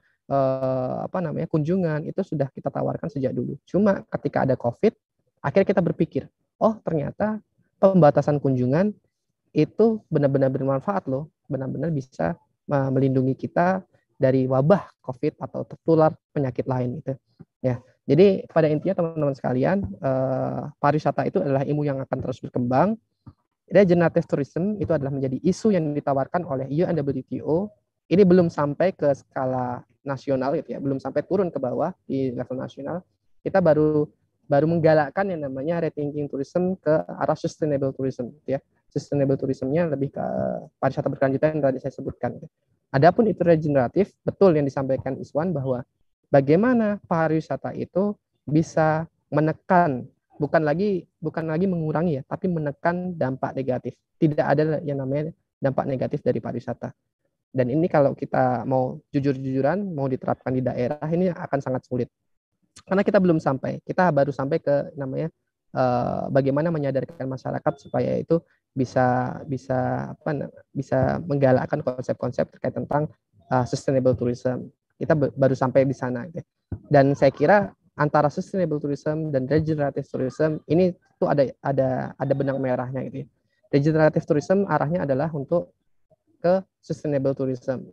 kunjungan itu sudah kita tawarkan sejak dulu. Cuma ketika ada COVID, akhirnya kita berpikir, oh ternyata pembatasan kunjungan itu benar-benar bermanfaat loh, benar-benar bisa melindungi kita dari wabah COVID atau tertular penyakit lain gitu. Ya, jadi pada intinya teman-teman sekalian, pariwisata itu adalah ilmu yang akan terus berkembang. Regenerative tourism itu adalah menjadi isu yang ditawarkan oleh UNWTO. Ini belum sampai ke skala nasional gitu ya, belum sampai turun ke bawah di level nasional. Kita baru menggalakkan yang namanya rethinking tourism ke arah sustainable tourism gitu ya. Sustainable tourismnya lebih ke pariwisata berkelanjutan yang tadi saya sebutkan. Adapun itu regeneratif, betul yang disampaikan Iswan bahwa bagaimana pariwisata itu bisa menekan, bukan lagi mengurangi ya, tapi menekan dampak negatif. Tidak ada yang namanya dampak negatif dari pariwisata. Dan ini kalau kita mau jujur-jujuran, mau diterapkan di daerah, ini akan sangat sulit. Karena kita belum sampai, kita baru sampai ke namanya bagaimana menyadarkan masyarakat supaya itu bisa menggalakkan konsep-konsep terkait tentang sustainable tourism. Kita baru sampai di sana. Dan saya kira antara sustainable tourism dan regenerative tourism ini tuh ada benang merahnya gitu. Regenerative tourism arahnya adalah untuk ke sustainable tourism.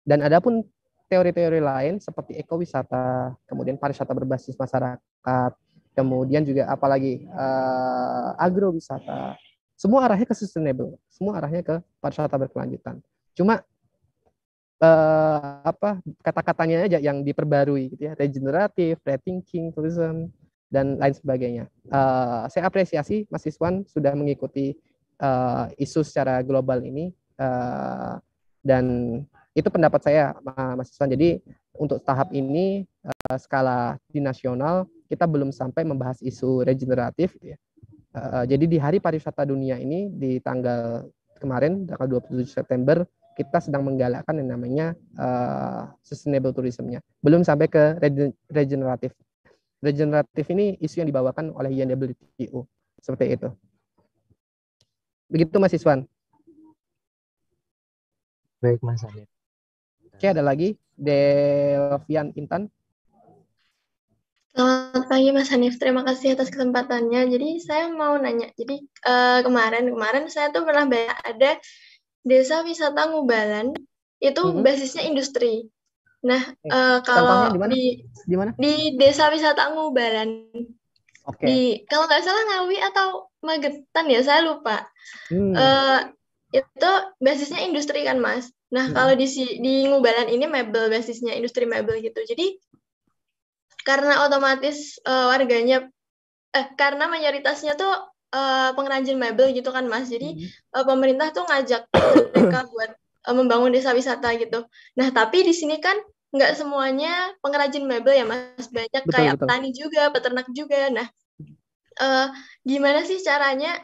Dan adapun teori-teori lain seperti ekowisata, kemudian pariwisata berbasis masyarakat, kemudian juga apalagi agrowisata, semua arahnya ke sustainable, semua arahnya ke pariwisata berkelanjutan. Cuma kata-katanya aja yang diperbarui gitu ya, regeneratif, rethinking tourism dan lain sebagainya. Saya apresiasi Mas Iswan sudah mengikuti isu secara global ini. Dan itu pendapat saya, Mas Iswan. Jadi untuk tahap ini skala di nasional kita belum sampai membahas isu regeneratif. Ya. Jadi di Hari Pariwisata Dunia ini di tanggal kemarin, tanggal 27 September, kita sedang menggalakkan yang namanya sustainable tourism-nya. Belum sampai ke regeneratif. Regeneratif ini isu yang dibawakan oleh UNWTO. Seperti itu. Begitu Mas Iswan. Baik Mas Hanif. Oke, ada lagi Devian Intan. Selamat pagi Mas Hanif, terima kasih atas kesempatannya. Jadi saya mau nanya, jadi kemarin saya tuh pernah baca ada desa wisata Ngubalan itu basisnya industri. Nah, kalau di mana? Di desa wisata Ngubalan. Oke. Kalau nggak salah Ngawi atau Magetan ya, saya lupa. Itu basisnya industri kan Mas. Nah, kalau di Ngubalan ini mebel, basisnya industri mebel gitu. Jadi karena otomatis warganya karena mayoritasnya tuh pengrajin mebel gitu kan Mas. Jadi pemerintah tuh ngajak mereka buat membangun desa wisata gitu. Nah, tapi di sini kan nggak semuanya pengrajin mebel ya Mas. Banyak kayak petani juga, peternak juga. Nah, gimana sih caranya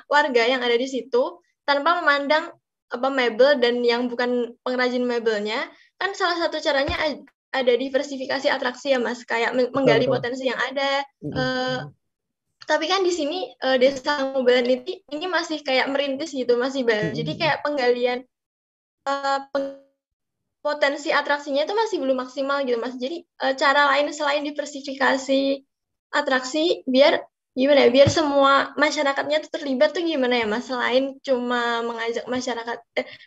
warga yang ada di situ tanpa memandang mebel dan yang bukan pengrajin mebelnya, kan salah satu caranya ada diversifikasi atraksi ya Mas, kayak menggali potensi yang ada. Tapi kan di sini desa Ngubalan ini masih kayak merintis gitu, masih baru. Jadi kayak penggalian potensi atraksinya itu masih belum maksimal gitu Mas. Jadi cara lain selain diversifikasi atraksi biar gimana ya, biar semua masyarakatnya tuh terlibat tuh gimana ya Mas, selain cuma mengajak masyarakat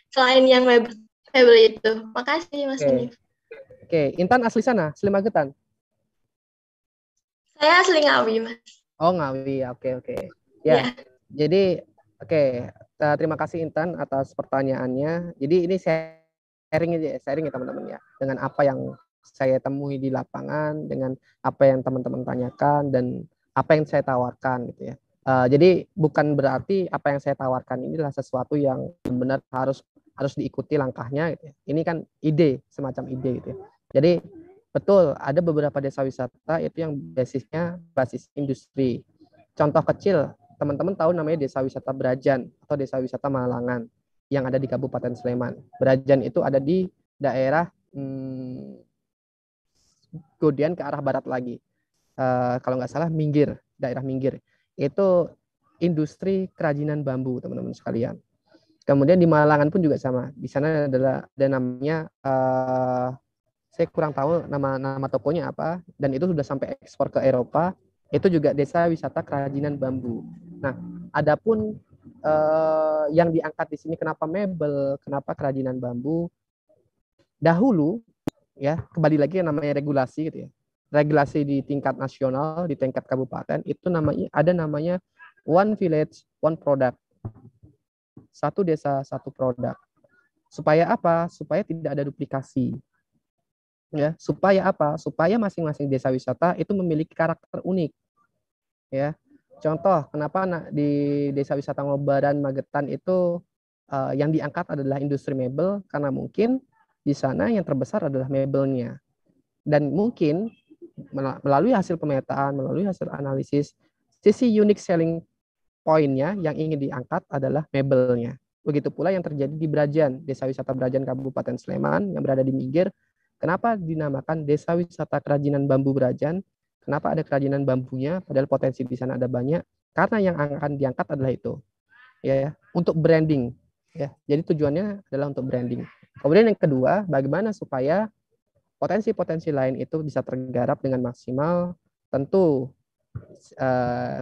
selain yang mebel itu. Makasih Mas Hanif. Oke, Intan asli sana, asli Magetan? Saya asli Ngawi Mas. Oh Ngawi, oke. Ya, jadi terima kasih Intan atas pertanyaannya. Jadi ini sharing ya teman-teman ya, dengan apa yang saya temui di lapangan, dengan apa yang teman-teman tanyakan dan apa yang saya tawarkan gitu ya. Jadi bukan berarti apa yang saya tawarkan ini adalah sesuatu yang benar harus diikuti langkahnya gitu ya. Ini kan ide, semacam ide gitu ya. Jadi betul ada beberapa desa wisata itu yang basisnya basis industri. Contoh kecil, teman-teman tahu namanya Desa Wisata Brajan atau Desa Wisata Malangan yang ada di Kabupaten Sleman. Brajan itu ada di daerah Godean ke arah barat lagi. Kalau nggak salah Minggir, daerah Minggir. Itu industri kerajinan bambu, teman-teman sekalian. Kemudian di Malangan pun juga sama. Di sana ada namanya, saya kurang tahu nama tokonya apa, dan itu sudah sampai ekspor ke Eropa. Itu juga desa wisata kerajinan bambu. Nah, adapun yang diangkat di sini kenapa mebel, kenapa kerajinan bambu? Dahulu, ya kembali lagi yang namanya regulasi gitu ya. Regulasi di tingkat nasional, di tingkat kabupaten itu ada namanya one village, one product. Satu desa, satu produk. Supaya apa? Supaya tidak ada duplikasi. Ya, supaya apa? Supaya masing-masing desa wisata itu memiliki karakter unik. Ya. Contoh, kenapa di Desa Wisata Ngobaran Magetan itu yang diangkat adalah industri mebel, karena mungkin di sana yang terbesar adalah mebelnya. Dan mungkin melalui hasil pemetaan, melalui hasil analisis, sisi unique selling point-nya yang ingin diangkat adalah mebelnya. Begitu pula yang terjadi di Brajan, Desa Wisata Brajan Kabupaten Sleman yang berada di Minggir. Kenapa dinamakan Desa Wisata Kerajinan Bambu Brajan? Kenapa ada kerajinan bambunya? Padahal potensi di sana ada banyak. Karena yang akan diangkat adalah itu, ya, untuk branding. Ya, jadi tujuannya adalah untuk branding. Kemudian yang kedua, bagaimana supaya potensi-potensi lain itu bisa tergarap dengan maksimal. Tentu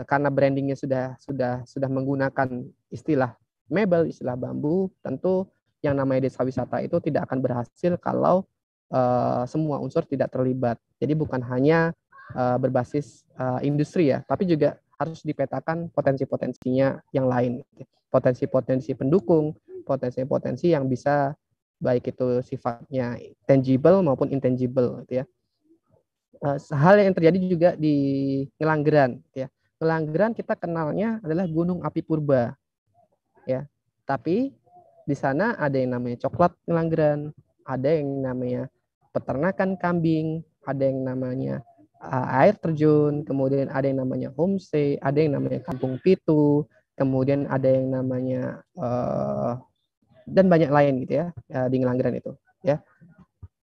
karena brandingnya sudah menggunakan istilah mebel, istilah bambu, tentu yang namanya desa wisata itu tidak akan berhasil kalau semua unsur tidak terlibat. Jadi bukan hanya berbasis industri ya, tapi juga harus dipetakan potensi-potensinya yang lain. Potensi-potensi pendukung, potensi-potensi yang bisa baik itu sifatnya tangible maupun intangible gitu ya. Hal yang terjadi juga di Ngelanggeran ya. Ngelanggeran kita kenalnya adalah Gunung Api Purba. Ya. Tapi di sana ada yang namanya coklat Ngelanggeran, ada yang namanya peternakan kambing, ada yang namanya air terjun, kemudian ada yang namanya homestay, ada yang namanya kampung pitu, kemudian ada yang namanya dan banyak lain gitu ya di Ngelanggeran itu ya.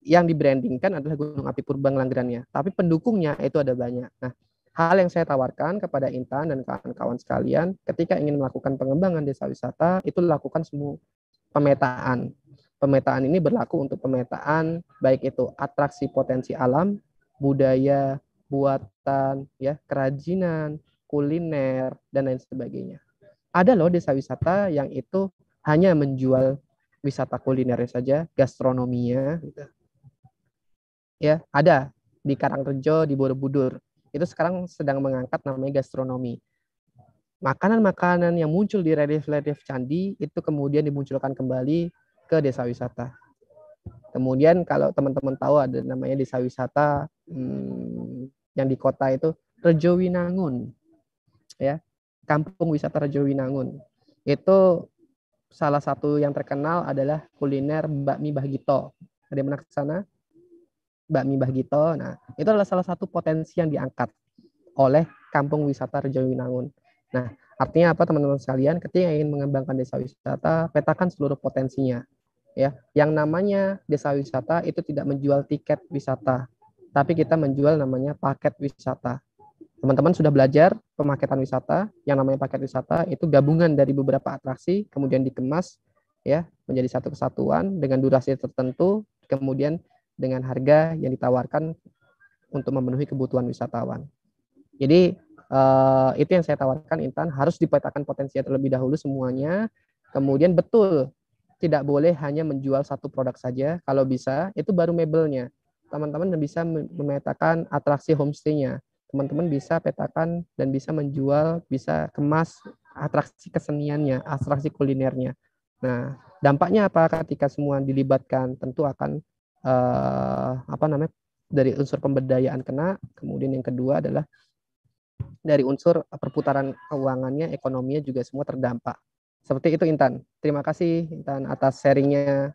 Yang dibrandingkan adalah Gunung Api Purba Ngelanggerannya, tapi pendukungnya itu ada banyak. Nah, hal yang saya tawarkan kepada Intan dan kawan-kawan sekalian ketika ingin melakukan pengembangan desa wisata itu lakukan semua pemetaan. Pemetaan ini berlaku untuk pemetaan baik itu atraksi potensi alam, budaya, buatan, ya, kerajinan, kuliner dan lain sebagainya. Ada loh desa wisata yang itu hanya menjual wisata kulinernya saja, gastronominya gitu. Ya, ada di Karangrejo, di Borobudur. Itu sekarang sedang mengangkat namanya gastronomi. Makanan-makanan yang muncul di relief-relief candi itu kemudian dimunculkan kembali ke desa wisata. Kemudian kalau teman-teman tahu ada namanya desa wisata yang di kota itu Rejowinangun. Ya. Kampung wisata Rejowinangun. Itu salah satu yang terkenal adalah kuliner bakmi Bahgito. Ada yang pernah ke sana? Bakmi Bahgito. Nah, itu adalah salah satu potensi yang diangkat oleh Kampung Wisata Rejowinangun. Nah, artinya apa teman-teman sekalian? Ketika ingin mengembangkan desa wisata, petakan seluruh potensinya. Ya, yang namanya desa wisata itu tidak menjual tiket wisata, tapi kita menjual namanya paket wisata. Teman-teman sudah belajar pemaketan wisata. Yang namanya paket wisata itu gabungan dari beberapa atraksi, kemudian dikemas ya menjadi satu kesatuan dengan durasi tertentu, kemudian dengan harga yang ditawarkan untuk memenuhi kebutuhan wisatawan. Jadi itu yang saya tawarkan Intan, harus dipetakan potensinya terlebih dahulu semuanya. Kemudian betul, tidak boleh hanya menjual satu produk saja. Kalau bisa, itu baru mebelnya. Teman-teman bisa memetakan atraksi homestay-nya. Teman-teman bisa petakan dan bisa menjual, bisa kemas atraksi keseniannya, atraksi kulinernya. Nah, dampaknya apa ketika semua dilibatkan? Tentu akan dari unsur pemberdayaan kena. Kemudian yang kedua adalah dari unsur perputaran keuangannya, ekonominya juga semua terdampak. Seperti itu Intan. Terima kasih Intan atas sharingnya.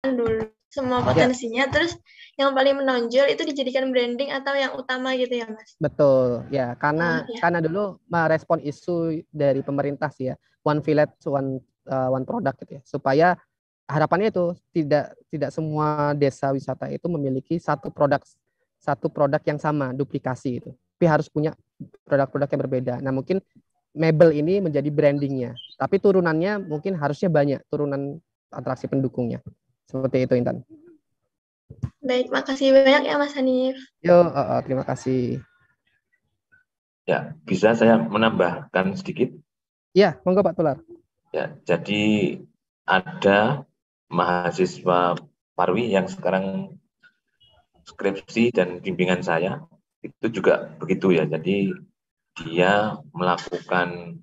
Dulu semua potensinya, terus yang paling menonjol itu dijadikan branding atau yang utama gitu ya Mas? Betul ya, karena dulu merespon isu dari pemerintah sih ya, one village one product gitu ya, supaya harapannya itu tidak semua desa wisata itu memiliki satu produk yang sama, duplikasi itu, tapi harus punya produk-produk yang berbeda. Nah mungkin Mebel ini menjadi brandingnya, tapi turunannya mungkin harusnya banyak, turunan atraksi pendukungnya. Seperti itu Intan. Baik, makasih banyak ya Mas Hanif. Yo, terima kasih. Ya, bisa saya menambahkan sedikit? Ya, monggo Pak Tular. Ya, jadi ada mahasiswa Parwi yang sekarang skripsi dan bimbingan saya itu juga begitu ya. Jadi dia melakukan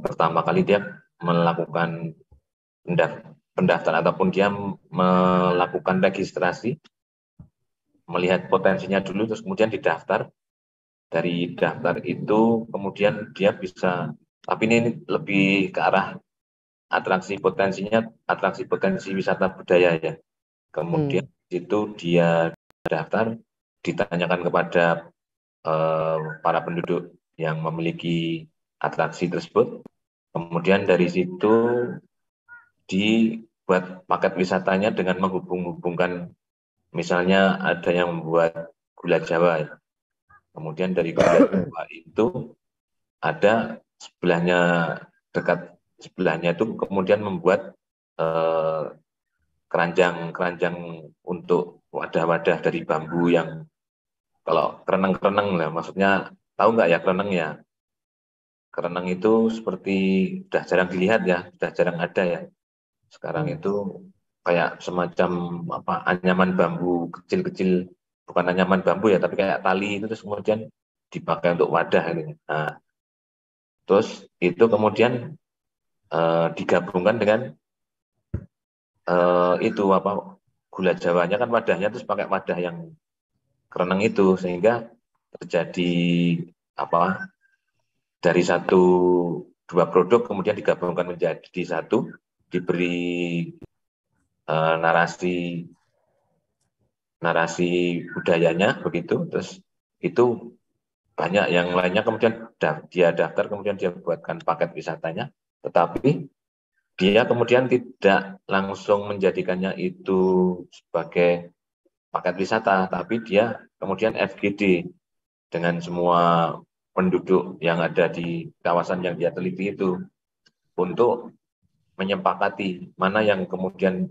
pertama kali dia melakukan pendaftaran ataupun dia melakukan registrasi, melihat potensinya dulu, terus kemudian didaftar. Dari daftar itu kemudian dia bisa, tapi ini lebih ke arah atraksi potensi wisata budaya ya. Kemudian itu dia daftar, ditanyakan kepada para penduduk yang memiliki atraksi tersebut. Kemudian dari situ dibuat paket wisatanya dengan menghubung-hubungkan, misalnya ada yang membuat gula Jawa ya. Kemudian dari gula Jawa itu ada dekat sebelahnya itu kemudian membuat keranjang untuk wadah-wadah dari bambu yang kalau kereneng lah, maksudnya tahu nggak ya kereneng ya? Kereneng itu seperti sudah jarang dilihat ya, sudah jarang ada ya. Sekarang itu kayak semacam anyaman bambu kecil-kecil, bukan anyaman bambu ya, tapi kayak tali itu terus kemudian dipakai untuk wadah ini. Nah, terus itu kemudian digabungkan dengan gula Jawanya kan wadahnya terus pakai wadah yang kereneng itu, sehingga terjadi dari dua produk kemudian digabungkan menjadi satu, diberi narasi budayanya begitu, terus itu banyak yang lainnya kemudian dia daftar, kemudian dia buatkan paket wisatanya, tetapi dia kemudian tidak langsung menjadikannya itu sebagai paket wisata, tapi dia kemudian FGD dengan semua penduduk yang ada di kawasan yang dia teliti itu untuk menyepakati mana yang kemudian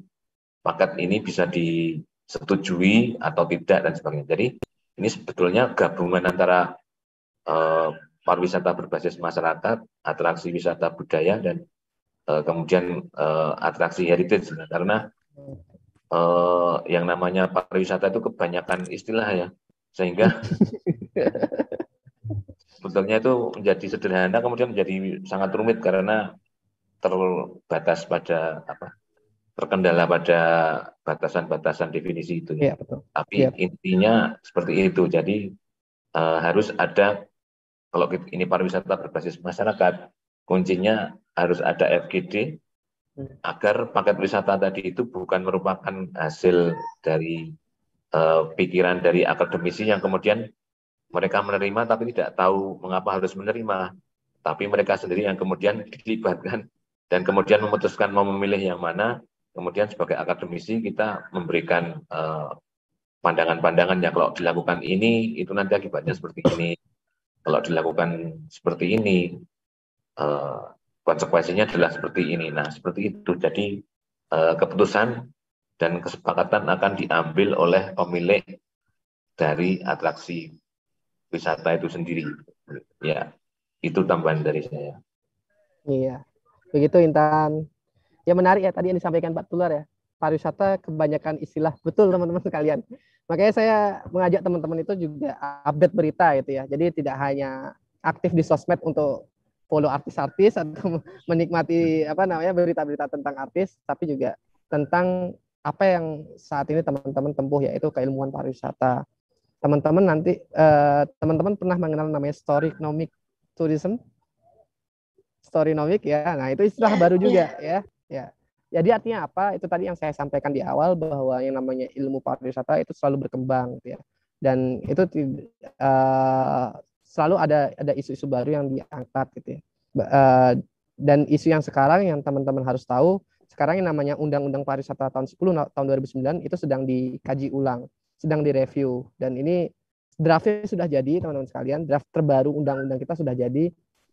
paket ini bisa disetujui atau tidak dan sebagainya. Jadi ini sebetulnya gabungan antara pariwisata berbasis masyarakat, atraksi wisata budaya, dan kemudian atraksi heritage, karena yang namanya pariwisata itu kebanyakan istilah ya, sehingga sebetulnya itu menjadi sederhana kemudian menjadi sangat rumit karena terkendala pada batasan-batasan definisi itu ya. Betul. Tapi intinya seperti itu. Jadi harus ada, kalau ini pariwisata berbasis masyarakat, kuncinya harus ada FGD agar paket wisata tadi itu bukan merupakan hasil dari pikiran dari akademisi yang kemudian mereka menerima tapi tidak tahu mengapa harus menerima, tapi mereka sendiri yang kemudian dilibatkan dan kemudian memutuskan mau memilih yang mana. Kemudian sebagai akademisi kita memberikan pandangan-pandangan yang kalau dilakukan ini itu nanti akibatnya seperti ini, kalau dilakukan seperti ini konsekuensinya adalah seperti ini. Nah seperti itu, jadi keputusan dan kesepakatan akan diambil oleh pemilik dari atraksi wisata itu sendiri. Ya, itu tambahan dari saya. Iya, begitu Intan. Ya menarik ya tadi yang disampaikan Pak Tular ya. Pariwisata kebanyakan istilah, betul teman-teman sekalian. Makanya saya mengajak teman-teman itu juga update berita gitu ya. Jadi tidak hanya aktif di sosmed untuk follow artis-artis atau menikmati berita-berita tentang artis, tapi juga tentang apa yang saat ini teman-teman tempuh, yaitu keilmuan pariwisata. Teman-teman nanti teman-teman pernah mengenal namanya storynomic tourism, storynomic ya. Nah, itu istilah baru juga ya. Ya. Jadi artinya apa? Itu tadi yang saya sampaikan di awal, bahwa yang namanya ilmu pariwisata itu selalu berkembang gitu ya. Dan itu selalu ada isu-isu baru yang diangkat gitu ya. Dan isu yang sekarang yang teman-teman harus tahu, sekarang yang namanya Undang-Undang Pariwisata tahun 10 tahun 2009 itu sedang dikaji ulang, sedang direview, dan ini draftnya sudah jadi teman-teman sekalian, draft terbaru undang-undang kita sudah jadi,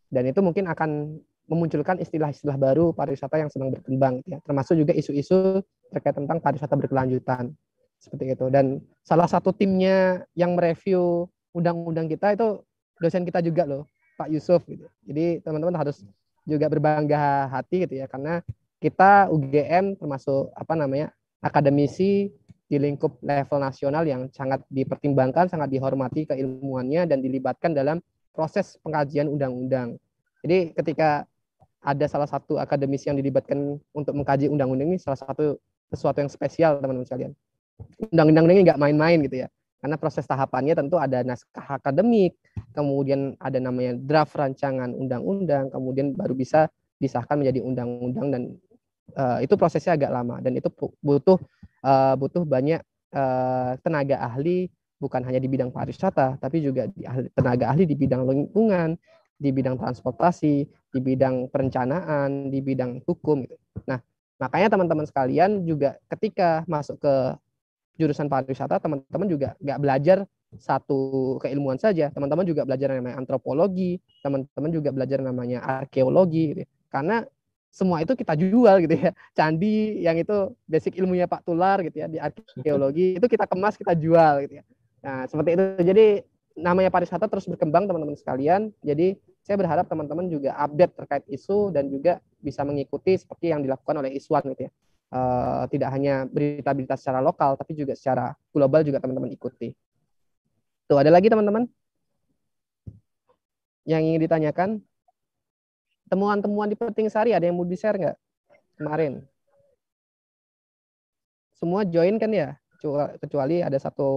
dan itu mungkin akan memunculkan istilah-istilah baru pariwisata yang sedang berkembang ya, termasuk juga isu-isu terkait tentang pariwisata berkelanjutan seperti itu. Dan salah satu timnya yang mereview undang-undang kita itu dosen kita juga loh, Pak Yusuf gitu. Jadi teman-teman harus juga berbangga hati gitu ya, karena kita UGM termasuk akademisi di lingkup level nasional yang sangat dipertimbangkan, sangat dihormati keilmuannya dan dilibatkan dalam proses pengkajian undang-undang. Jadi ketika ada salah satu akademisi yang dilibatkan untuk mengkaji undang-undang ini, salah satu sesuatu yang spesial teman-teman sekalian. Undang-undang ini nggak main-main gitu ya, karena proses tahapannya tentu ada naskah akademik, kemudian ada namanya draft rancangan undang-undang, kemudian baru bisa disahkan menjadi undang-undang, dan itu prosesnya agak lama, dan itu butuh banyak tenaga ahli, bukan hanya di bidang pariwisata, tapi juga tenaga ahli di bidang lingkungan, di bidang transportasi, di bidang perencanaan, di bidang hukum gitu. Nah, makanya teman-teman sekalian juga ketika masuk ke jurusan pariwisata, teman-teman juga nggak belajar satu keilmuan saja, teman-teman juga belajar namanya antropologi, teman-teman juga belajar namanya arkeologi gitu. Karena semua itu kita jual gitu ya. Candi yang itu basic ilmunya Pak Tular gitu ya, di arkeologi itu kita kemas, kita jual gitu ya. Nah, seperti itu. Jadi namanya pariwisata terus berkembang teman-teman sekalian. Jadi saya berharap teman-teman juga update terkait isu dan juga bisa mengikuti seperti yang dilakukan oleh Iswan gitu ya. Tidak hanya berita-berita secara lokal, tapi juga secara global juga teman-teman ikuti. Tuh, ada lagi teman-teman yang ingin ditanyakan? Temuan-temuan di Peting Sari ada yang mau di-share nggak kemarin? Semua join kan ya? Kecuali ada satu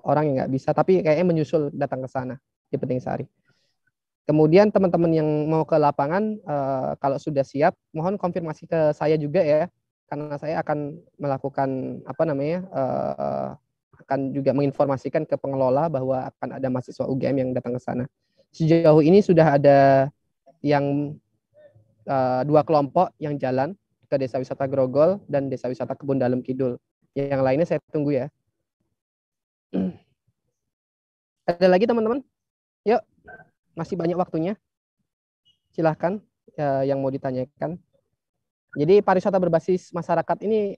orang yang nggak bisa, tapi kayaknya menyusul datang ke sana di Peting Sari. Kemudian teman-teman yang mau ke lapangan, kalau sudah siap, mohon konfirmasi ke saya juga ya, karena saya akan melakukan akan juga menginformasikan ke pengelola bahwa akan ada mahasiswa UGM yang datang ke sana. Sejauh ini sudah ada yang 2 kelompok yang jalan ke Desa Wisata Grogol dan Desa Wisata Kebun Dalem Kidul. Yang lainnya saya tunggu ya. Ada lagi teman-teman? Yuk, masih banyak waktunya. Silahkan yang mau ditanyakan. Jadi pariwisata berbasis masyarakat ini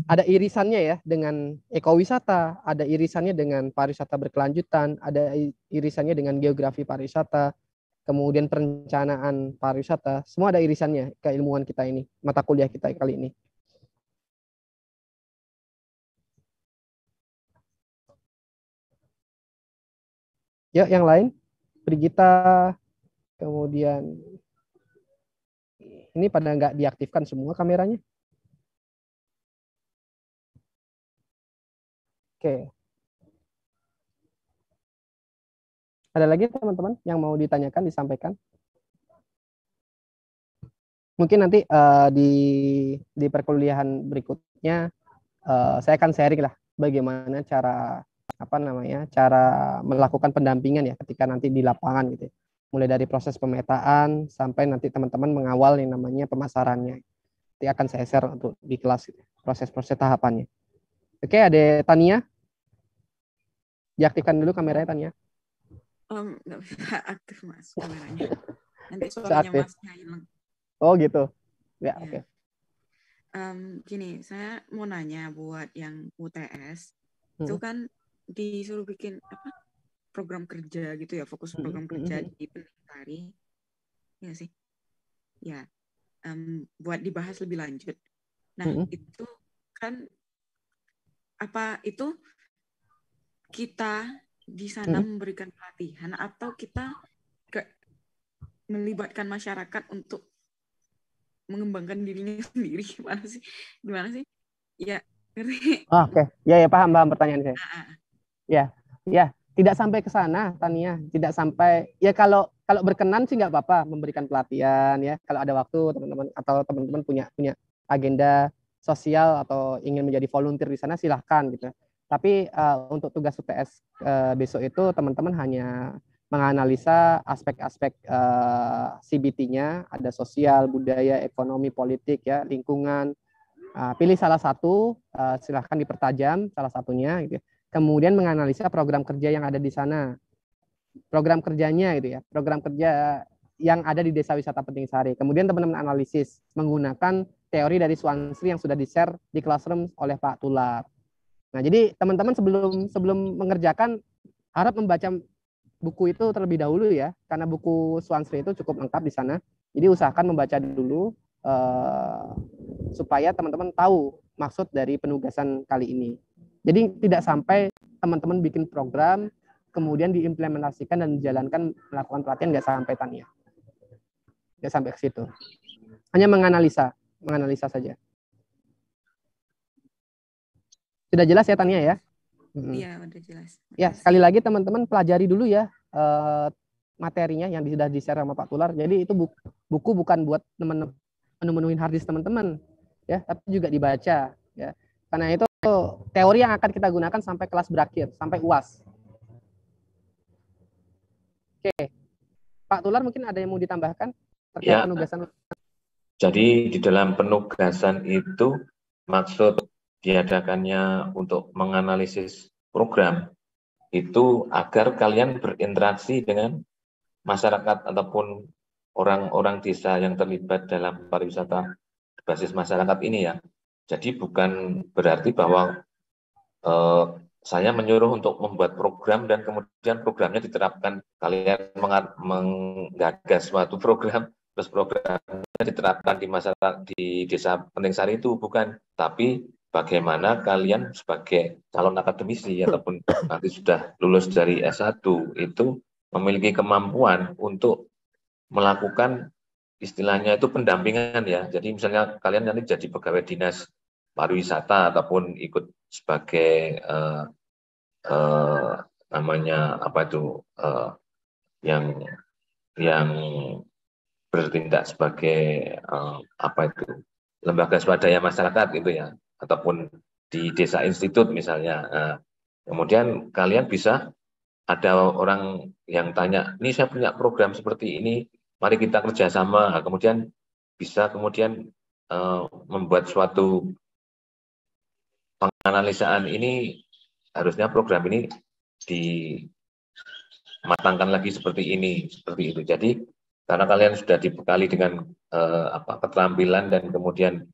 ada irisannya ya dengan ekowisata, ada irisannya dengan pariwisata berkelanjutan, ada irisannya dengan geografi pariwisata, kemudian perencanaan pariwisata, semua ada irisannya keilmuan kita ini, mata kuliah kita kali ini. Ya, yang lain, Brigita, kemudian ini pada nggak diaktifkan semua kameranya. Oke. Ada lagi teman-teman yang mau ditanyakan, disampaikan? Mungkin nanti di perkuliahan berikutnya saya akan sharing lah bagaimana cara cara melakukan pendampingan ya ketika nanti di lapangan gitu ya. Mulai dari proses pemetaan sampai nanti teman-teman mengawal yang namanya pemasarannya. Nanti akan saya share untuk di kelas gitu, proses-proses tahapannya. Oke, ada Tania. Diaktifkan dulu kameranya Tania. Nggak bisa aktif Mas kameranya. Nanti suaranya Masnya hilang. Oh gitu. Ya, oke. Gini, saya mau nanya buat yang UTS, itu kan disuruh bikin program kerja gitu ya, fokus program kerja di Peting Sari, ya sih, ya, buat dibahas lebih lanjut. Nah, itu kan itu kita di sana memberikan pelatihan atau kita melibatkan masyarakat untuk mengembangkan dirinya sendiri, gimana sih ya, Ngerti? Oh, oke. Ya, paham pertanyaan saya. Ah, ah. Ya, tidak sampai ke sana, Tania. Tidak sampai. Ya kalau berkenan sih nggak apa-apa memberikan pelatihan ya. Kalau ada waktu teman-teman atau teman-teman punya agenda sosial atau ingin menjadi volunteer di sana, silahkan gitu. Tapi untuk tugas UTS besok itu teman-teman hanya menganalisa aspek-aspek CBT-nya, ada sosial, budaya, ekonomi, politik ya, lingkungan. Pilih salah satu, silahkan dipertajam salah satunya gitu. Kemudian menganalisa program kerja yang ada di sana. Program kerjanya gitu ya. Program kerja yang ada di Desa Wisata Penting Sari. Kemudian teman-teman analisis menggunakan teori dari Swansri yang sudah di-share di classroom oleh Pak Tular. Nah, jadi teman-teman sebelum mengerjakan harap membaca buku itu terlebih dahulu ya, karena buku Swansri itu cukup lengkap di sana. Jadi usahakan membaca dulu supaya teman-teman tahu maksud dari penugasan kali ini. Jadi tidak sampai teman-teman bikin program, kemudian diimplementasikan dan dijalankan melakukan pelatihan, nggak sampai Tania. Nggak sampai ke situ. Hanya menganalisa saja. Sudah jelas ya Tania ya? Iya, udah jelas. Ya, sekali lagi teman-teman pelajari dulu ya materinya yang sudah di-share sama Pak Tular. Jadi itu buku bukan buat memenuhi harddisk teman-teman ya, tapi juga dibaca ya. Karena itu teori yang akan kita gunakan sampai kelas berakhir, sampai UAS. Oke. Pak Tular mungkin ada yang mau ditambahkan terkait penugasan? Jadi di dalam penugasan itu maksud diadakannya untuk menganalisis program itu agar kalian berinteraksi dengan masyarakat ataupun orang-orang desa yang terlibat dalam pariwisata basis masyarakat ini ya. Jadi bukan berarti bahwa saya menyuruh untuk membuat program dan kemudian programnya diterapkan. Kalian menggagas suatu program, terus programnya diterapkan di masyarakat di Desa Penting Sari itu bukan. Tapi bagaimana kalian sebagai calon akademisi ataupun nanti sudah lulus dari S1 itu memiliki kemampuan untuk melakukan istilahnya itu pendampingan ya. Jadi misalnya kalian nanti jadi pegawai dinas pariwisata ataupun ikut sebagai namanya apa itu yang bertindak sebagai apa itu lembaga swadaya masyarakat gitu ya, ataupun di desa institut misalnya. Kemudian kalian bisa ada orang yang tanya, ini saya punya program seperti ini, mari kita kerjasama. Kemudian bisa membuat suatu penganalisaan ini, harusnya program ini dimatangkan lagi seperti ini, seperti itu. Jadi karena kalian sudah dibekali dengan keterampilan dan kemudian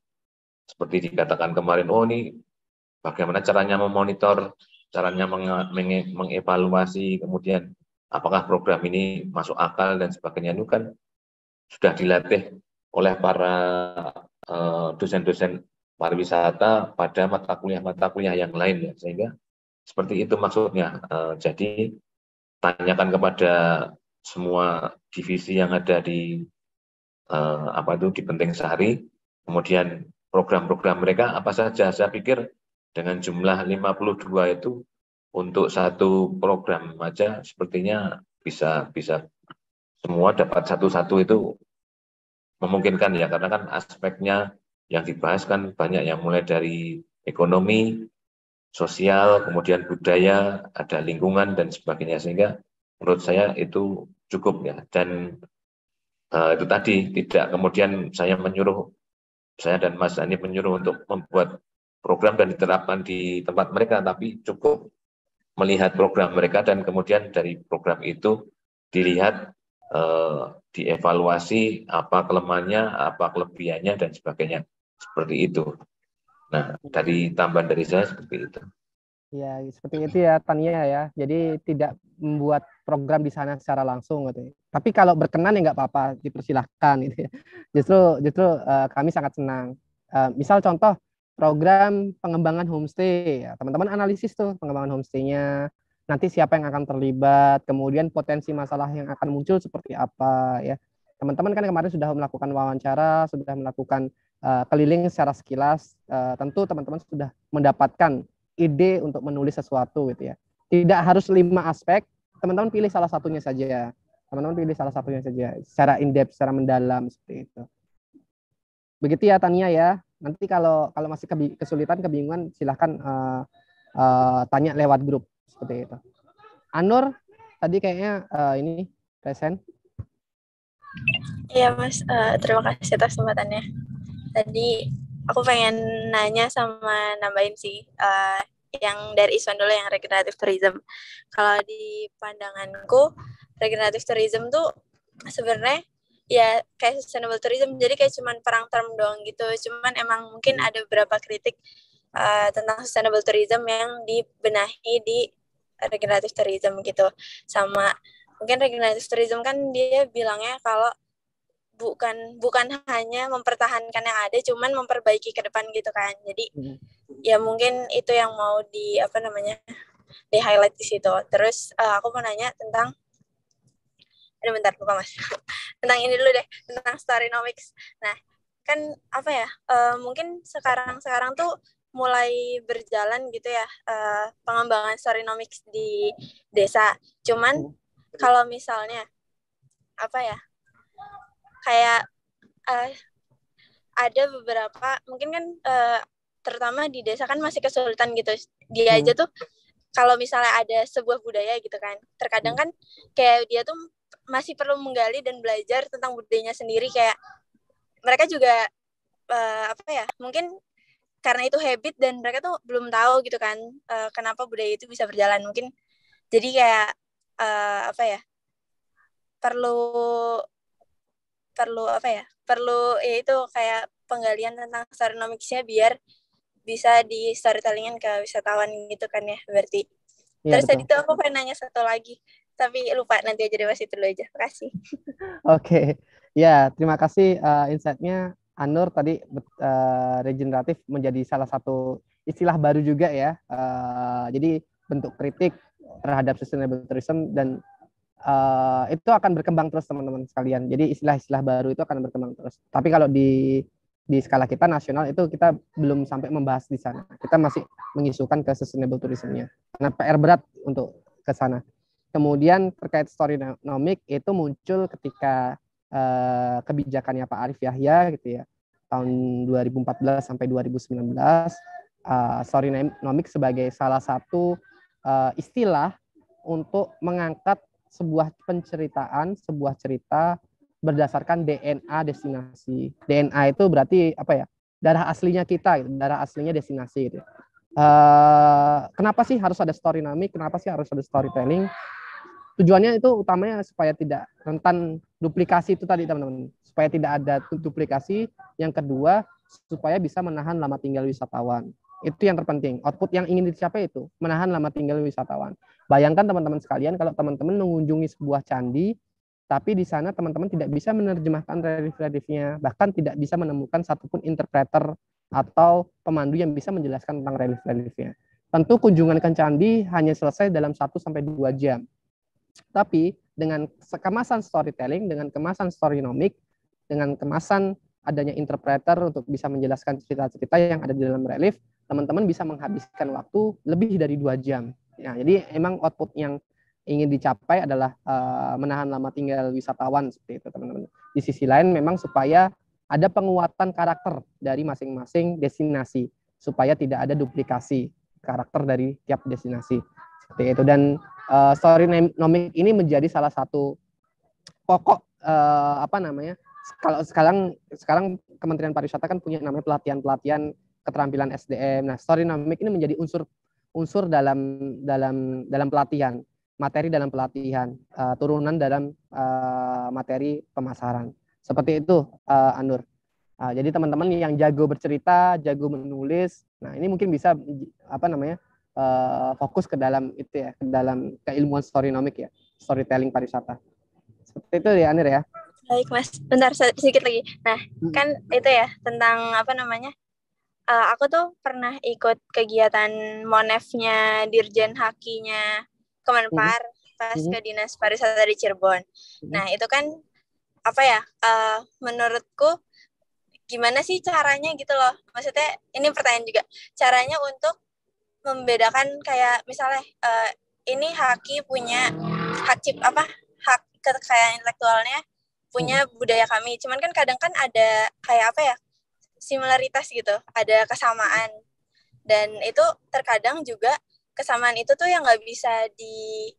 seperti dikatakan kemarin, oh ini bagaimana caranya memonitor, caranya mengevaluasi, kemudian apakah program ini masuk akal dan sebagainya, itu kan sudah dilatih oleh para dosen-dosen pariwisata pada mata kuliah yang lain ya, sehingga seperti itu maksudnya. Jadi tanyakan kepada semua divisi yang ada di di Penting Sari, kemudian program-program mereka apa saja. Saya pikir dengan jumlah 52 itu untuk satu program aja sepertinya bisa semua dapat satu-satu, itu memungkinkan ya, karena kan aspeknya yang dibahas kan banyak, yang mulai dari ekonomi, sosial, kemudian budaya, ada lingkungan dan sebagainya, sehingga menurut saya itu cukup ya. Dan itu tadi, tidak kemudian saya dan Mas Ani menyuruh untuk membuat program dan diterapkan di tempat mereka, tapi cukup melihat program mereka dan kemudian dari program itu dilihat, dievaluasi apa kelemahannya, apa kelebihannya dan sebagainya, seperti itu. Nah, dari tambahan dari saya seperti itu. Ya, seperti itu ya Tania ya. Jadi tidak membuat program di sana secara langsung gitu. Tapi kalau berkenan ya nggak apa-apa, dipersilahkan gitu ya. Justru kami sangat senang. Misal contoh program pengembangan homestay, ya, teman-teman analisis tuh pengembangan homestay-nya, nanti siapa yang akan terlibat, kemudian potensi masalah yang akan muncul seperti apa ya. Teman-teman kan kemarin sudah melakukan wawancara, sudah melakukan keliling secara sekilas, tentu teman-teman sudah mendapatkan ide untuk menulis sesuatu gitu ya. Tidak harus 5 aspek, teman-teman pilih salah satunya saja. Teman-teman pilih salah satunya saja secara in-depth, secara mendalam seperti itu. Begitu ya Tania ya. Nanti kalau masih kesulitan, kebingungan, silahkan tanya lewat grup seperti itu. Anur tadi kayaknya ini present. Iya Mas, terima kasih atas kesempatannya. Tadi aku pengen nanya sama nambahin sih, yang dari Iswan dulu yang regenerative tourism. Kalau di pandanganku, regenerative tourism tuh sebenarnya ya kayak sustainable tourism, jadi kayak cuman perang term doang gitu. Cuman emang mungkin ada beberapa kritik tentang sustainable tourism yang dibenahi di regenerative tourism gitu. Sama mungkin regenerative tourism kan dia bilangnya kalau bukan hanya mempertahankan yang ada, cuman memperbaiki ke depan gitu kan. Jadi ya mungkin itu yang mau di highlight di situ. Terus aku mau nanya tentang bentar lupa Mas. Tentang ini dulu deh, tentang Storynomics. Nah, kan mungkin sekarang tuh mulai berjalan gitu ya, pengembangan Storynomics di desa. Cuman kalau misalnya kayak ada beberapa mungkin kan terutama di desa kan masih kesulitan gitu. Dia aja tuh kalau misalnya ada sebuah budaya gitu kan, terkadang kan kayak dia tuh masih perlu menggali dan belajar tentang budayanya sendiri. Kayak mereka juga mungkin karena itu habit dan mereka tuh belum tahu gitu kan kenapa budaya itu bisa berjalan. Mungkin jadi kayak perlu ya itu kayak penggalian tentang Storynomics-nya biar bisa di storytellingin ke wisatawan gitu kan ya berarti. Ya, terus betul. Tadi tuh aku pengen nanya satu lagi tapi lupa, nanti aja deh itu dulu aja. Terima kasih. Oke. Ya, terima kasih insight-nya Anur tadi. Regeneratif menjadi salah satu istilah baru juga ya. Jadi bentuk kritik terhadap sustainable tourism dan itu akan berkembang terus teman-teman sekalian. Jadi istilah-istilah baru itu akan berkembang terus. Tapi kalau di skala kita nasional itu kita belum sampai membahas di sana. Kita masih mengisukan ke sustainable tourism-nya. Karena PR berat untuk ke sana. Kemudian terkait Storynomics itu muncul ketika kebijakannya Pak Arief Yahya gitu ya. Tahun 2014 sampai 2019 Storynomics sebagai salah satu istilah untuk mengangkat sebuah penceritaan, sebuah cerita berdasarkan DNA destinasi. DNA itu berarti darah aslinya kita, darah aslinya destinasi gitu. Kenapa sih harus ada Storynomics? Kenapa sih harus ada storytelling? Tujuannya itu utamanya supaya tidak rentan duplikasi itu tadi teman-teman. Supaya tidak ada duplikasi. Yang kedua, supaya bisa menahan lama tinggal wisatawan. Itu yang terpenting. Output yang ingin dicapai itu menahan lama tinggal wisatawan. Bayangkan teman-teman sekalian kalau teman-teman mengunjungi sebuah candi, tapi di sana teman-teman tidak bisa menerjemahkan relief-reliefnya, bahkan tidak bisa menemukan satupun interpreter atau pemandu yang bisa menjelaskan tentang relief-reliefnya. Tentu kunjungan ke candi hanya selesai dalam 1-2 jam. Tapi dengan kemasan storytelling, dengan kemasan Storynomics, dengan kemasan adanya interpreter untuk bisa menjelaskan cerita-cerita yang ada di dalam relief, teman-teman bisa menghabiskan waktu lebih dari 2 jam. Ya, jadi emang output yang ingin dicapai adalah menahan lama tinggal wisatawan seperti itu teman-teman. Di sisi lain memang supaya ada penguatan karakter dari masing-masing destinasi supaya tidak ada duplikasi karakter dari tiap destinasi seperti itu. Dan Storynomics ini menjadi salah satu pokok kalau sekarang Kementerian Pariwisata kan punya namanya pelatihan keterampilan SDM. Nah, Storynomics ini menjadi unsur dalam pelatihan, materi dalam pelatihan, turunan dalam materi pemasaran. Seperti itu, Anur. Jadi teman-teman yang jago bercerita, jago menulis, nah ini mungkin bisa fokus ke dalam itu ya, ke dalam keilmuan Storynomics ya, storytelling pariwisata. Seperti itu ya, Anur ya. Baik Mas, bentar sedikit lagi. Nah, kan itu ya tentang aku tuh pernah ikut kegiatan Monef-nya Dirjen Haki-nya Kemenpar pas ke Dinas Pariwisata di Cirebon. Nah, itu kan menurutku gimana sih caranya gitu loh. Maksudnya ini pertanyaan juga. Caranya untuk membedakan kayak misalnya ini Haki punya hak kekayaan intelektualnya punya budaya kami. Cuman kan kadang kan ada kayak apa ya? Similaritas gitu, ada kesamaan. Dan itu terkadang juga kesamaan itu tuh yang nggak bisa di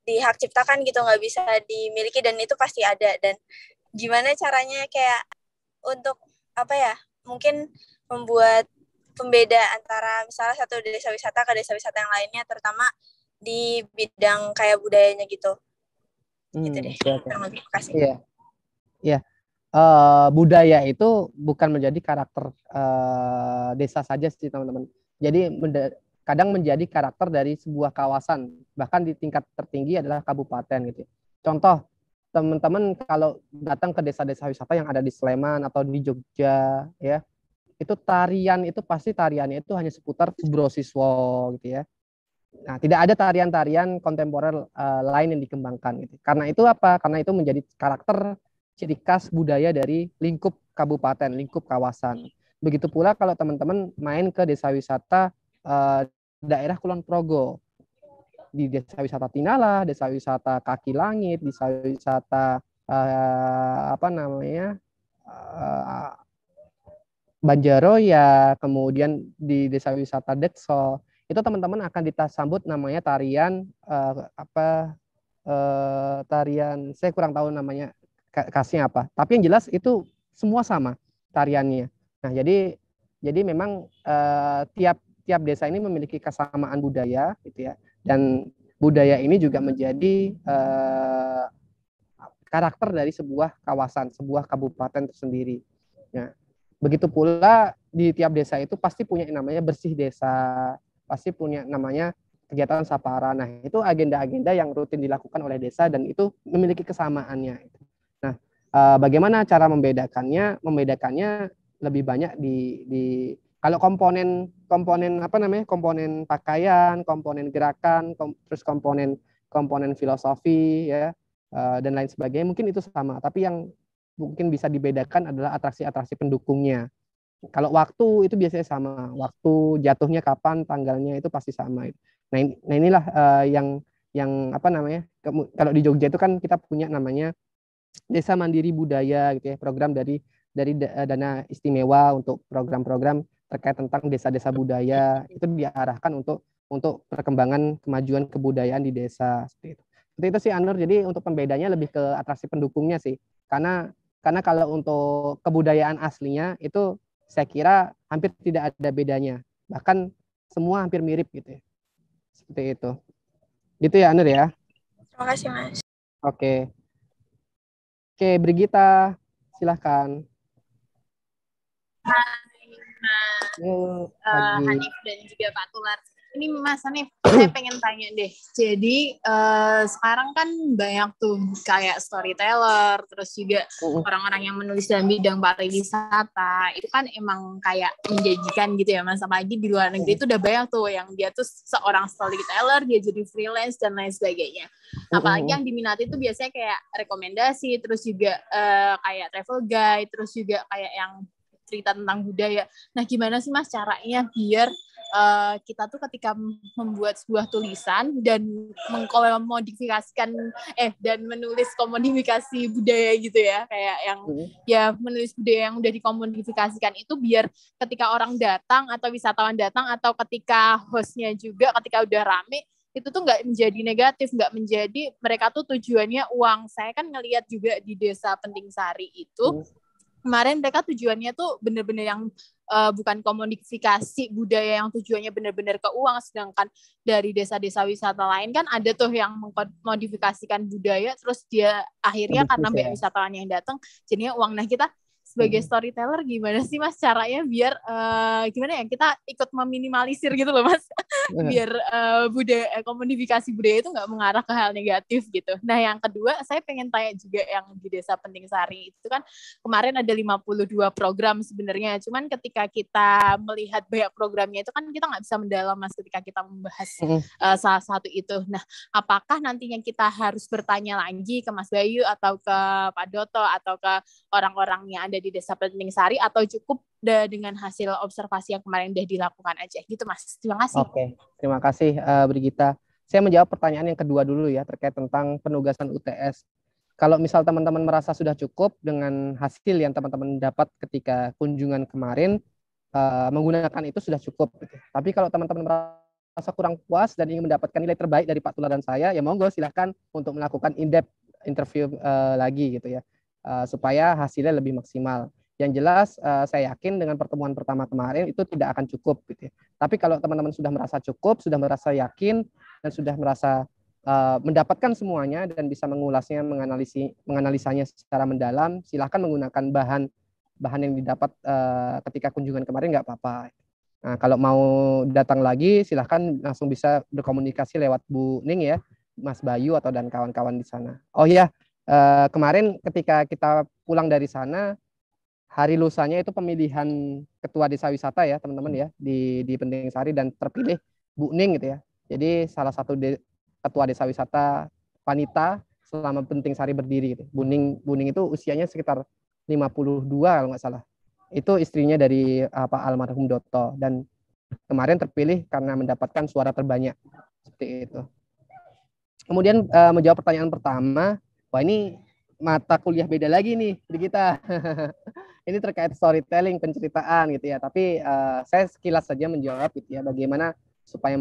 hak ciptakan gitu, nggak bisa dimiliki, dan itu pasti ada. Dan gimana caranya kayak untuk apa ya, mungkin membuat pembeda antara misalnya satu desa wisata ke desa wisata yang lainnya, terutama di bidang kayak budayanya gitu. Gitu deh. Terima kasih. Iya. Iya. Budaya itu bukan menjadi karakter desa saja sih teman-teman. Jadi kadang menjadi karakter dari sebuah kawasan, bahkan di tingkat tertinggi adalah kabupaten gitu. Contoh, teman-teman kalau datang ke desa-desa wisata yang ada di Sleman atau di Jogja ya, itu tariannya itu hanya seputar Brosiswo gitu ya. Nah, tidak ada tarian-tarian kontemporer lain yang dikembangkan gitu. Karena itu apa? Karena itu menjadi karakter ciri khas budaya dari lingkup kabupaten, lingkup kawasan. Begitu pula kalau teman-teman main ke desa wisata daerah Kulon Progo, di desa wisata Tinala, desa wisata Kaki Langit, desa wisata Banjaroya, kemudian di desa wisata Dekso, itu teman-teman akan disambut namanya tarian tarian, saya kurang tahu namanya khasnya apa, tapi yang jelas itu semua sama tariannya. Nah, jadi memang tiap desa ini memiliki kesamaan budaya gitu ya, dan budaya ini juga menjadi karakter dari sebuah kawasan, sebuah kabupaten tersendiri. Nah, begitu pula di tiap desa itu pasti punya yang namanya bersih desa, pasti punya namanya kegiatan sapara. Nah, itu agenda-agenda yang rutin dilakukan oleh desa dan itu memiliki kesamaannya. Nah, bagaimana cara membedakannya? Membedakannya lebih banyak di kalau komponen komponen pakaian, komponen gerakan, terus komponen filosofi ya dan lain sebagainya, mungkin itu sama, tapi yang mungkin bisa dibedakan adalah atraksi-atraksi pendukungnya. Kalau waktu itu biasanya sama, waktu jatuhnya kapan, tanggalnya itu pasti sama. Nah inilah yang kalau di Jogja itu kan kita punya namanya Desa Mandiri Budaya gitu ya, program dari dana istimewa untuk program-program terkait tentang desa-desa budaya, itu diarahkan untuk perkembangan kemajuan kebudayaan di desa seperti itu. Seperti itu sih Anur. Jadi untuk pembedanya lebih ke atraksi pendukungnya sih. Karena kalau untuk kebudayaan aslinya itu saya kira hampir tidak ada bedanya. Bahkan semua hampir mirip gitu ya. Seperti itu. Gitu ya Anur ya. Terima kasih Mas. Oke, Brigita, silahkan. Hanif dan juga Pak Tular. Ini Mas Hanif, saya pengen tanya deh. Jadi sekarang kan banyak tuh kayak storyteller, terus juga orang-orang yang menulis dalam bidang pariwisata. Itu kan emang kayak menjanjikan gitu ya Mas. Apalagi di luar negeri itu udah banyak tuh yang dia tuh seorang storyteller, dia jadi freelance dan lain sebagainya. Apalagi yang diminati itu biasanya kayak rekomendasi, terus juga kayak travel guide, terus juga kayak yang cerita tentang budaya. Nah, gimana sih Mas caranya biar kita tuh ketika membuat sebuah tulisan dan mengkomodifikasikan dan menulis komodifikasi budaya gitu ya, kayak yang ya menulis budaya yang udah dikomodifikasikan itu biar ketika orang datang atau wisatawan datang atau ketika hostnya juga ketika udah rame itu tuh nggak menjadi negatif, nggak menjadi mereka tuh tujuannya uang. Saya kan ngelihat juga di Desa Penting Sari itu kemarin mereka tujuannya tuh bener-bener yang bukan komodifikasi budaya yang tujuannya bener-bener ke uang, sedangkan dari desa-desa wisata lain kan ada tuh yang mengmodifikasikan budaya terus dia akhirnya karena banyak wisatawan yang datang jadinya uang. Nah, kita sebagai storyteller gimana sih Mas caranya biar gimana ya kita ikut meminimalisir gitu loh Mas biar budaya komodifikasi budaya itu nggak mengarah ke hal negatif gitu. Nah, yang kedua saya pengen tanya juga yang di Desa Penting Sari itu kan kemarin ada 52 program sebenarnya, cuman ketika kita melihat banyak programnya itu kan kita nggak bisa mendalam Mas ketika kita membahas salah satu itu. Nah, apakah nantinya kita harus bertanya lagi ke Mas Bayu atau ke Pak Doto atau ke orang-orang yang ada ada di Desa Penting Sari atau cukup dengan hasil observasi yang kemarin udah dilakukan aja gitu Mas. Terima kasih. Oke, terima kasih Brigita. Saya menjawab pertanyaan yang kedua dulu ya terkait tentang penugasan UTS. Kalau misal teman-teman merasa sudah cukup dengan hasil yang teman-teman dapat ketika kunjungan kemarin, menggunakan itu sudah cukup. Tapi kalau teman-teman merasa kurang puas dan ingin mendapatkan nilai terbaik dari Pak Tular dan saya, ya monggo silahkan untuk melakukan in-depth interview lagi gitu ya, supaya hasilnya lebih maksimal. Yang jelas saya yakin dengan pertemuan pertama kemarin itu tidak akan cukup gitu ya. Tapi kalau teman-teman sudah merasa cukup, sudah merasa yakin dan sudah merasa mendapatkan semuanya dan bisa mengulasnya, menganalisanya secara mendalam, silahkan menggunakan bahan yang didapat ketika kunjungan kemarin nggak apa-apa. Nah, kalau mau datang lagi silahkan langsung bisa berkomunikasi lewat Bu Ning ya, Mas Bayu atau dan kawan-kawan di sana. Oh iya, kemarin ketika kita pulang dari sana, hari lusanya itu pemilihan ketua desa wisata ya teman-teman ya di Penting Sari, dan terpilih Bu Ning gitu ya. Jadi salah satu ketua desa wisata wanita selama Penting Sari berdiri gitu. Bu Ning itu usianya sekitar 52 kalau nggak salah. Itu istrinya dari almarhum Doto, dan kemarin terpilih karena mendapatkan suara terbanyak seperti itu. Kemudian menjawab pertanyaan pertama, wah ini mata kuliah beda lagi nih di kita. Ini terkait storytelling, penceritaan gitu ya. Tapi saya sekilas saja menjawab gitu ya, bagaimana supaya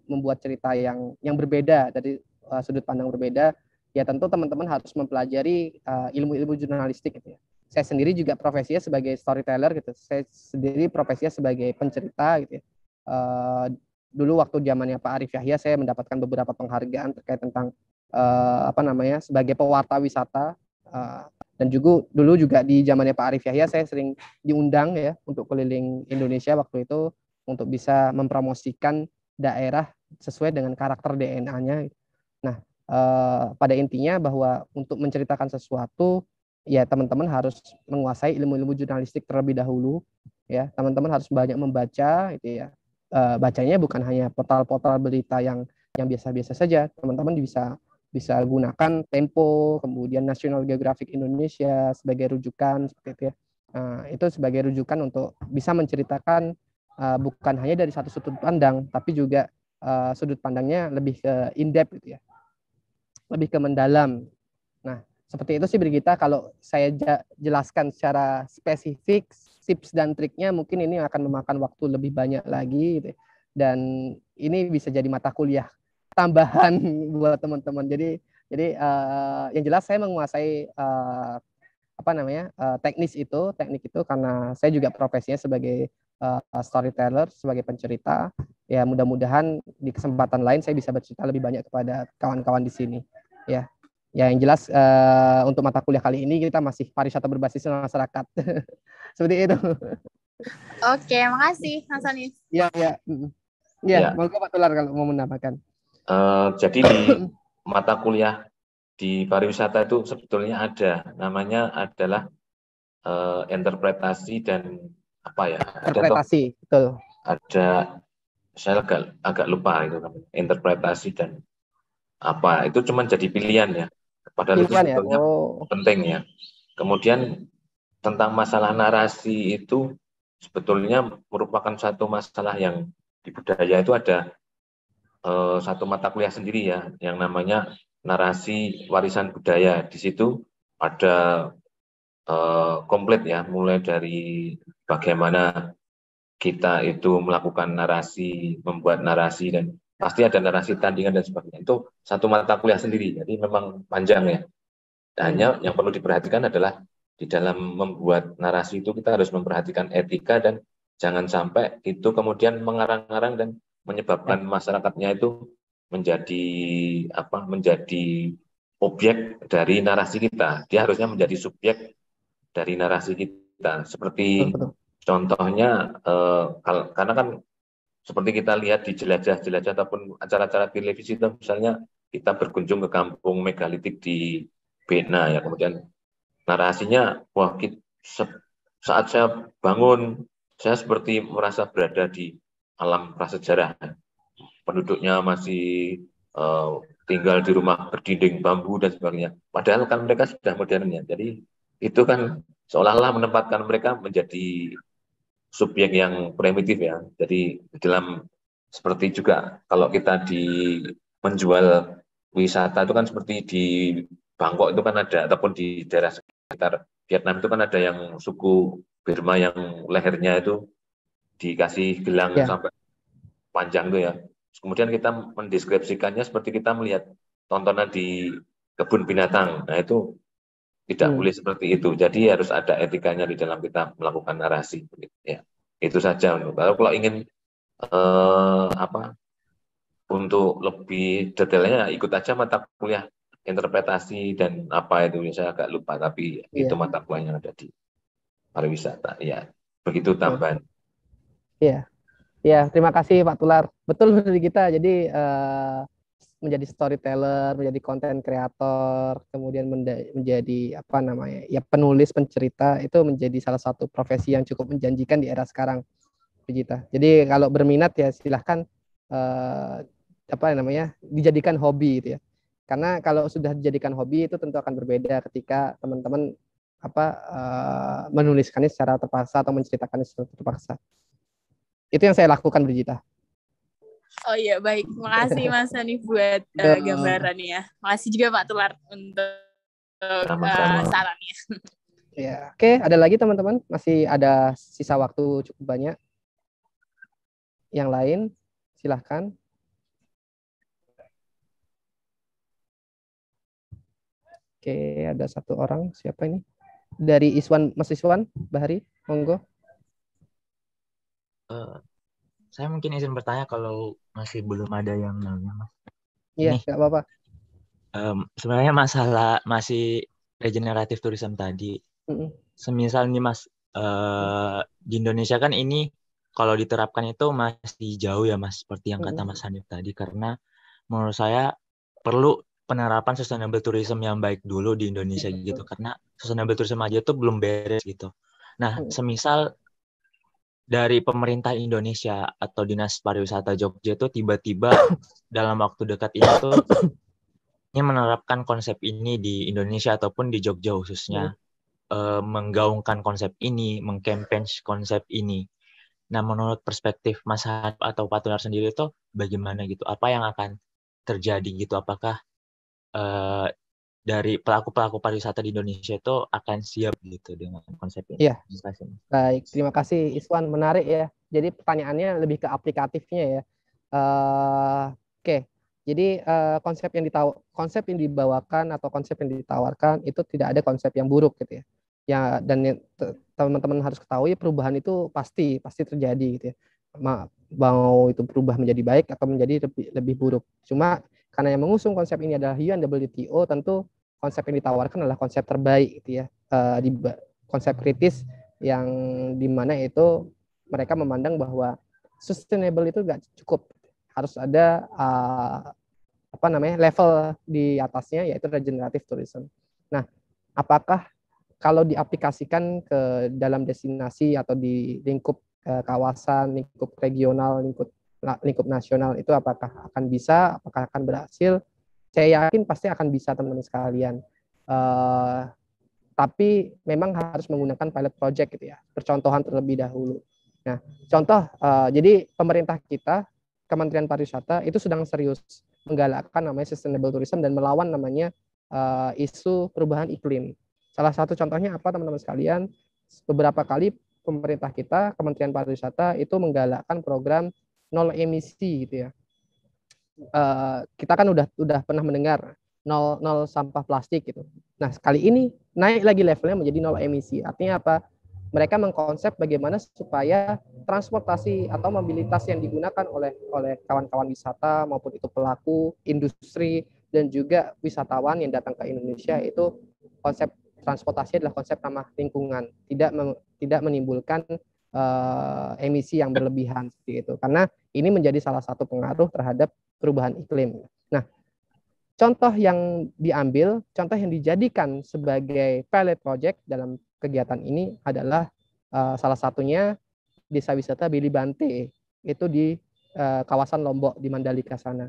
membuat cerita yang berbeda dari sudut pandang berbeda. Ya tentu teman-teman harus mempelajari ilmu-ilmu jurnalistik gitu ya. Saya sendiri juga profesinya sebagai storyteller gitu. Saya sendiri profesinya sebagai pencerita gitu ya. Dulu waktu zamannya Pak Arif Yahya saya mendapatkan beberapa penghargaan terkait tentang sebagai pewarta wisata, dan dulu juga di zamannya Pak Arif Yahya saya sering diundang ya untuk keliling Indonesia waktu itu untuk bisa mempromosikan daerah sesuai dengan karakter DNA-nya. Nah, pada intinya bahwa untuk menceritakan sesuatu ya teman-teman harus menguasai ilmu-ilmu jurnalistik terlebih dahulu ya. Teman-teman harus banyak membaca gitu ya. Bacanya bukan hanya portal-portal berita yang biasa-biasa saja. Teman-teman bisa gunakan Tempo, kemudian National Geographic Indonesia sebagai rujukan seperti itu ya. Itu sebagai rujukan untuk bisa menceritakan bukan hanya dari satu sudut pandang, tapi juga sudut pandangnya lebih ke in-depth gitu ya. Lebih ke mendalam. Nah, seperti itu sih Brigita, kalau saya jelaskan secara spesifik tips dan triknya mungkin ini akan memakan waktu lebih banyak lagi gitu. Dan ini bisa jadi mata kuliah tambahan buat teman-teman. Jadi yang jelas saya menguasai teknik itu karena saya juga profesinya sebagai storyteller, sebagai pencerita. Ya mudah-mudahan di kesempatan lain saya bisa bercerita lebih banyak kepada kawan-kawan di sini. Ya yang jelas untuk mata kuliah kali ini kita masih pariwisata berbasis masyarakat. Seperti itu. Oke, makasih Mas Hanif. Iya, monggo Pak Tular kalau mau menambahkan. Jadi di mata kuliah di pariwisata itu sebetulnya namanya adalah interpretasi dan interpretasi, betul. Saya agak lupa itu namanya, interpretasi dan itu cuma jadi pilihan ya. Padahal itu sebetulnya penting ya. Kemudian tentang masalah narasi itu sebetulnya merupakan satu masalah yang di budaya itu ada satu mata kuliah sendiri ya, yang namanya narasi warisan budaya. Di situ ada komplit ya, mulai dari bagaimana kita itu melakukan narasi, membuat narasi, dan pasti ada narasi tandingan dan sebagainya. Itu satu mata kuliah sendiri, jadi memang panjang ya. Hanya yang perlu diperhatikan adalah di dalam membuat narasi itu kita harus memperhatikan etika dan jangan sampai itu kemudian mengarang-arang dan menyebabkan masyarakatnya itu menjadi objek dari narasi kita. Dia harusnya menjadi subjek dari narasi kita. Seperti contohnya, karena kan seperti kita lihat di jelajah-jelajah ataupun acara-acara televisi itu, misalnya kita berkunjung ke kampung megalitik di Bena ya, kemudian narasinya, saat saya bangun, saya seperti merasa berada di alam prasejarah. Penduduknya masih tinggal di rumah berdinding bambu dan sebagainya. Padahal kan mereka sudah modern ya. Jadi itu kan seolah-olah menempatkan mereka menjadi subjek yang primitif ya. Jadi di dalam seperti juga kalau kita menjual wisata itu kan seperti di Bangkok itu kan ada, ataupun di daerah sekitar Vietnam itu kan ada yang suku Burma yang lehernya itu dikasih gelang sampai panjang tuh ya. Kemudian kita mendeskripsikannya seperti kita melihat tontonan di kebun binatang. Nah itu tidak boleh seperti itu. Jadi harus ada etikanya di dalam kita melakukan narasi. Ya, itu saja. Kalau ingin untuk lebih detailnya ikut aja mata kuliah interpretasi dan apa itu, saya agak lupa, tapi itu mata kuliah yang ada di pariwisata. Ya, begitu tambahan. Iya, ya terima kasih Pak Tular. Betul dari kita. Jadi menjadi storyteller, menjadi konten kreator, kemudian menjadi penulis, pencerita, itu menjadi salah satu profesi yang cukup menjanjikan di era sekarang, Vijita. Jadi kalau berminat ya silahkan dijadikan hobi gitu ya. Karena kalau sudah dijadikan hobi itu tentu akan berbeda ketika teman-teman menuliskannya secara terpaksa atau menceritakannya secara terpaksa. Itu yang saya lakukan, Brigita. Oh iya, baik. Makasih Mas Hanif buat gambarannya ya. Makasih juga Pak Tular untuk sarannya. Ya, oke. Ada lagi teman-teman? Masih ada sisa waktu cukup banyak. Yang lain, silahkan. Oke, ada satu orang. Siapa ini? Dari Iswan, Mas Iswan, Bahari, monggo. Saya mungkin izin bertanya kalau masih belum ada yang nanya, Mas. Iya, nggak apa-apa. Sebenarnya masalah masih regeneratif tourism tadi. Semisal nih Mas, di Indonesia kan ini kalau diterapkan itu masih jauh ya Mas, seperti yang kata Mas Hanif tadi, karena menurut saya perlu penerapan sustainable tourism yang baik dulu di Indonesia gitu, karena sustainable tourism aja tuh belum beres gitu. Nah, semisal dari pemerintah Indonesia atau Dinas Pariwisata Jogja itu tiba-tiba dalam waktu dekat ini tuh ini menerapkan konsep ini di Indonesia ataupun di Jogja khususnya, menggaungkan konsep ini, mengkampanye konsep ini. Nah, menurut perspektif Mas Hanif atau Pak Tular sendiri itu bagaimana gitu? Apa yang akan terjadi gitu? Apakah dari pelaku-pelaku pariwisata di Indonesia itu akan siap gitu dengan konsep ini? Iya. Baik, terima kasih Iswan, menarik ya. Jadi pertanyaannya lebih ke aplikatifnya ya. Oke. Jadi konsep yang dibawakan atau konsep yang ditawarkan itu tidak ada konsep yang buruk gitu ya. Dan teman-teman harus ketahui perubahan itu pasti terjadi gitu ya. Mau itu berubah menjadi baik atau menjadi lebih buruk. Cuma karena yang mengusung konsep ini adalah UNWTO, tentu konsep yang ditawarkan adalah konsep terbaik gitu ya. Konsep kritis yang dimana itu mereka memandang bahwa sustainable itu nggak cukup, harus ada level di atasnya, yaitu regenerative tourism. Nah, apakah kalau diaplikasikan ke dalam destinasi atau di lingkup kawasan, lingkup regional, lingkup nasional, itu apakah akan bisa, apakah akan berhasil? Saya yakin pasti akan bisa, teman-teman sekalian. Tapi memang harus menggunakan pilot project gitu ya, percontohan terlebih dahulu. Nah, contoh, jadi pemerintah kita, Kementerian Pariwisata itu sedang serius menggalakkan namanya sustainable tourism dan melawan namanya isu perubahan iklim. Salah satu contohnya apa, teman-teman sekalian? Beberapa kali pemerintah kita, Kementerian Pariwisata itu menggalakkan program nol emisi gitu ya. Kita kan udah pernah mendengar nol sampah plastik gitu. Nah, kali ini naik lagi levelnya menjadi nol emisi. Artinya apa? Mereka mengkonsep bagaimana supaya transportasi atau mobilitas yang digunakan oleh kawan-kawan wisata maupun itu pelaku industri dan juga wisatawan yang datang ke Indonesia, itu konsep transportasi adalah konsep ramah lingkungan, tidak menimbulkan emisi yang berlebihan seperti itu. Karena ini menjadi salah satu pengaruh terhadap perubahan iklim. Nah, contoh yang dijadikan sebagai pilot project dalam kegiatan ini adalah salah satunya desa wisata Bili Bante, itu di kawasan Lombok di Mandalika sana.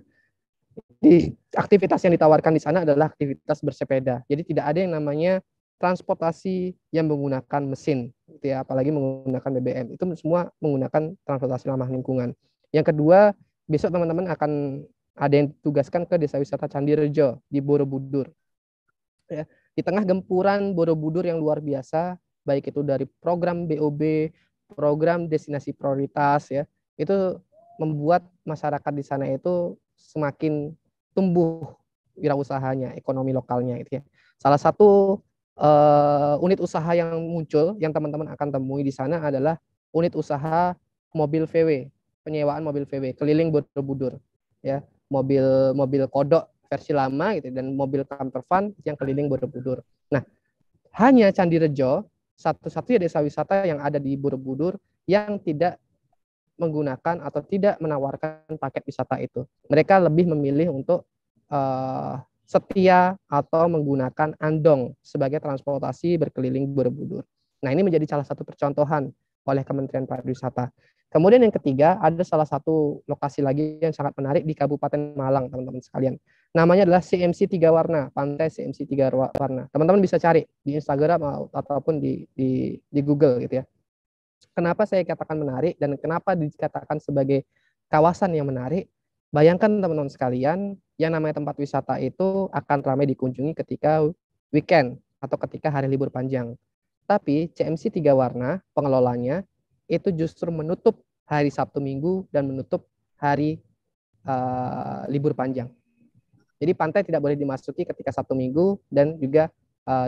Aktivitas yang ditawarkan di sana adalah aktivitas bersepeda. Jadi tidak ada yang namanya transportasi yang menggunakan mesin, gitu ya, apalagi menggunakan BBM. Itu semua menggunakan transportasi ramah lingkungan. Yang kedua, besok teman-teman akan ada yang ditugaskan ke Desa Wisata Candi Rejo di Borobudur. Ya, di tengah gempuran Borobudur yang luar biasa, baik itu dari program BOB, program destinasi prioritas, ya, itu membuat masyarakat di sana itu semakin tumbuh wirausahanya, ekonomi lokalnya, gitu ya. Salah satu unit usaha yang muncul, yang teman-teman akan temui di sana adalah unit usaha mobil VW, penyewaan mobil VW keliling Borobudur, ya, mobil kodok versi lama gitu dan mobil camper van yang keliling Borobudur. Nah, hanya Candi Rejo satu-satunya desa wisata yang ada di Borobudur yang tidak menggunakan atau tidak menawarkan paket wisata itu. Mereka lebih memilih untuk setia atau menggunakan andong sebagai transportasi berkeliling Borobudur. Nah, ini menjadi salah satu percontohan oleh Kementerian Pariwisata. Kemudian yang ketiga, ada salah satu lokasi lagi yang sangat menarik di Kabupaten Malang, teman-teman sekalian. Namanya adalah CMC 3 Warna, Pantai CMC 3 Warna. Teman-teman bisa cari di Instagram ataupun di Google gitu ya. Kenapa saya katakan menarik dan kenapa dikatakan sebagai kawasan yang menarik? Bayangkan teman-teman sekalian, yang namanya tempat wisata itu akan ramai dikunjungi ketika weekend atau ketika hari libur panjang. Tapi CMC 3 Warna, pengelolanya, itu justru menutup hari Sabtu Minggu dan menutup hari libur panjang. Jadi pantai tidak boleh dimasuki ketika Sabtu Minggu dan juga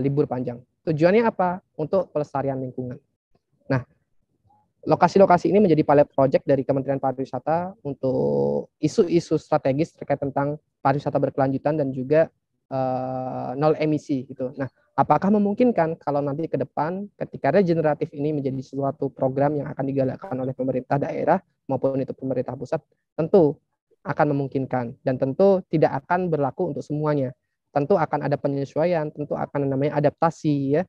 libur panjang. Tujuannya apa? Untuk pelestarian lingkungan. Nah, lokasi-lokasi ini menjadi pilot project dari Kementerian Pariwisata untuk isu-isu strategis terkait tentang pariwisata berkelanjutan dan juga nol emisi gitu. Nah, apakah memungkinkan kalau nanti ke depan ketika regeneratif ini menjadi suatu program yang akan digalakkan oleh pemerintah daerah maupun itu pemerintah pusat, tentu akan memungkinkan dan tentu tidak akan berlaku untuk semuanya. Tentu akan ada penyesuaian, tentu akan namanya adaptasi ya.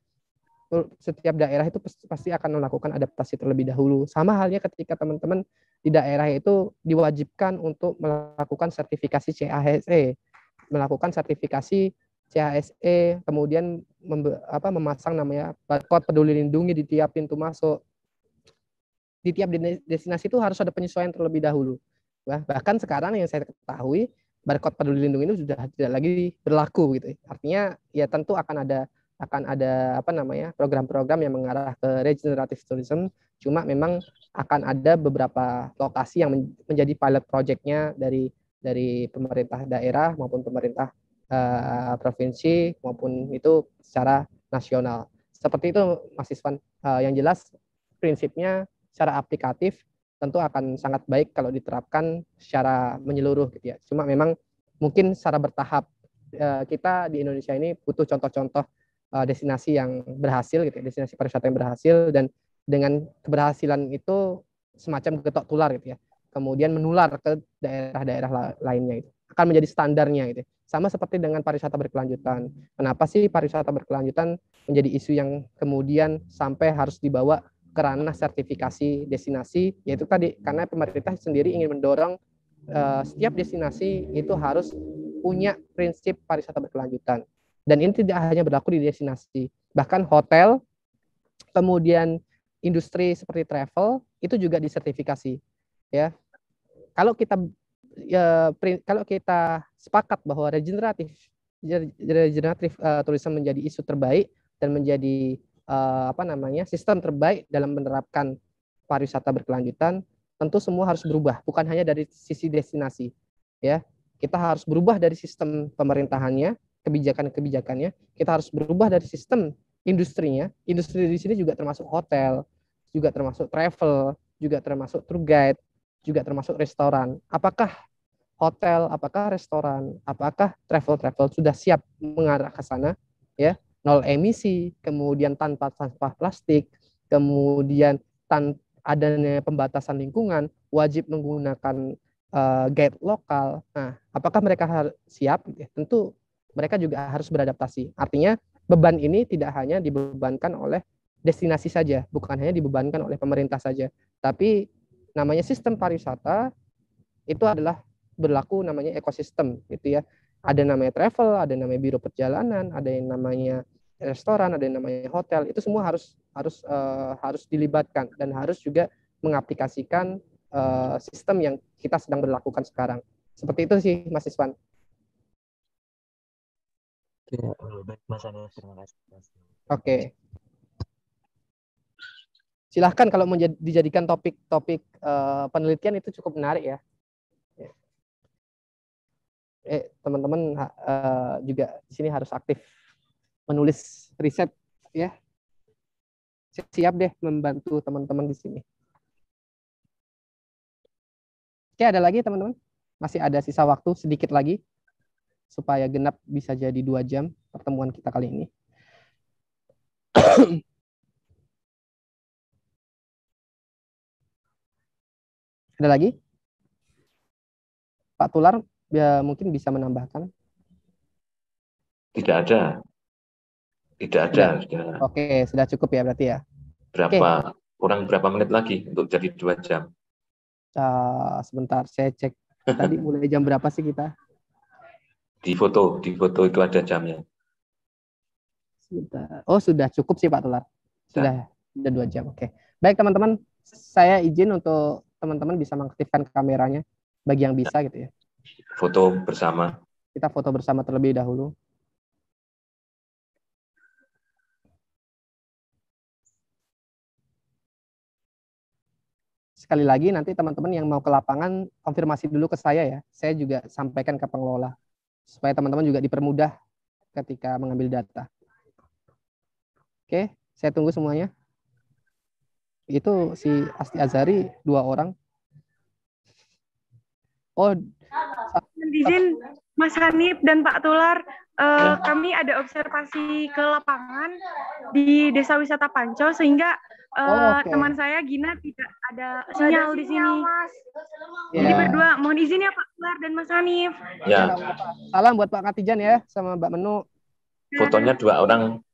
Setiap daerah itu pasti akan melakukan adaptasi terlebih dahulu. Sama halnya ketika teman-teman di daerah itu diwajibkan untuk melakukan sertifikasi CASE, melakukan sertifikasi CASE, kemudian memasang namanya barcode peduli lindungi di tiap pintu masuk. Di tiap destinasi itu harus ada penyesuaian terlebih dahulu. Bahkan sekarang yang saya ketahui barcode peduli lindungi itu sudah tidak lagi berlaku gitu. Artinya ya tentu akan ada program-program yang mengarah ke regenerative tourism, cuma memang akan ada beberapa lokasi yang menjadi pilot project-nya dari pemerintah daerah maupun pemerintah provinsi maupun itu secara nasional. Seperti itu Mas Iswan. Yang jelas prinsipnya secara aplikatif tentu akan sangat baik kalau diterapkan secara menyeluruh gitu ya. Cuma memang mungkin secara bertahap. Kita di Indonesia ini butuh contoh-contoh destinasi yang berhasil gitu ya, destinasi pariwisata yang berhasil dan dengan keberhasilan itu semacam getok tular gitu ya. Kemudian menular ke daerah-daerah lainnya itu. Akan menjadi standarnya gitu. Sama seperti dengan pariwisata berkelanjutan. Kenapa sih pariwisata berkelanjutan menjadi isu yang kemudian sampai harus dibawa ke ranah sertifikasi destinasi, yaitu tadi karena pemerintah sendiri ingin mendorong setiap destinasi itu harus punya prinsip pariwisata berkelanjutan. Dan ini tidak hanya berlaku di destinasi, bahkan hotel, kemudian industri seperti travel itu juga disertifikasi. Ya, kalau kita sepakat bahwa regeneratif tourism menjadi isu terbaik dan menjadi sistem terbaik dalam menerapkan pariwisata berkelanjutan, tentu semua harus berubah, bukan hanya dari sisi destinasi. Ya, kita harus berubah dari sistem pemerintahannya, kebijakannya, kita harus berubah dari sistem industrinya. Industri di sini juga termasuk hotel, juga termasuk travel, juga termasuk tour guide, juga termasuk restoran. Apakah hotel, apakah restoran, apakah travel sudah siap mengarah ke sana? Ya, nol emisi, kemudian tanpa sampah plastik, kemudian adanya pembatasan lingkungan, wajib menggunakan guide lokal. Nah, apakah mereka siap? Tentu mereka juga harus beradaptasi. Artinya beban ini tidak hanya dibebankan oleh destinasi saja, bukan hanya dibebankan oleh pemerintah saja, tapi namanya sistem pariwisata itu adalah berlaku namanya ekosistem gitu ya. Ada namanya travel, ada namanya biro perjalanan, ada yang namanya restoran, ada yang namanya hotel. Itu semua harus dilibatkan dan harus juga mengaplikasikan sistem yang kita sedang berlakukan sekarang. Seperti itu sih, Mas Iswan. Baik, Mas Anies, terima kasih. Oke. Silahkan kalau mau dijadikan topik penelitian itu cukup menarik ya. Teman-teman juga di sini harus aktif menulis riset ya. Siap deh membantu teman-teman di sini. Oke, ada lagi teman-teman? Masih ada sisa waktu sedikit lagi supaya genap bisa jadi 2 jam pertemuan kita kali ini. Ada lagi? Pak Tular ya, mungkin bisa menambahkan. Tidak ada. Tidak ada. Sudah. Oke, sudah cukup ya berarti ya. Kurang berapa menit lagi untuk jadi 2 jam? Sebentar, saya cek. Tadi mulai jam berapa sih kita? Di foto itu ada jamnya. Sebentar. Oh, sudah cukup sih Pak Tular. Sudah 2 jam. Oke. Baik teman-teman, saya izin untuk teman-teman bisa mengaktifkan kameranya bagi yang bisa gitu ya. Foto bersama. Kita foto bersama terlebih dahulu. Sekali lagi nanti teman-teman yang mau ke lapangan konfirmasi dulu ke saya ya. Saya juga sampaikan ke pengelola supaya teman-teman juga dipermudah ketika mengambil data. Oke, saya tunggu semuanya. Itu si Asti Azhari 2 orang. Oh, izin Mas Hanif dan Pak Tular, kami ada observasi ke lapangan di Desa Wisata Pancau sehingga teman saya Gina tidak ada sinyal di sini. Jadi berdua, mohon izin ya Pak Tular dan Mas Hanif. Ya. Salam buat Pak Katijan ya sama Mbak Menu. Fotonya 2 orang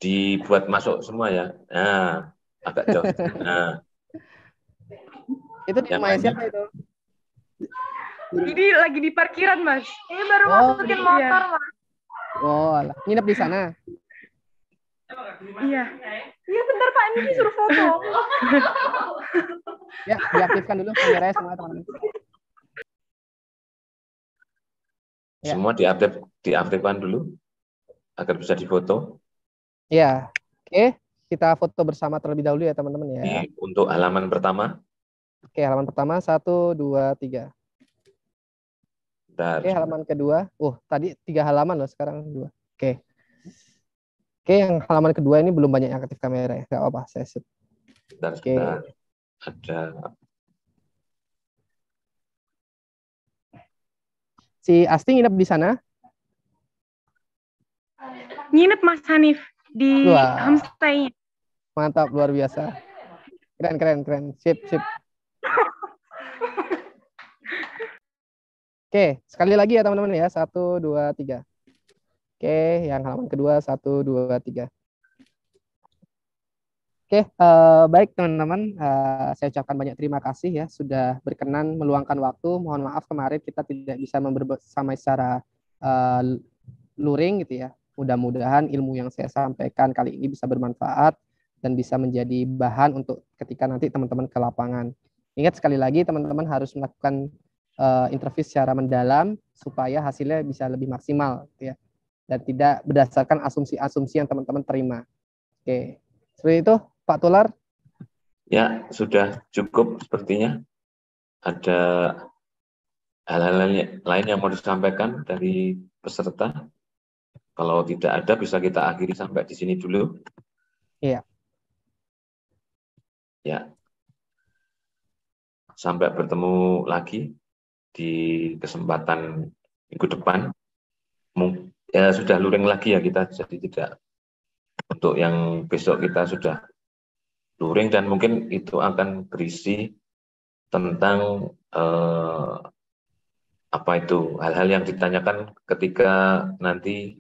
dibuat masuk semua ya. Nah, agak jauh. Nah. Itu di rumahnya siapa itu? Ini lagi di parkiran, Mas. Ini baru masukin motor, Mas. Oh, alah. Nginep di sana? Iya. Iya, bentar Pak, ini disuruh foto. Ya, diaktifkan dulu kameranya semua teman-teman. Ya. Semua diaktifkan dulu agar bisa difoto. Ya, oke. Kita foto bersama terlebih dahulu ya teman-teman ya. Untuk halaman pertama. Oke, halaman pertama 1, 2, 3. Oke, halaman kedua. Tadi 3 halaman loh, sekarang 2. Oke. Oke, yang halaman kedua ini belum banyak yang aktif kamera ya. Gak apa-apa, saya shoot. Oke. Ada. Si Asti nginep di sana? Nginep Mas Hanif di homestay. Mantap, luar biasa. Keren. Sip. Oke, sekali lagi ya teman-teman ya. 1, 2, 3. Oke, yang halaman kedua 1, 2, 3. Oke, baik teman-teman. Saya ucapkan banyak terima kasih ya sudah berkenan meluangkan waktu. Mohon maaf kemarin kita tidak bisa bersama secara luring gitu ya. Mudah-mudahan ilmu yang saya sampaikan kali ini bisa bermanfaat dan bisa menjadi bahan untuk ketika nanti teman-teman ke lapangan. Ingat sekali lagi teman-teman harus melakukan interview secara mendalam supaya hasilnya bisa lebih maksimal ya, dan tidak berdasarkan asumsi-asumsi yang teman-teman terima. Oke, seperti itu Pak Tular. Ya, sudah cukup sepertinya. Ada hal-hal lain yang mau disampaikan dari peserta? Kalau tidak ada, bisa kita akhiri sampai di sini dulu. Iya. Ya. Sampai bertemu lagi di kesempatan minggu depan. Ya, sudah luring lagi ya kita, jadi tidak. Untuk yang besok kita sudah luring dan mungkin itu akan berisi tentang apa itu hal-hal yang ditanyakan ketika nanti